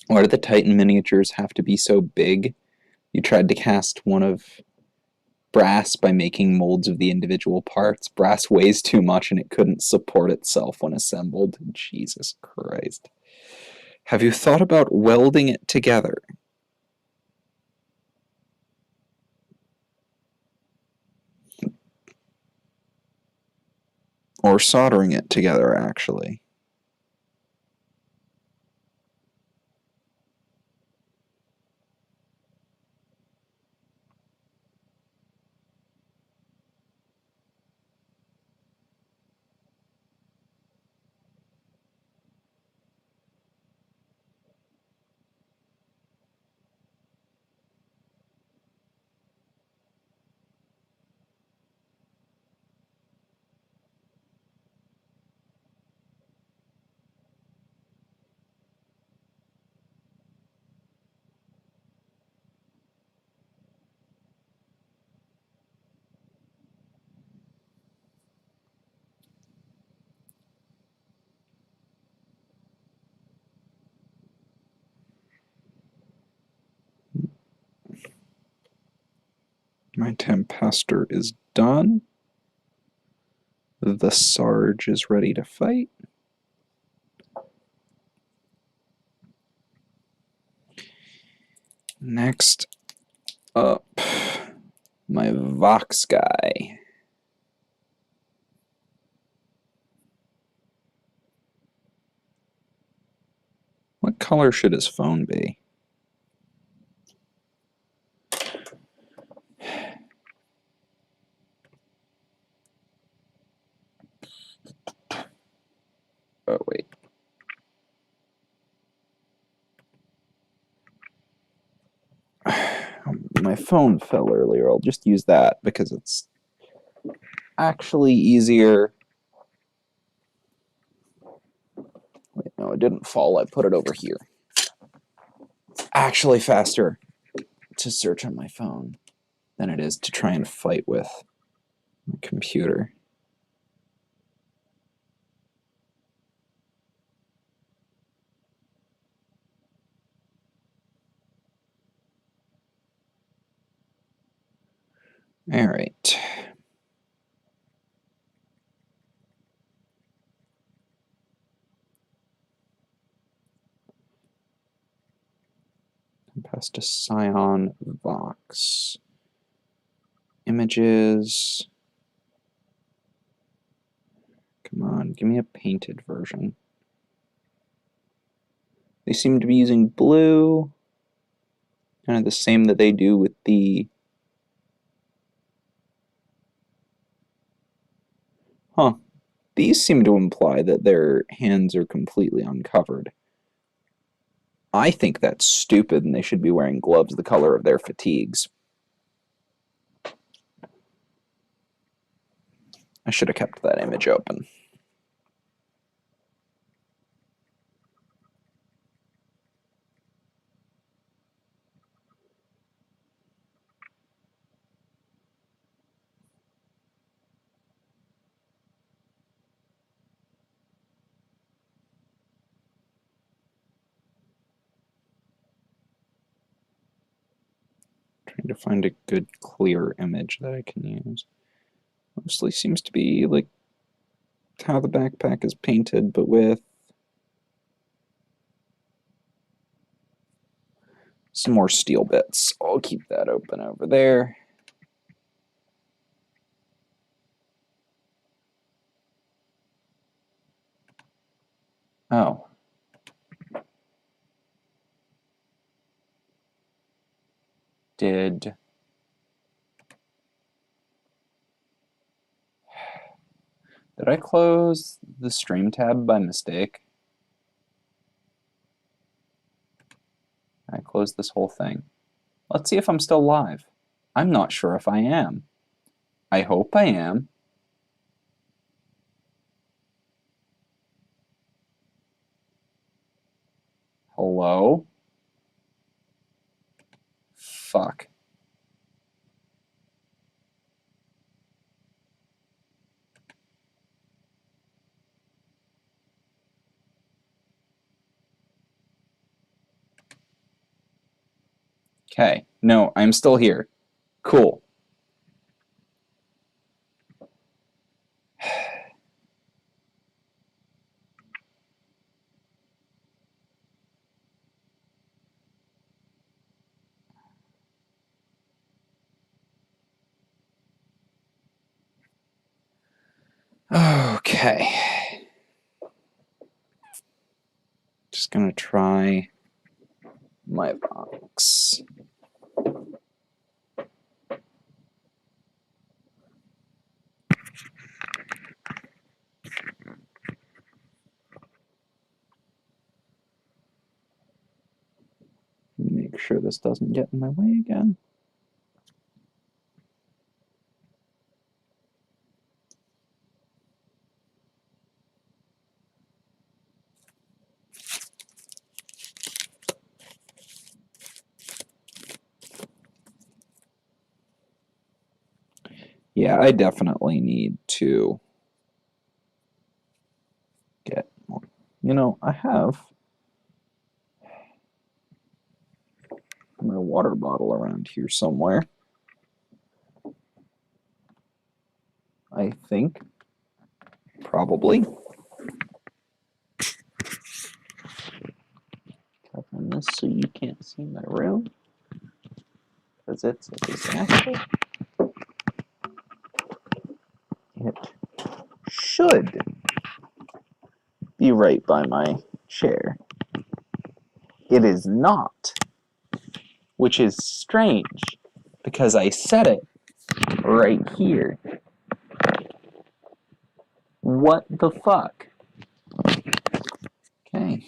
Why do the Titan miniatures have to be so big? You tried to cast one of brass by making molds of the individual parts. Brass weighs too much and it couldn't support itself when assembled. Jesus Christ. Have you thought about welding it together? Or soldering it together, actually. My Tempester is done. The Sarge is ready to fight. Next up, my Vox guy. What color should his phone be? Oh, wait. My phone fell earlier. I'll just use that because it's actually easier. Wait, no, it didn't fall. I put it over here. It's actually faster to search on my phone than it is to try and fight with my computer. All right. Tempestus Scion Vox. Images. Come on, give me a painted version. They seem to be using blue. Kind of the same that they do with the... Huh. These seem to imply that their hands are completely uncovered. I think that's stupid and they should be wearing gloves the color of their fatigues. I should have kept that image open. Trying to find a good clear image that I can use. Mostly seems to be like how the backpack is painted, but with some more steel bits. I'll keep that open over there. Oh. Did I close the stream tab by mistake? I closed this whole thing. Let's see if I'm still live. I'm not sure if I am. I hope I am. Hello? Fuck. Okay. No, I'm still here. Cool. Okay. Just gonna try my box. Make sure this doesn't get in my way again. Yeah, I definitely need to get more. You know, I have my water bottle around here somewhere. I think. Probably. Covering this so you can't see my room. Because it's a disaster. It should be right by my chair. It is not. Which is strange. Because I set it right here. What the fuck? Okay.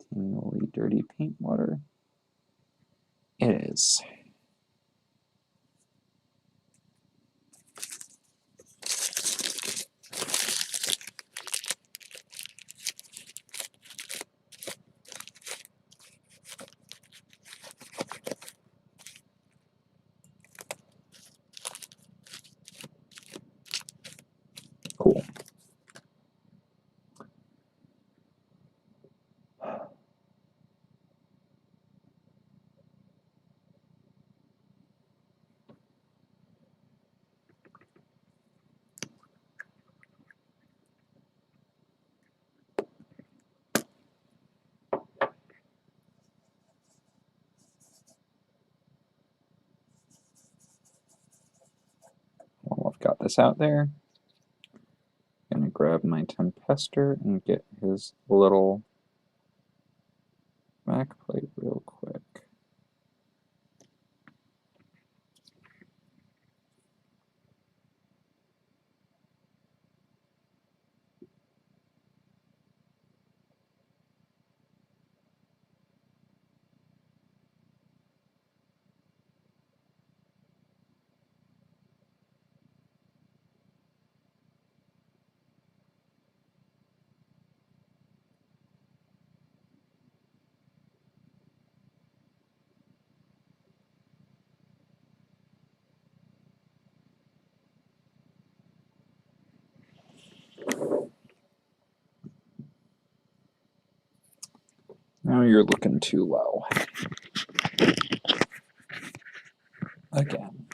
Continually dirty paint water. It is. Cool. Well, I've got this out there. I'm gonna grab my Tempestus and get his little backplate real quick. Now you're looking too low. Again.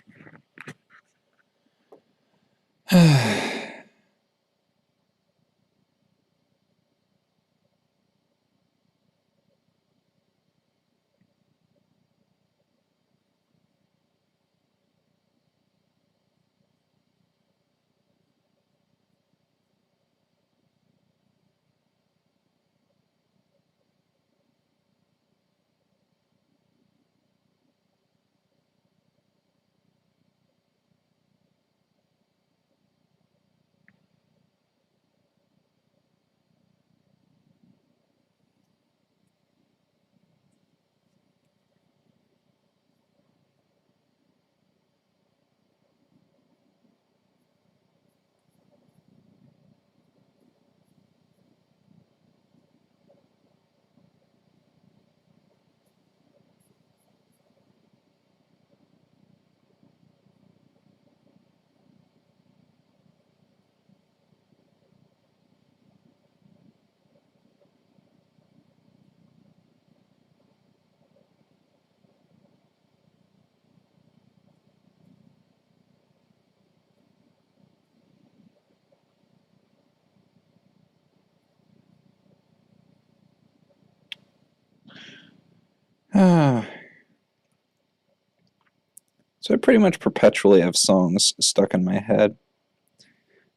So I pretty much perpetually have songs stuck in my head.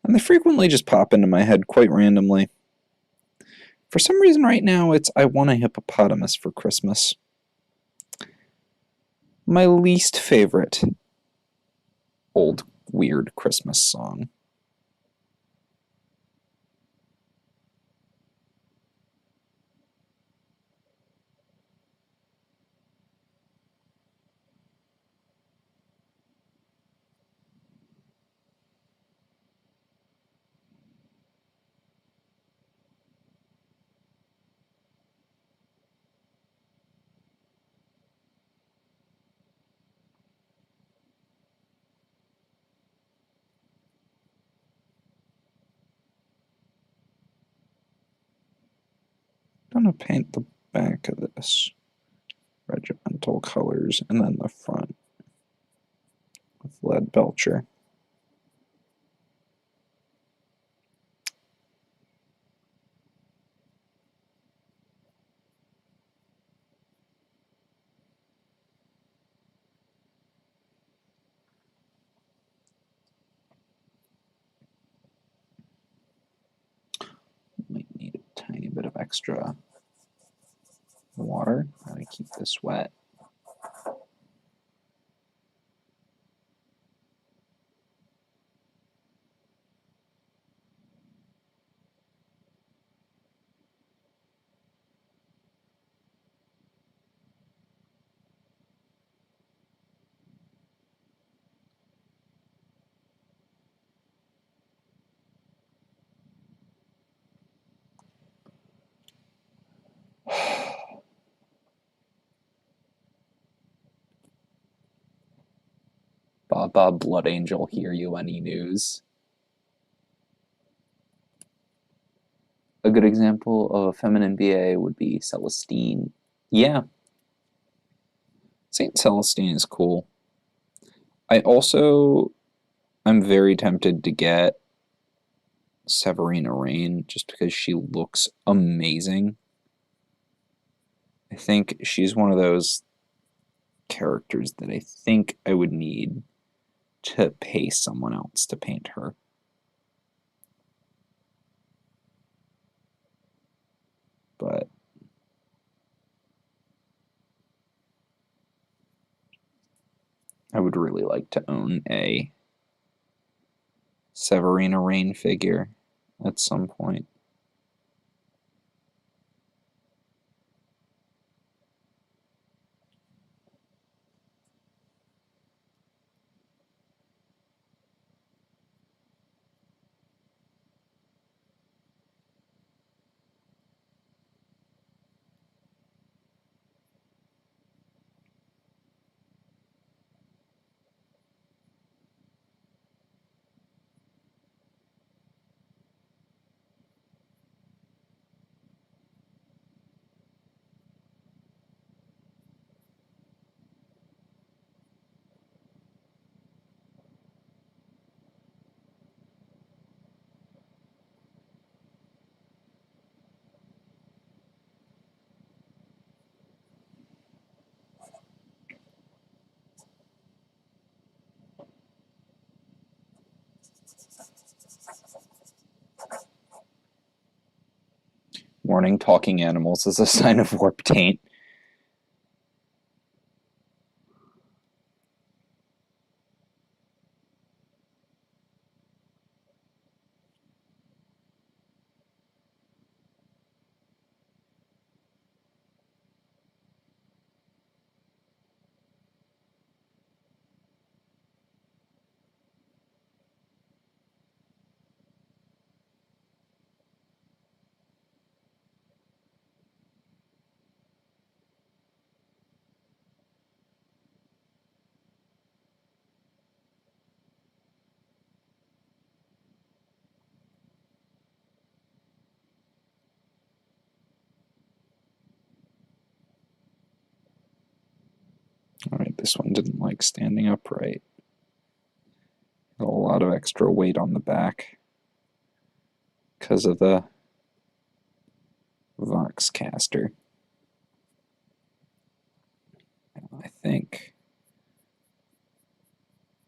And they frequently just pop into my head quite randomly. For some reason right now, it's I Want a Hippopotamus for Christmas. My least favorite old weird Christmas song. I'm going to paint the back of this regimental colors and then the front with lead belcher. Might need a tiny bit of extra water. I'm going to keep this wet. Bob Blood Angel, hear you any news? A good example of a feminine BA would be Celestine. Yeah. Saint Celestine is cool. I'm very tempted to get Severina Rain just because she looks amazing. I think she's one of those characters that I think I would need to pay someone else to paint her. But I would really like to own a Severina Rain figure at some point. Warning, talking animals is a sign of warp taint. Alright, this one didn't like standing upright. Got a lot of extra weight on the back because of the Vox caster. I think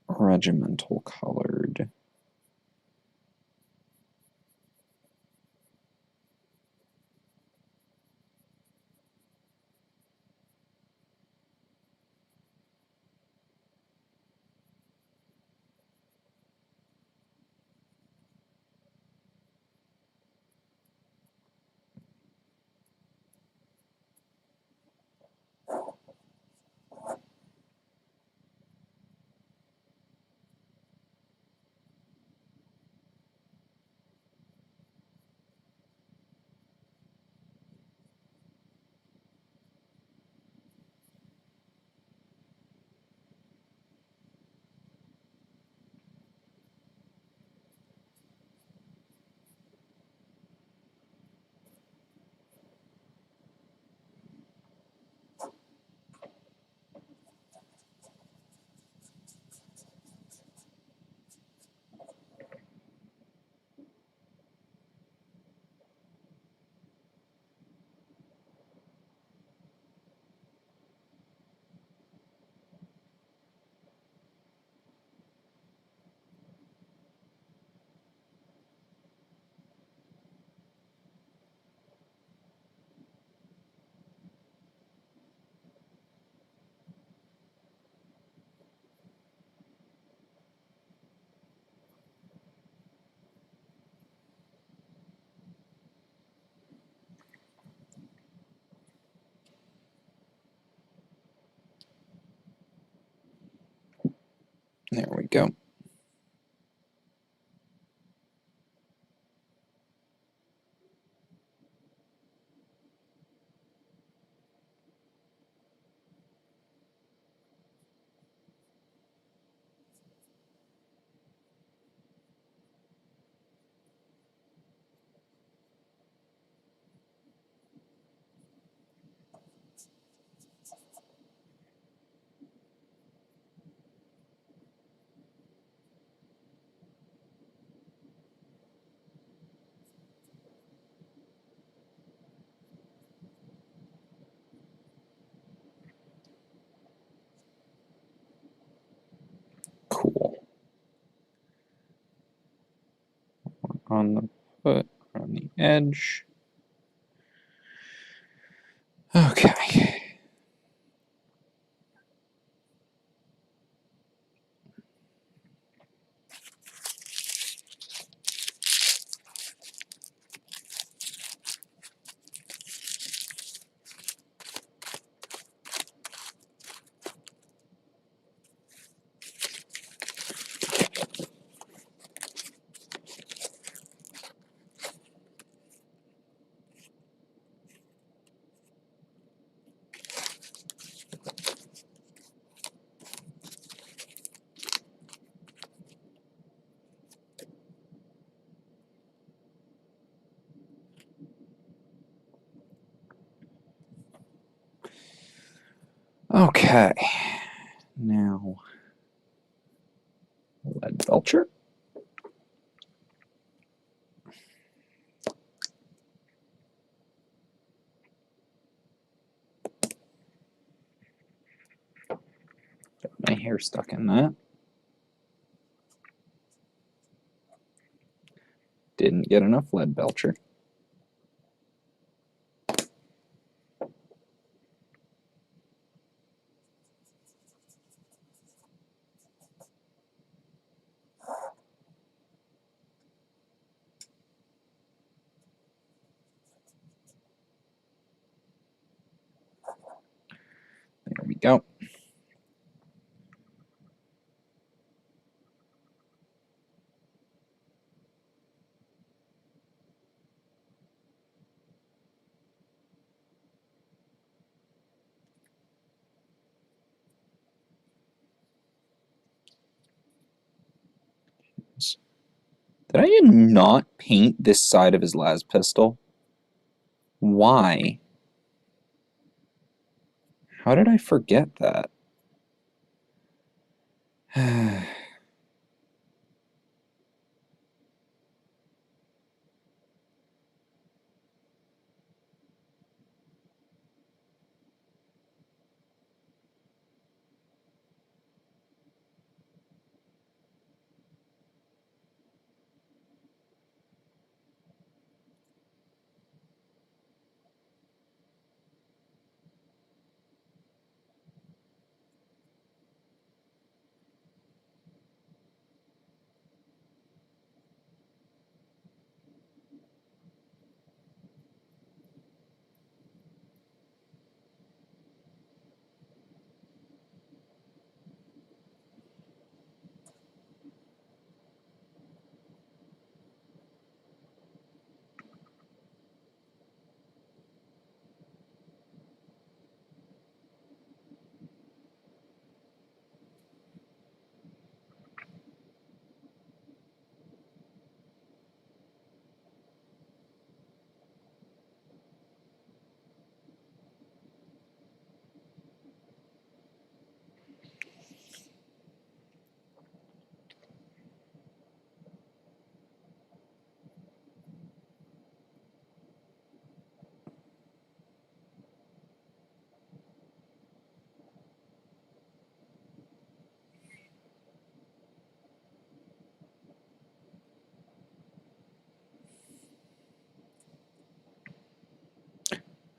regimental colored. There we go. Cool. On the foot, on the edge. Okay. Okay. Now, lead belcher. Got my hair stuck in that. Didn't get enough lead belcher. go. Did I not paint this side of his las pistol? Why? How did I forget that?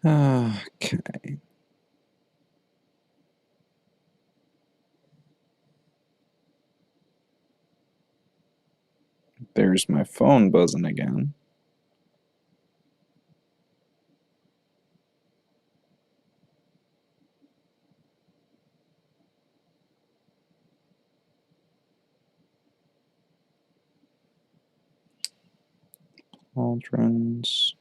Okay. There's my phone buzzing again. Cauldrons.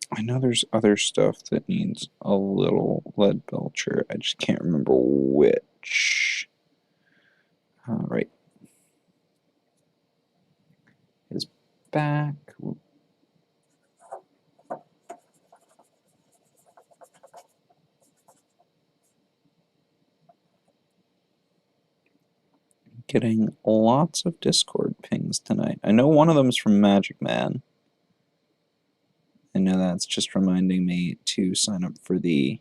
I know there's other stuff that needs a little lead belcher. I just can't remember which. Right. His back. Getting lots of Discord pings tonight. I know one of them is from Magic Man. I know that's just reminding me to sign up for the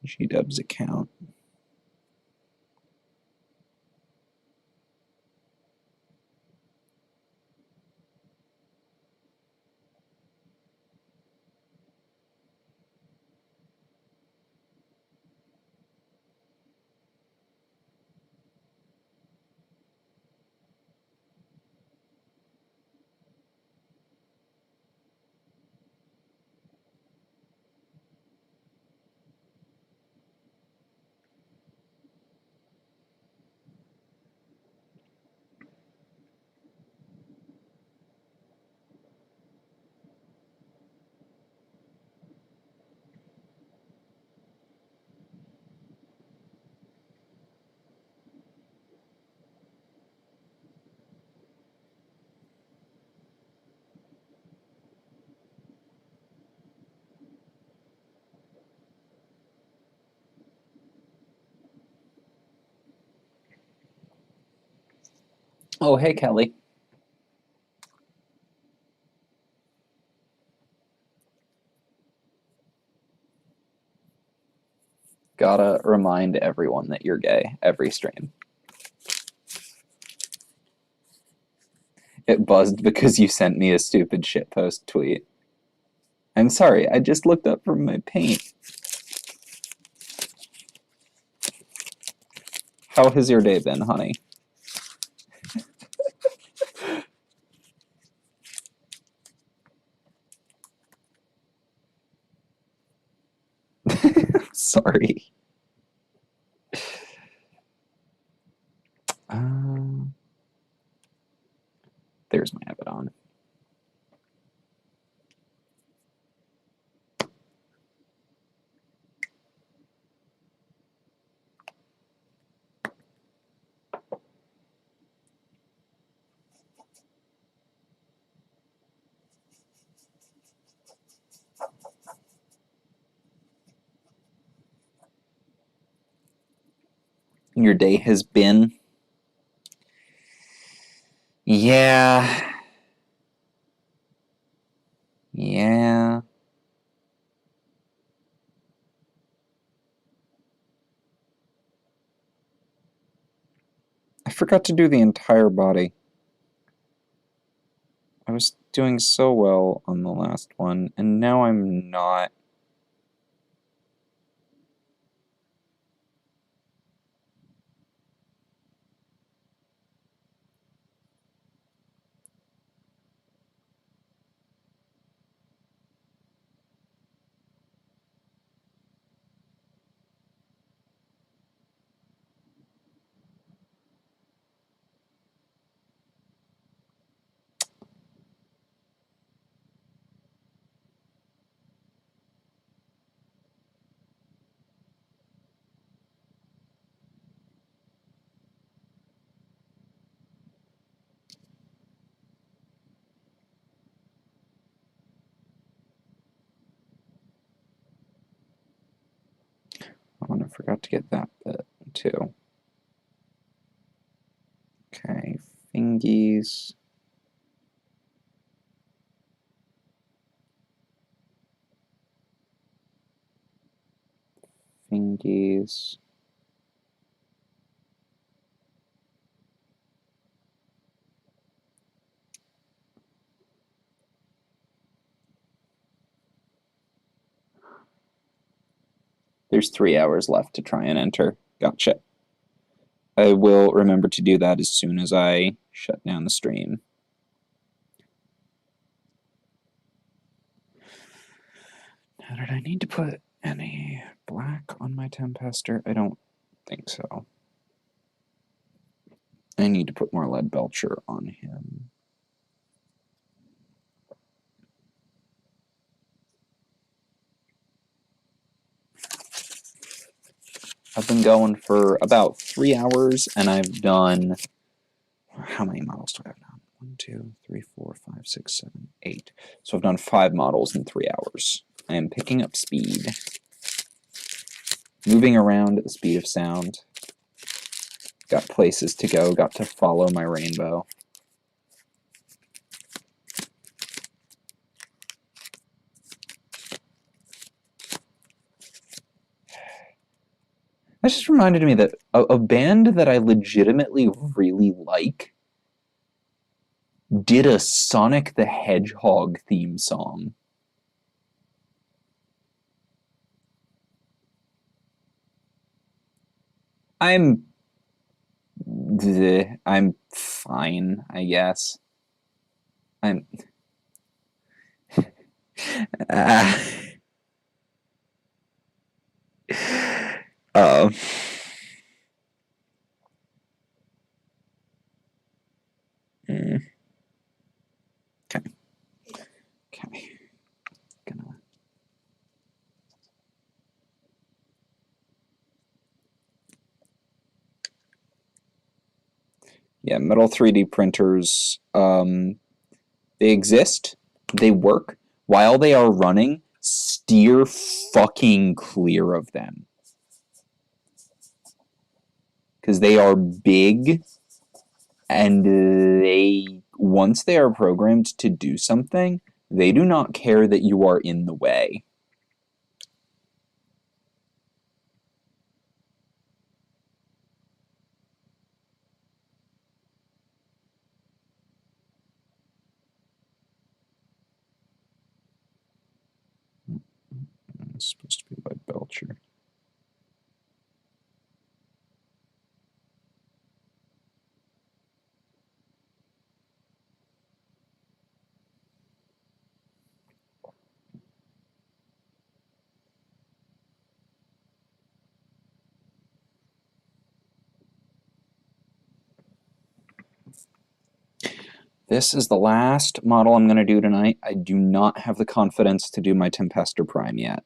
GDubs account. Oh, hey, Kelly. Gotta remind everyone that you're gay every stream. It buzzed because you sent me a stupid shitpost tweet. I'm sorry, I just looked up from my paint. How has your day been, honey? Sorry. There's my Abaddon. Your day has been? Yeah. Yeah. I forgot to do the entire body. I was doing so well on the last one, and now I'm not. Oh, and I forgot to get that bit, too. Okay, fingies. Fingies. There's 3 hours left to try and enter. Gotcha. I will remember to do that as soon as I shut down the stream. Now, did I need to put any black on my Tempester? I don't think so. I need to put more lead belcher on him. I've been going for about 3 hours, and I've done... How many models do I have now? 1, 2, 3, 4, 5, 6, 7, 8. So I've done 5 models in 3 hours. I am picking up speed. Moving around at the speed of sound. Got places to go. Got to follow my rainbow. That just reminded me that a band that I legitimately really like did a Sonic the Hedgehog theme song. I'm fine, I guess. I'm... Okay. Okay. Gonna... Yeah, metal 3D printers, they exist, they work. While they are running, steer fucking clear of them. Because they are big, and once they are programmed to do something, they do not care that you are in the way. It's supposed to be by Belcher. This is the last model I'm going to do tonight. I do not have the confidence to do my Tempestus Prime yet.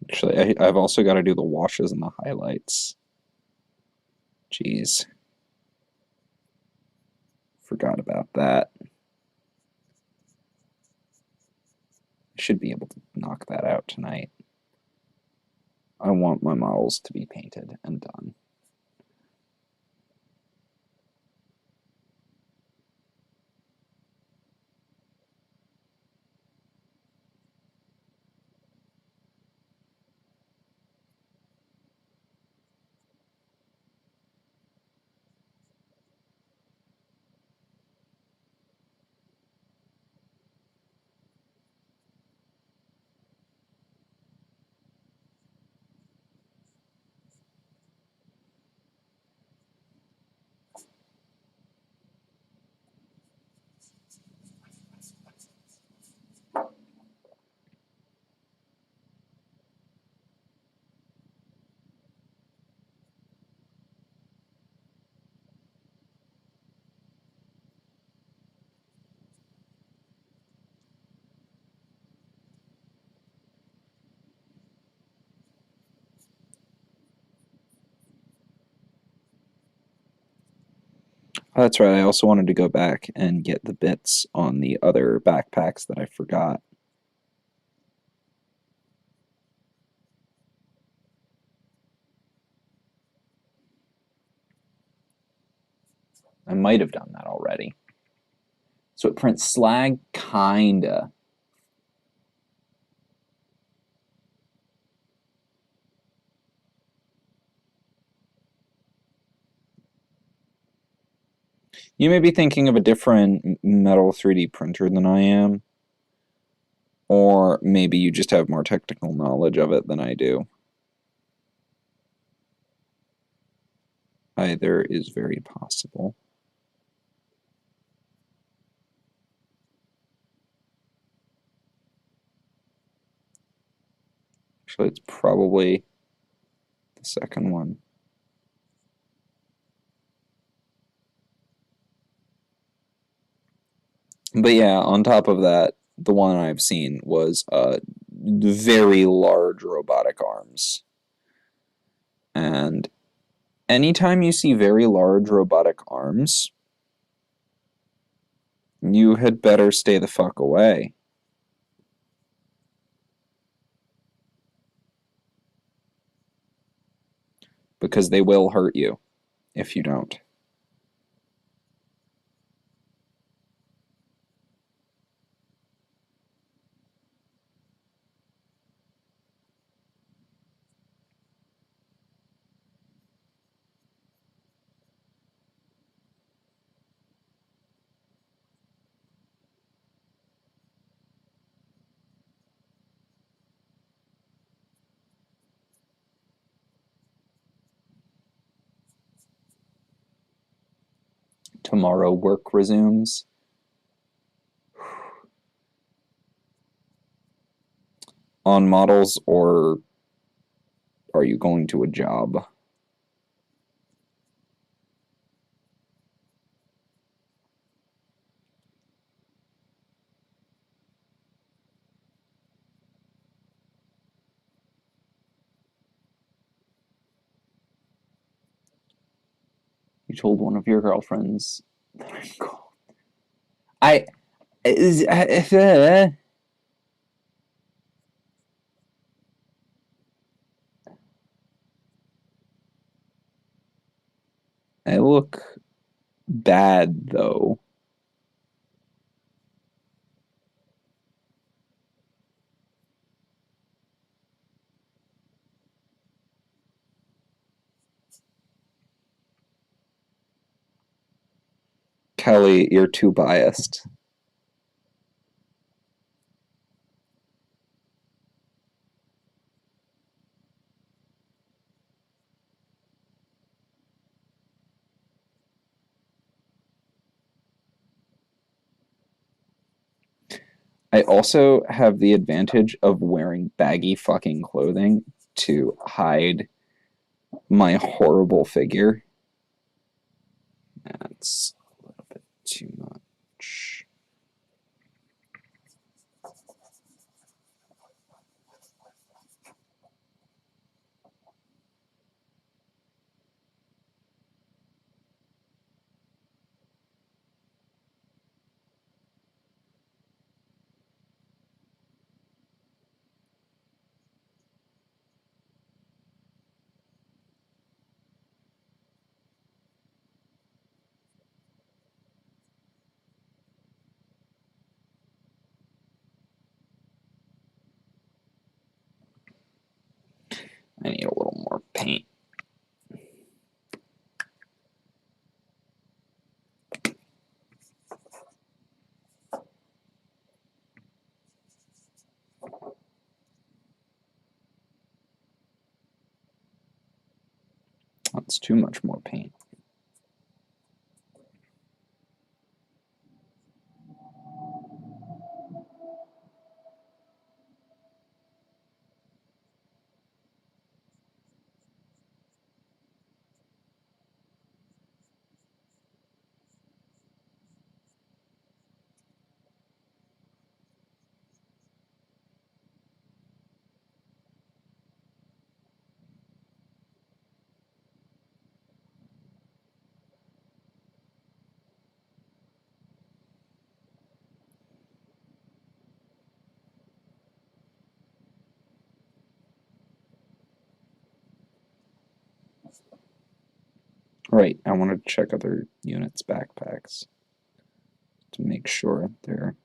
Actually, I've also got to do the washes and the highlights. Jeez. Forgot about that. Should be able to knock that out tonight. I want my models to be painted and done. Oh, that's right. I also wanted to go back and get the bits on the other backpacks that I forgot. I might have done that already. So it prints slag, kinda. You may be thinking of a different metal 3D printer than I am, or maybe you just have more technical knowledge of it than I do. Either is very possible. Actually, it's probably the second one. But yeah, on top of that, the one I've seen was very large robotic arms. And anytime you see very large robotic arms, you had better stay the fuck away. Because they will hurt you if you don't. Tomorrow work resumes. On models, or are you going to a job? You told one of your girlfriends that I'm cold. I look bad, though. Kelly, you're too biased. I also have the advantage of wearing baggy fucking clothing to hide my horrible figure. That's a little bit too much. I need a little more paint. That's too much more paint. Right, I wanted to check other units' backpacks to make sure they're.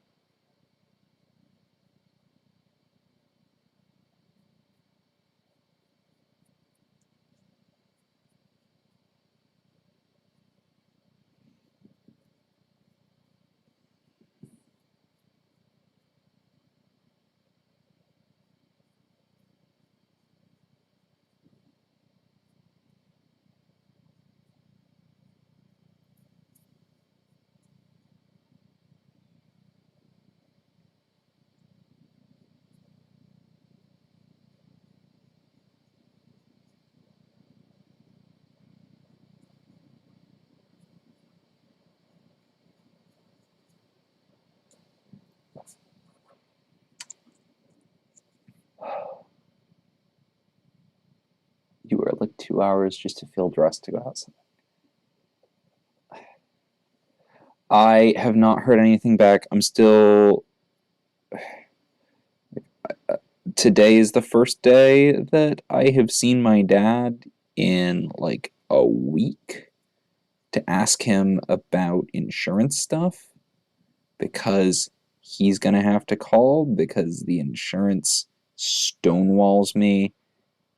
You were like 2 hours just to feel dressed to go outside. I have not heard anything back. I'm still. Today is the first day that I have seen my dad in like a week to ask him about insurance stuff because he's going to have to call because the insurance stonewalls me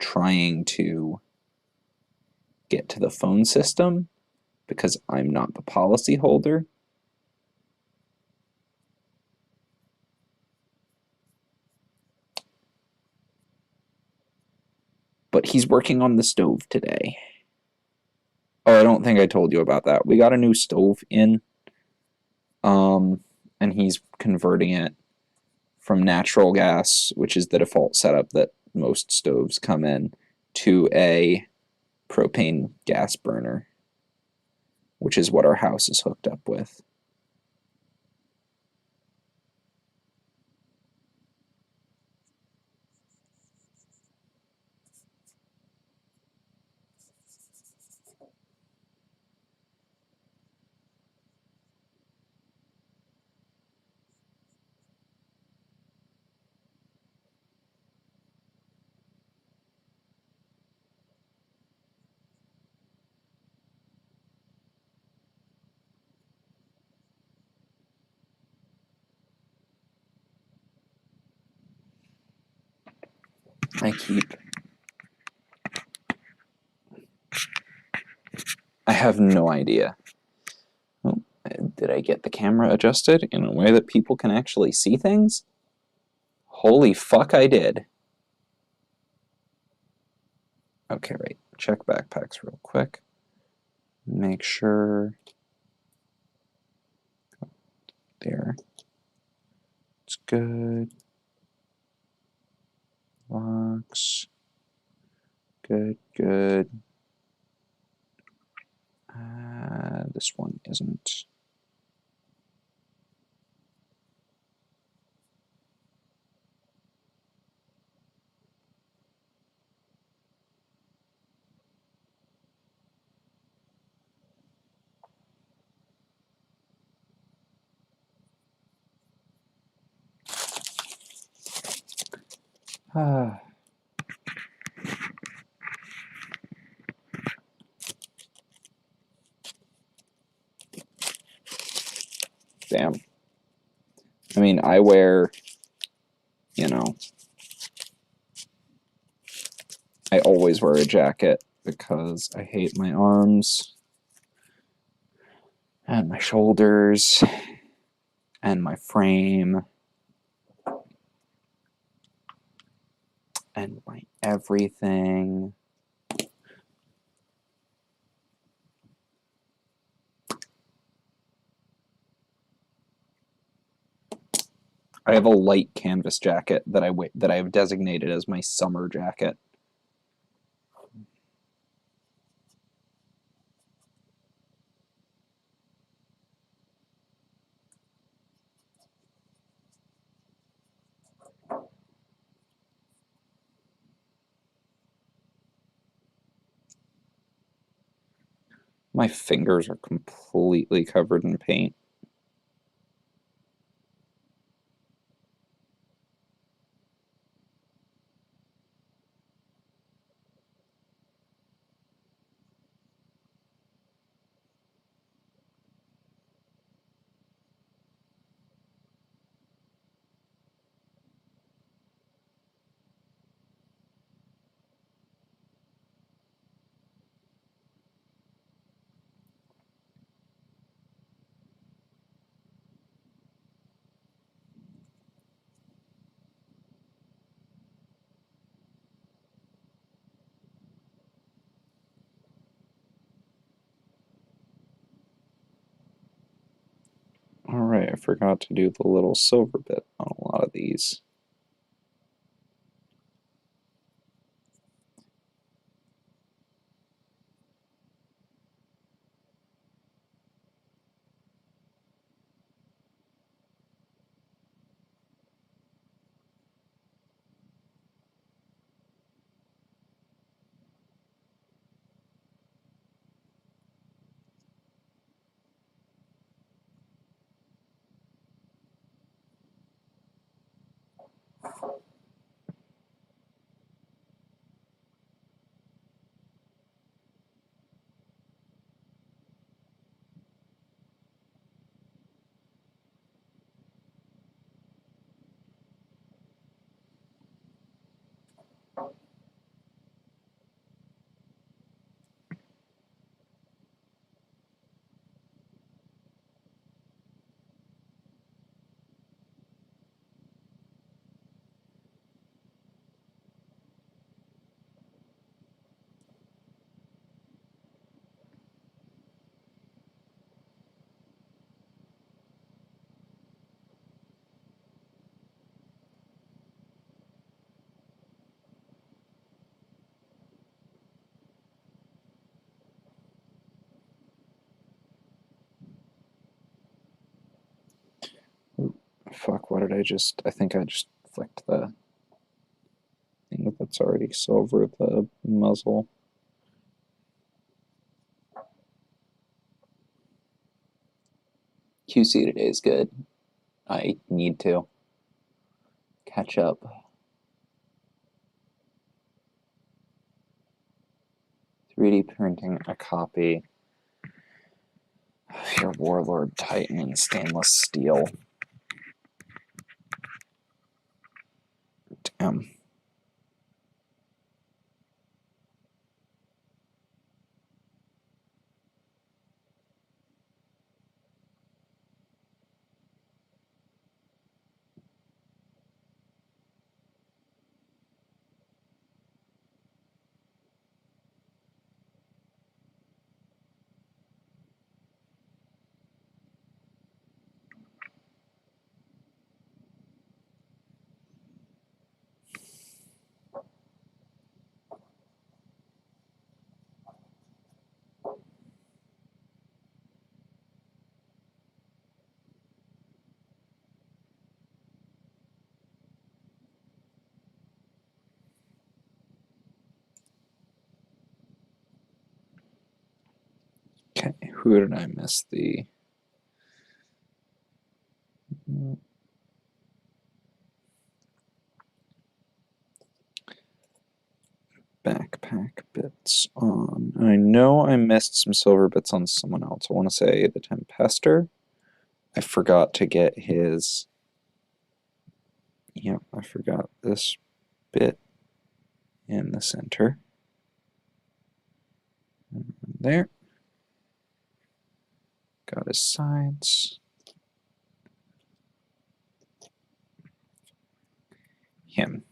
trying to get to the phone system because I'm not the policyholder. But he's working on the stove today. Oh, I don't think I told you about that. We got a new stove in, and he's converting it from natural gas, which is the default setup that most stoves come in, to a propane gas burner, which is what our house is hooked up with. I have no idea. Oh, did I get the camera adjusted in a way that people can actually see things? Holy fuck, I did. Okay, right. Check backpacks real quick. Make sure. There. It's good. Box. Good, good. This one isn't. Damn. I mean, I wear, I always wear a jacket because I hate my arms and my shoulders and my frame and my everything. I have a light canvas jacket that I have designated as my summer jacket. My fingers are completely covered in paint. Alright, I forgot to do the little silver bit on a lot of these. Fuck, what did I just... I think I just flicked the thing that's already silver, the muzzle. QC today is good. I need to catch up. .3D printing a copy of your Warlord Titan in stainless steel. Damn. who did I miss the... backpack bits on. I know I missed some silver bits on someone else. I want to say the Tempester. I forgot to get his... Yep, I forgot this bit in the center. And there. Got his sides. Him.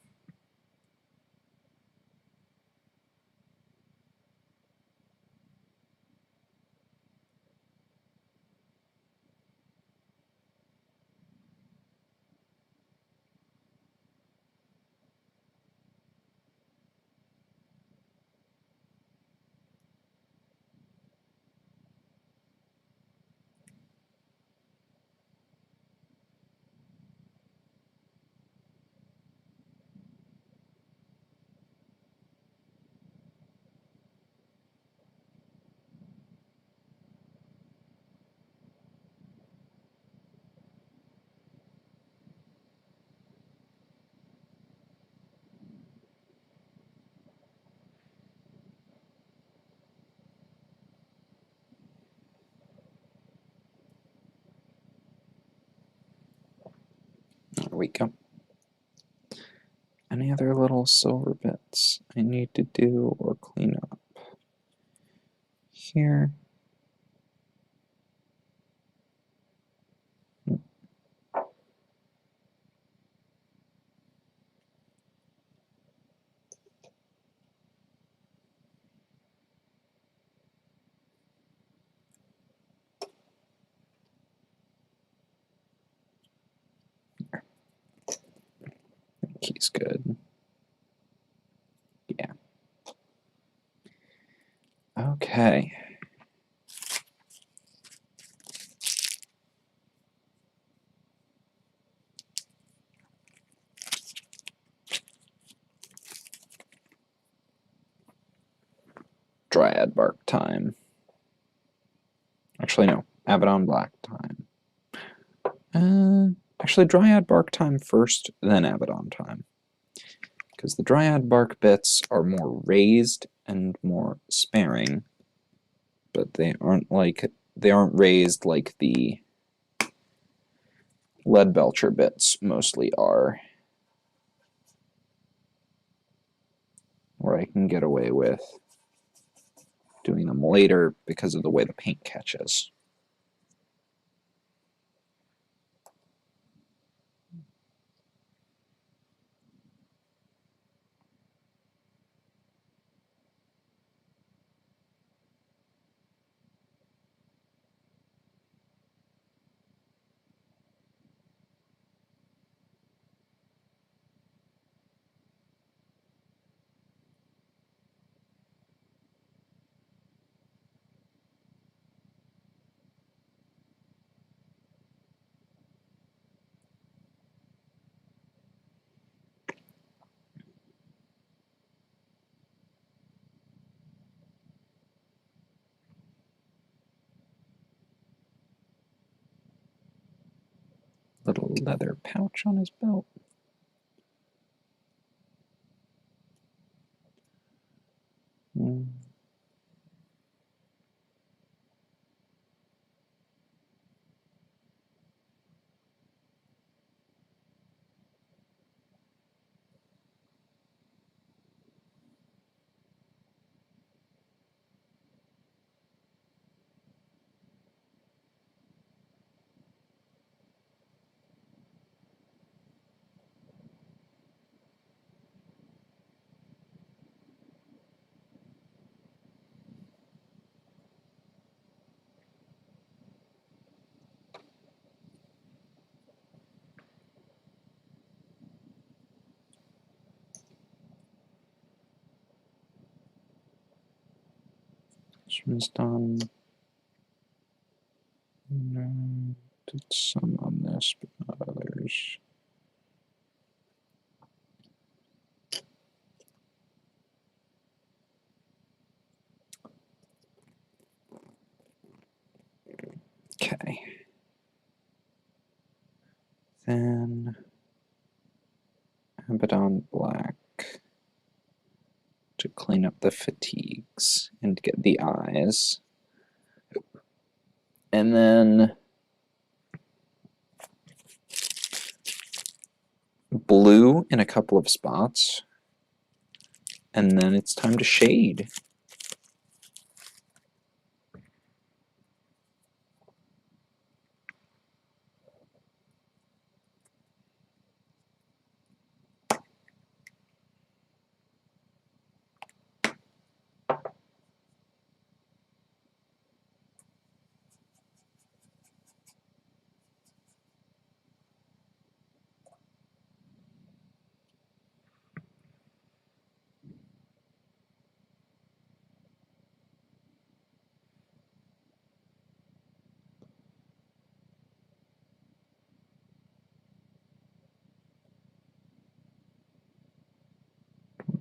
There we go. Any other little silver bits I need to do or clean up? Here. I think he's good. Yeah. Okay. Dryad bark time. Actually, no. Abaddon black time. Actually, Dryad bark time first, then Abaddon time. Because the Dryad bark bits are more raised and more sparing, but they aren't raised like the lead belcher bits mostly are, where I can get away with doing them later because of the way the paint catches. Little leather pouch on his belt. This one's done. Did some on this, but not others. Okay. Then Abaddon Black to clean up the fatigues and get the eyes. And then blue in a couple of spots. And then it's time to shade.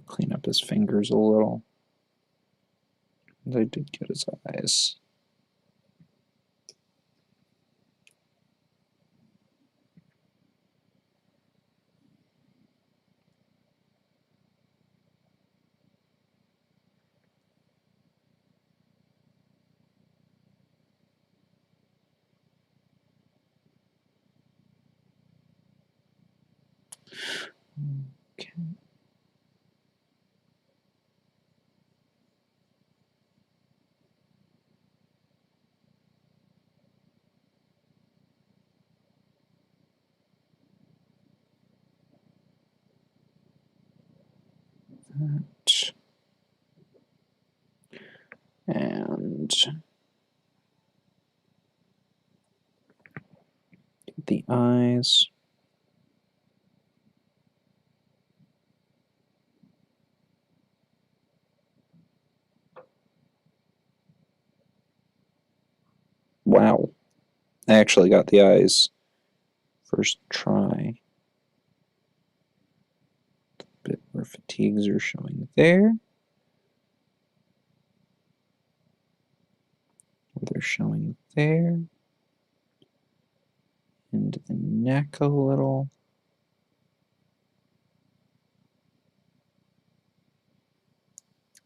Clean up his fingers a little. I did get his eyes. Okay. That. And the eyes. Wow. I actually got the eyes first try. A bit where fatigues are showing there. Where they're showing there. And the neck a little.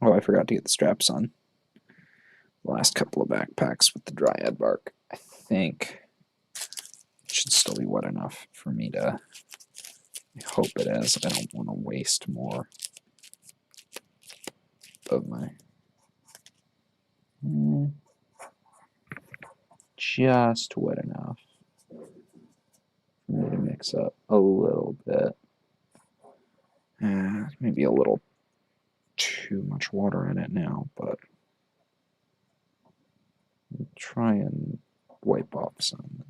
Oh, I forgot to get the straps on. The last couple of backpacks with the dryad bark. I think it should still be wet enough for me to... I hope it is. I don't want to waste more of my... Just wet enough for me to mix up a little bit. Maybe a little too much water in it now, but I'll try and wipe off some.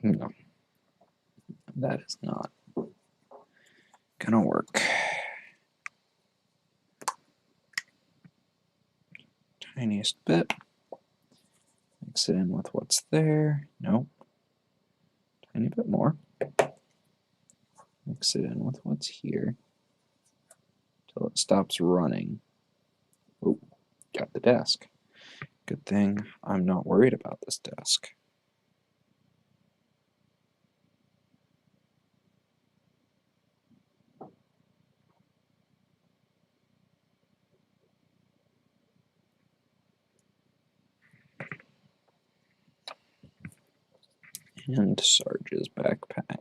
No, that is not gonna work. Tiniest bit. Mix it in with what's there. Nope. Tiny bit more. Mix it in with what's here till it stops running. Oh, got the desk. Good thing I'm not worried about this desk. And Sarge's backpack.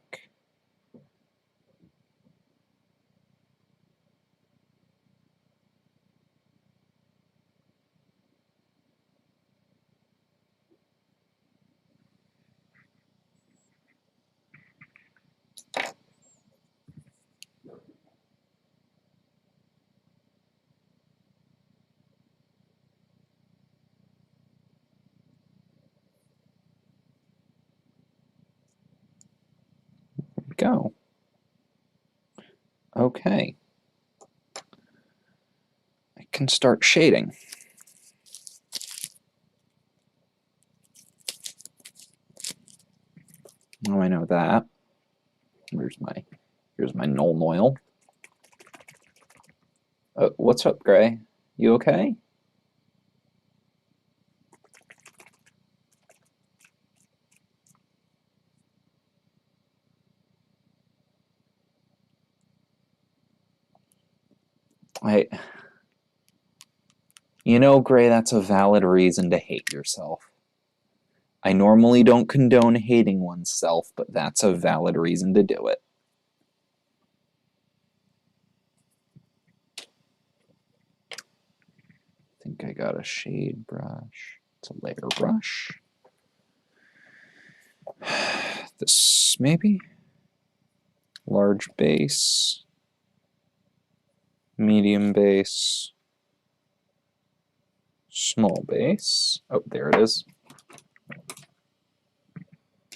Go. Okay. I can start shading. Oh, I know that. Here's my Null Noil. What's up, Gray? You okay? You know, Gray, that's a valid reason to hate yourself. I normally don't condone hating oneself, but that's a valid reason to do it. I think I got a shade brush. It's a layer brush. This, maybe? Large base. Medium base. Small base. Oh, there it is.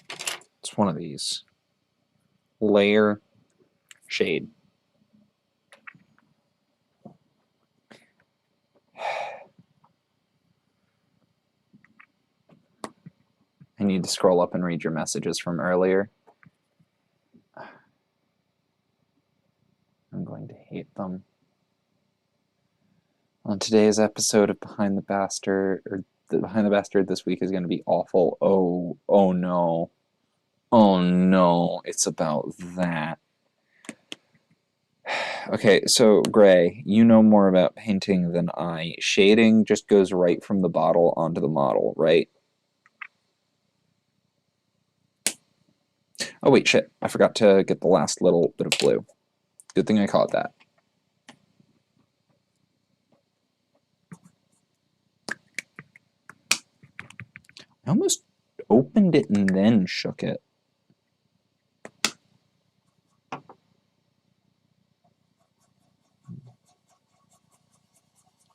It's one of these. Layer, shade. I need to scroll up and read your messages from earlier. I'm going to hate them. On today's episode of Behind the Bastard, this week is going to be awful. Oh no. Oh no, it's about that. Okay, so Gray, you know more about painting than I. Shading just goes right from the bottle onto the model, right? Oh wait, shit. I forgot to get the last little bit of blue. Good thing I caught that. I almost opened it and then shook it.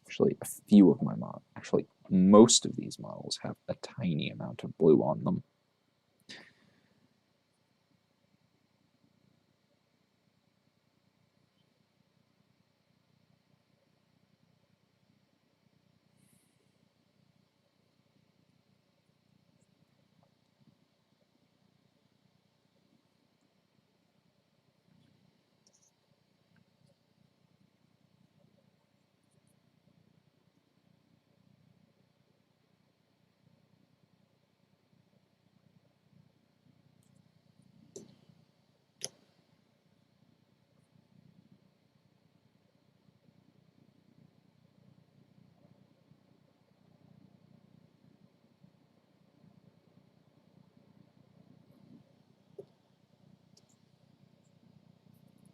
Actually, a few of my models, actually most of these models have a tiny amount of blue on them.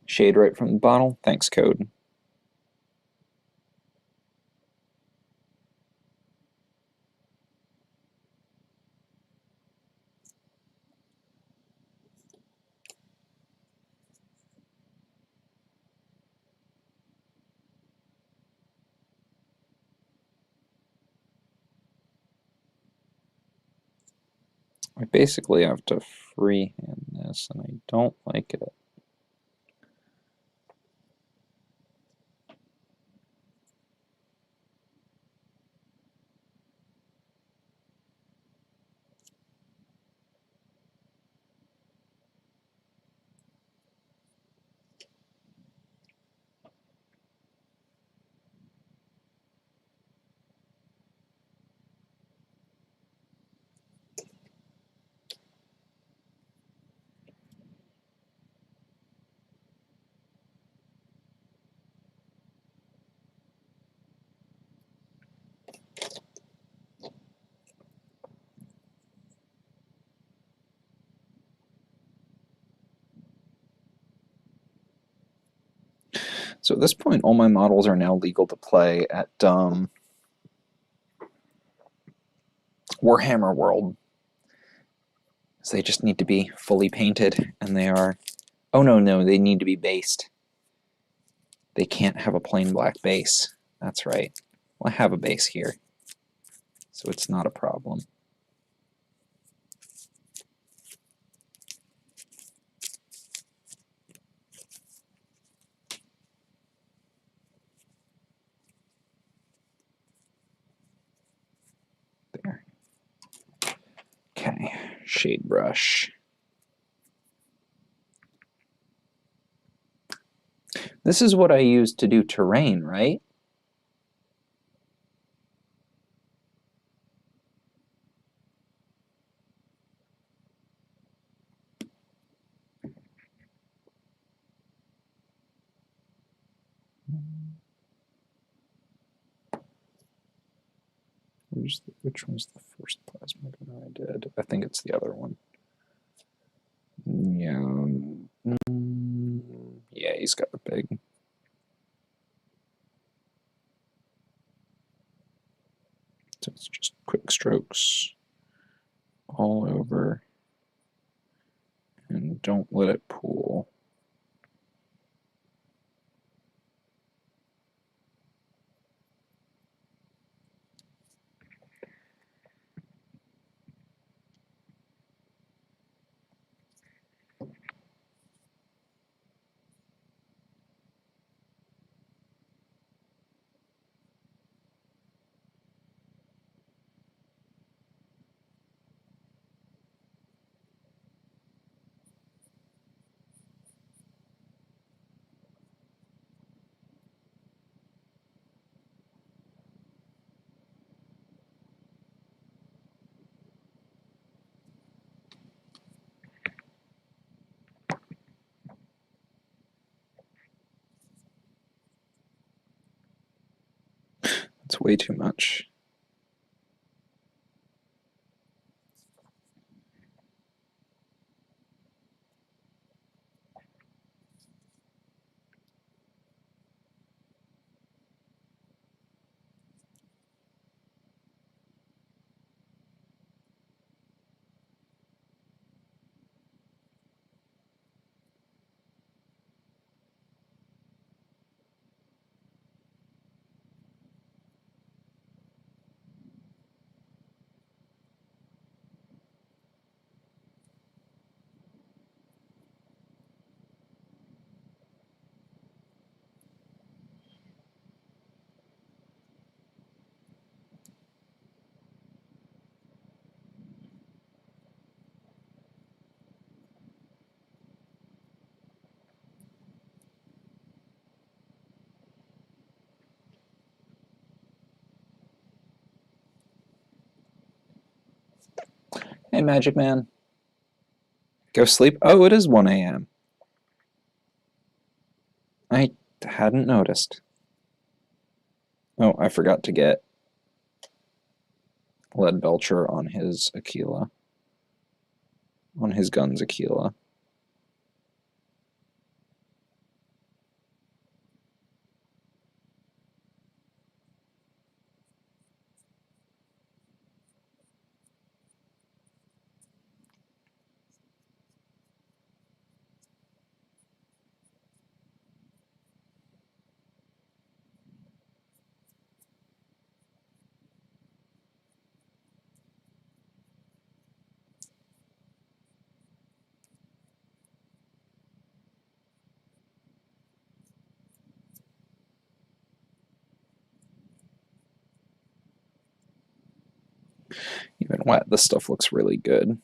Shade right from the bottle. Thanks, Code. I basically have to freehand this, and I don't like it. So at this point, all my models are now legal to play at Warhammer World. So they just need to be fully painted, and they are... Oh no, they need to be based. They can't have a plain black base. That's right. Well, I have a base here, so it's not a problem. There. Okay, shade brush. This is what I use to do terrain, right? Which one's the first plasma gunner I did? I think it's the other one. Yeah. Yeah, he's got the big. So it's just quick strokes all over. And don't let it pool. It's way too much. Hey, Magic Man. Go sleep? Oh, it is 1 a.m. I hadn't noticed. Oh, I forgot to get Lead Belcher on his Aquila. On his gun's Aquila. Even wet, this stuff looks really good.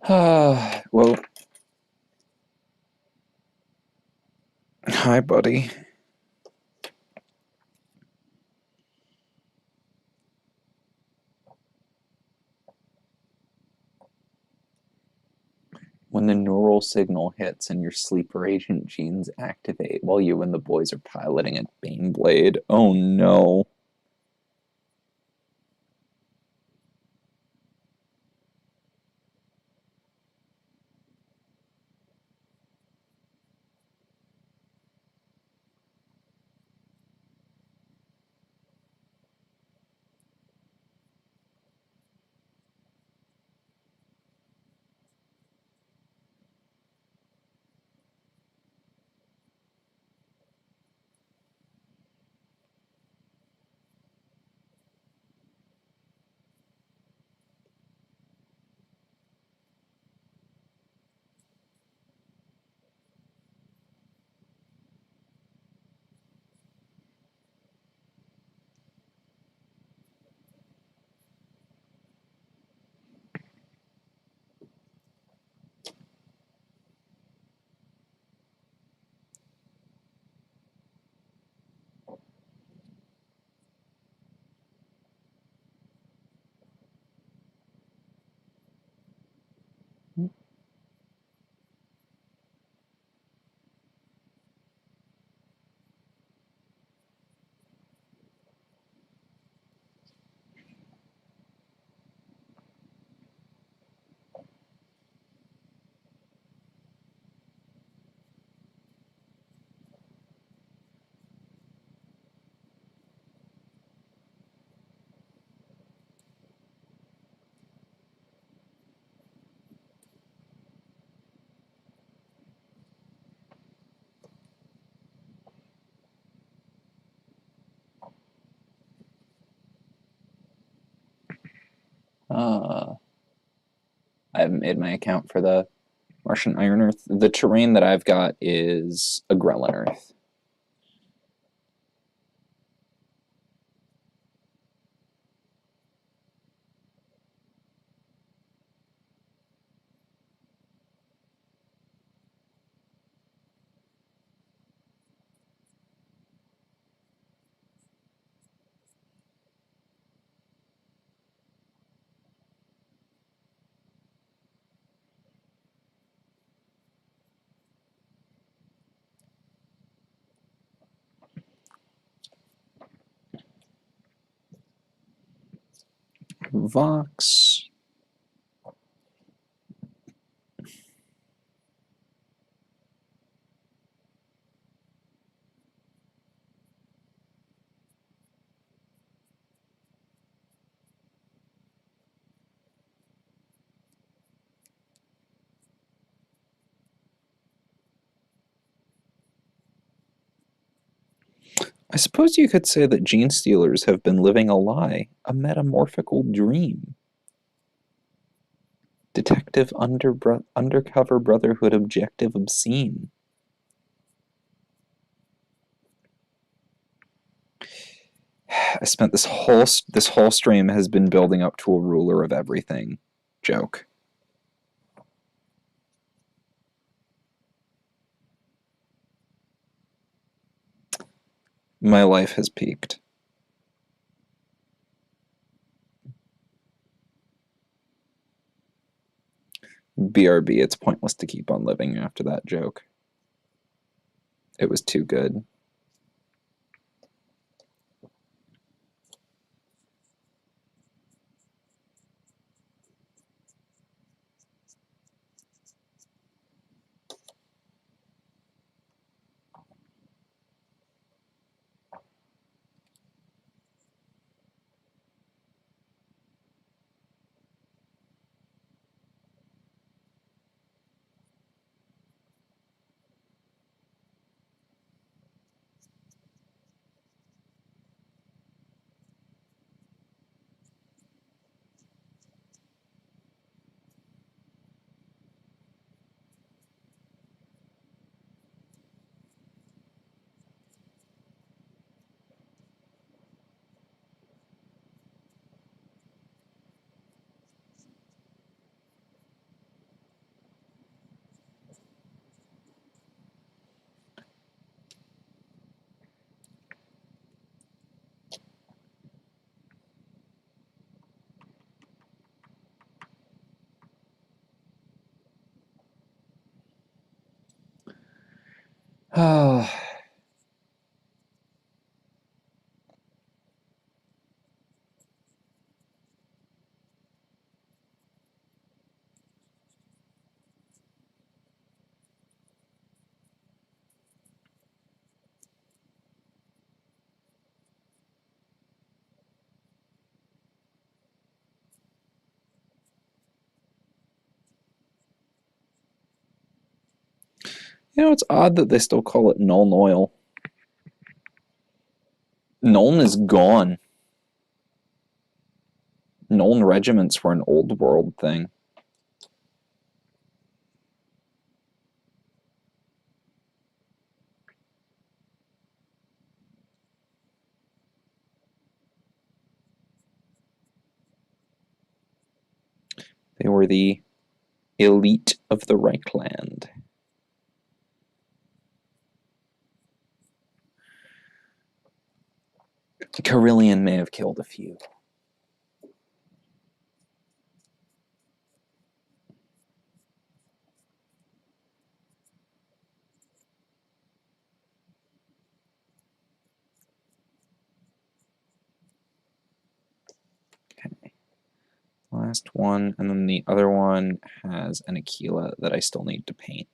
Well, hi, buddy. When the neural signal hits and your sleeper agent genes activate while you and the boys are piloting a Baneblade. Oh no. I haven't made my account for the Martian Iron Earth. The terrain that I've got is a Grelin Earth. Vox. I suppose you could say that gene stealers have been living a lie, a metamorphical dream. Detective undercover brotherhood objective obscene. I spent this whole stream has been building up to a ruler of everything joke. My life has peaked. BRB, it's pointless to keep on living after that joke. It was too good. Oh. You know, it's odd that they still call it Nuln Oil. Nuln is gone. Nuln regiments were an old world thing. They were the elite of the Reichland. Carillion may have killed a few. Last one, and then the other one has an Aquila that I still need to paint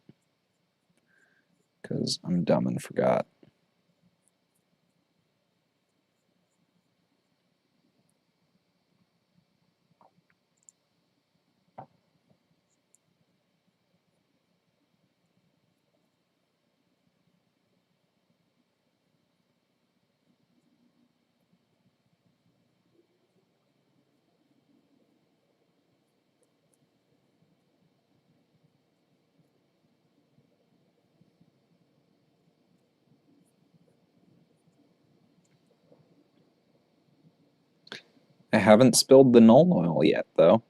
because I'm dumb and forgot. I haven't spilled the Nuln Oil yet, though.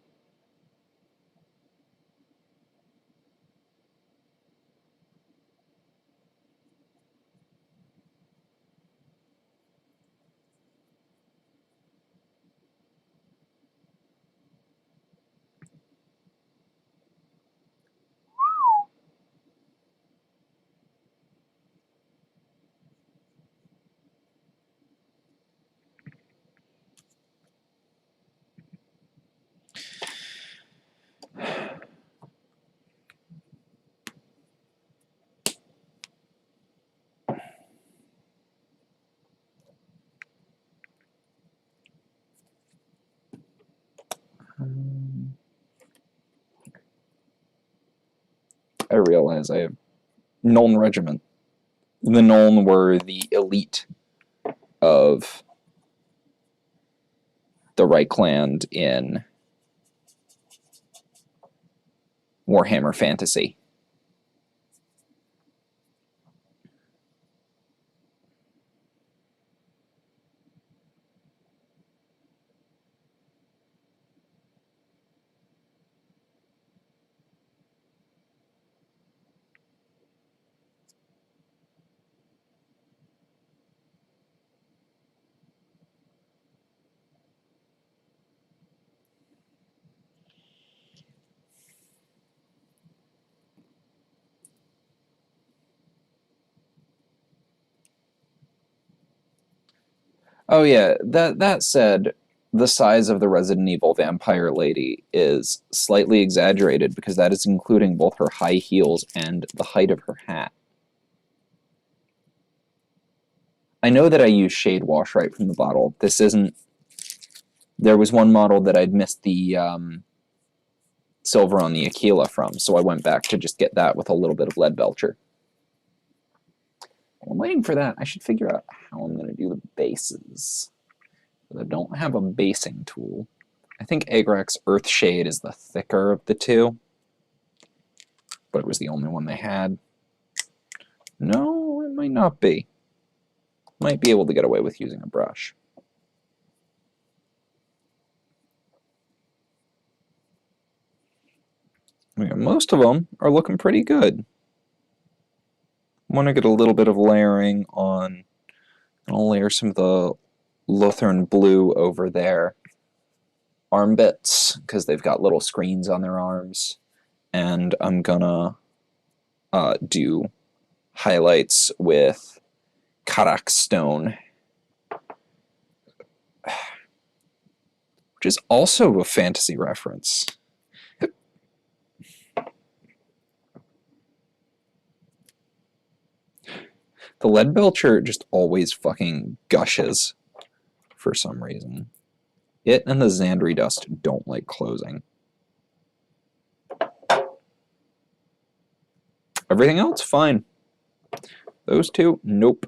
I realize I have Nuln Regiment. The Nuln were the elite of the Reichland in Warhammer Fantasy. Oh yeah, that said, the size of the Resident Evil vampire lady is slightly exaggerated because that is including both her high heels and the height of her hat. I know that I use shade wash right from the bottle. This isn't... There was one model that I'd missed the silver on the Aquila from, so I went back to just get that with a little bit of lead belcher. While I'm waiting for that, I should figure out how I'm going to do the bases. I don't have a basing tool. I think Agrax Earthshade is the thicker of the two, but it was the only one they had. No, it might not be. Might be able to get away with using a brush. Most of them are looking pretty good. I want to get a little bit of layering on. I'll layer some of the Lothern blue over their arm bits because they've got little screens on their arms. And I'm gonna do highlights with Karak stone, which is also a fantasy reference. The lead belcher just always fucking gushes for some reason. It and the Xandri dust don't like closing. Everything else, fine. Those two, nope.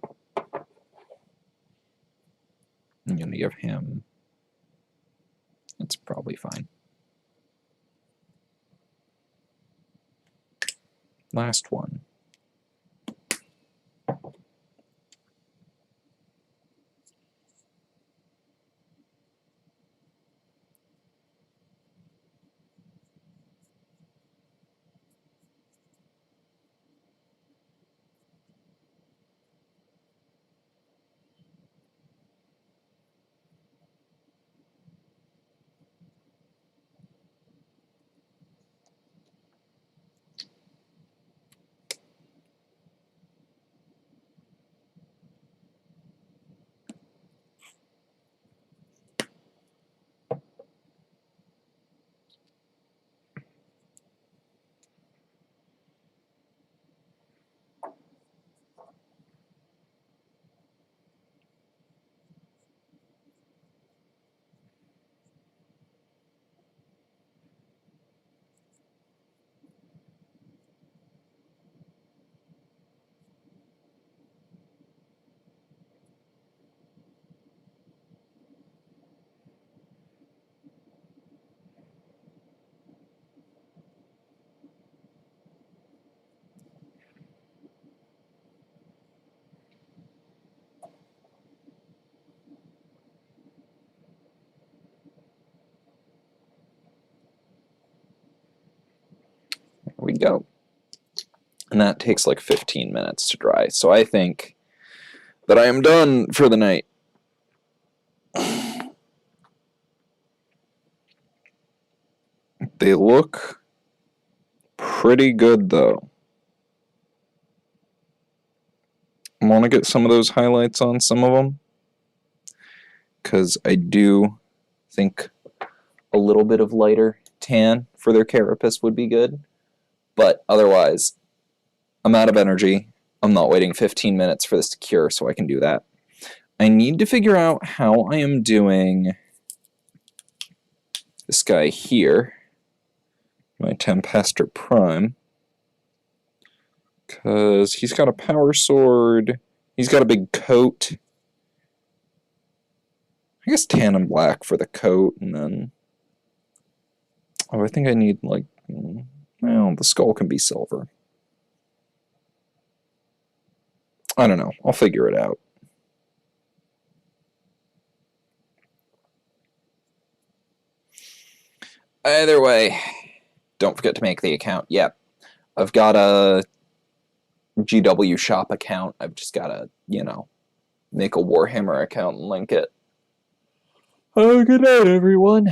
I'm gonna give him... It's probably fine. Last one. we go. And that takes like 15 minutes to dry. So I think that I am done for the night. They look pretty good, though. I want to get some of those highlights on some of them, because I do think a little bit of lighter tan for their carapace would be good. But otherwise, I'm out of energy. I'm not waiting 15 minutes for this to cure, so I can do that. I need to figure out how I am doing this guy here, my Tempestus Prime, because he's got a power sword, he's got a big coat. I guess tan and black for the coat, and then... Oh, I think I need, like... Well, the skull can be silver. I don't know. I'll figure it out. Either way, don't forget to make the account. Yep. I've got a GW shop account. I've just got to, make a Warhammer account and link it. Oh, good night, everyone.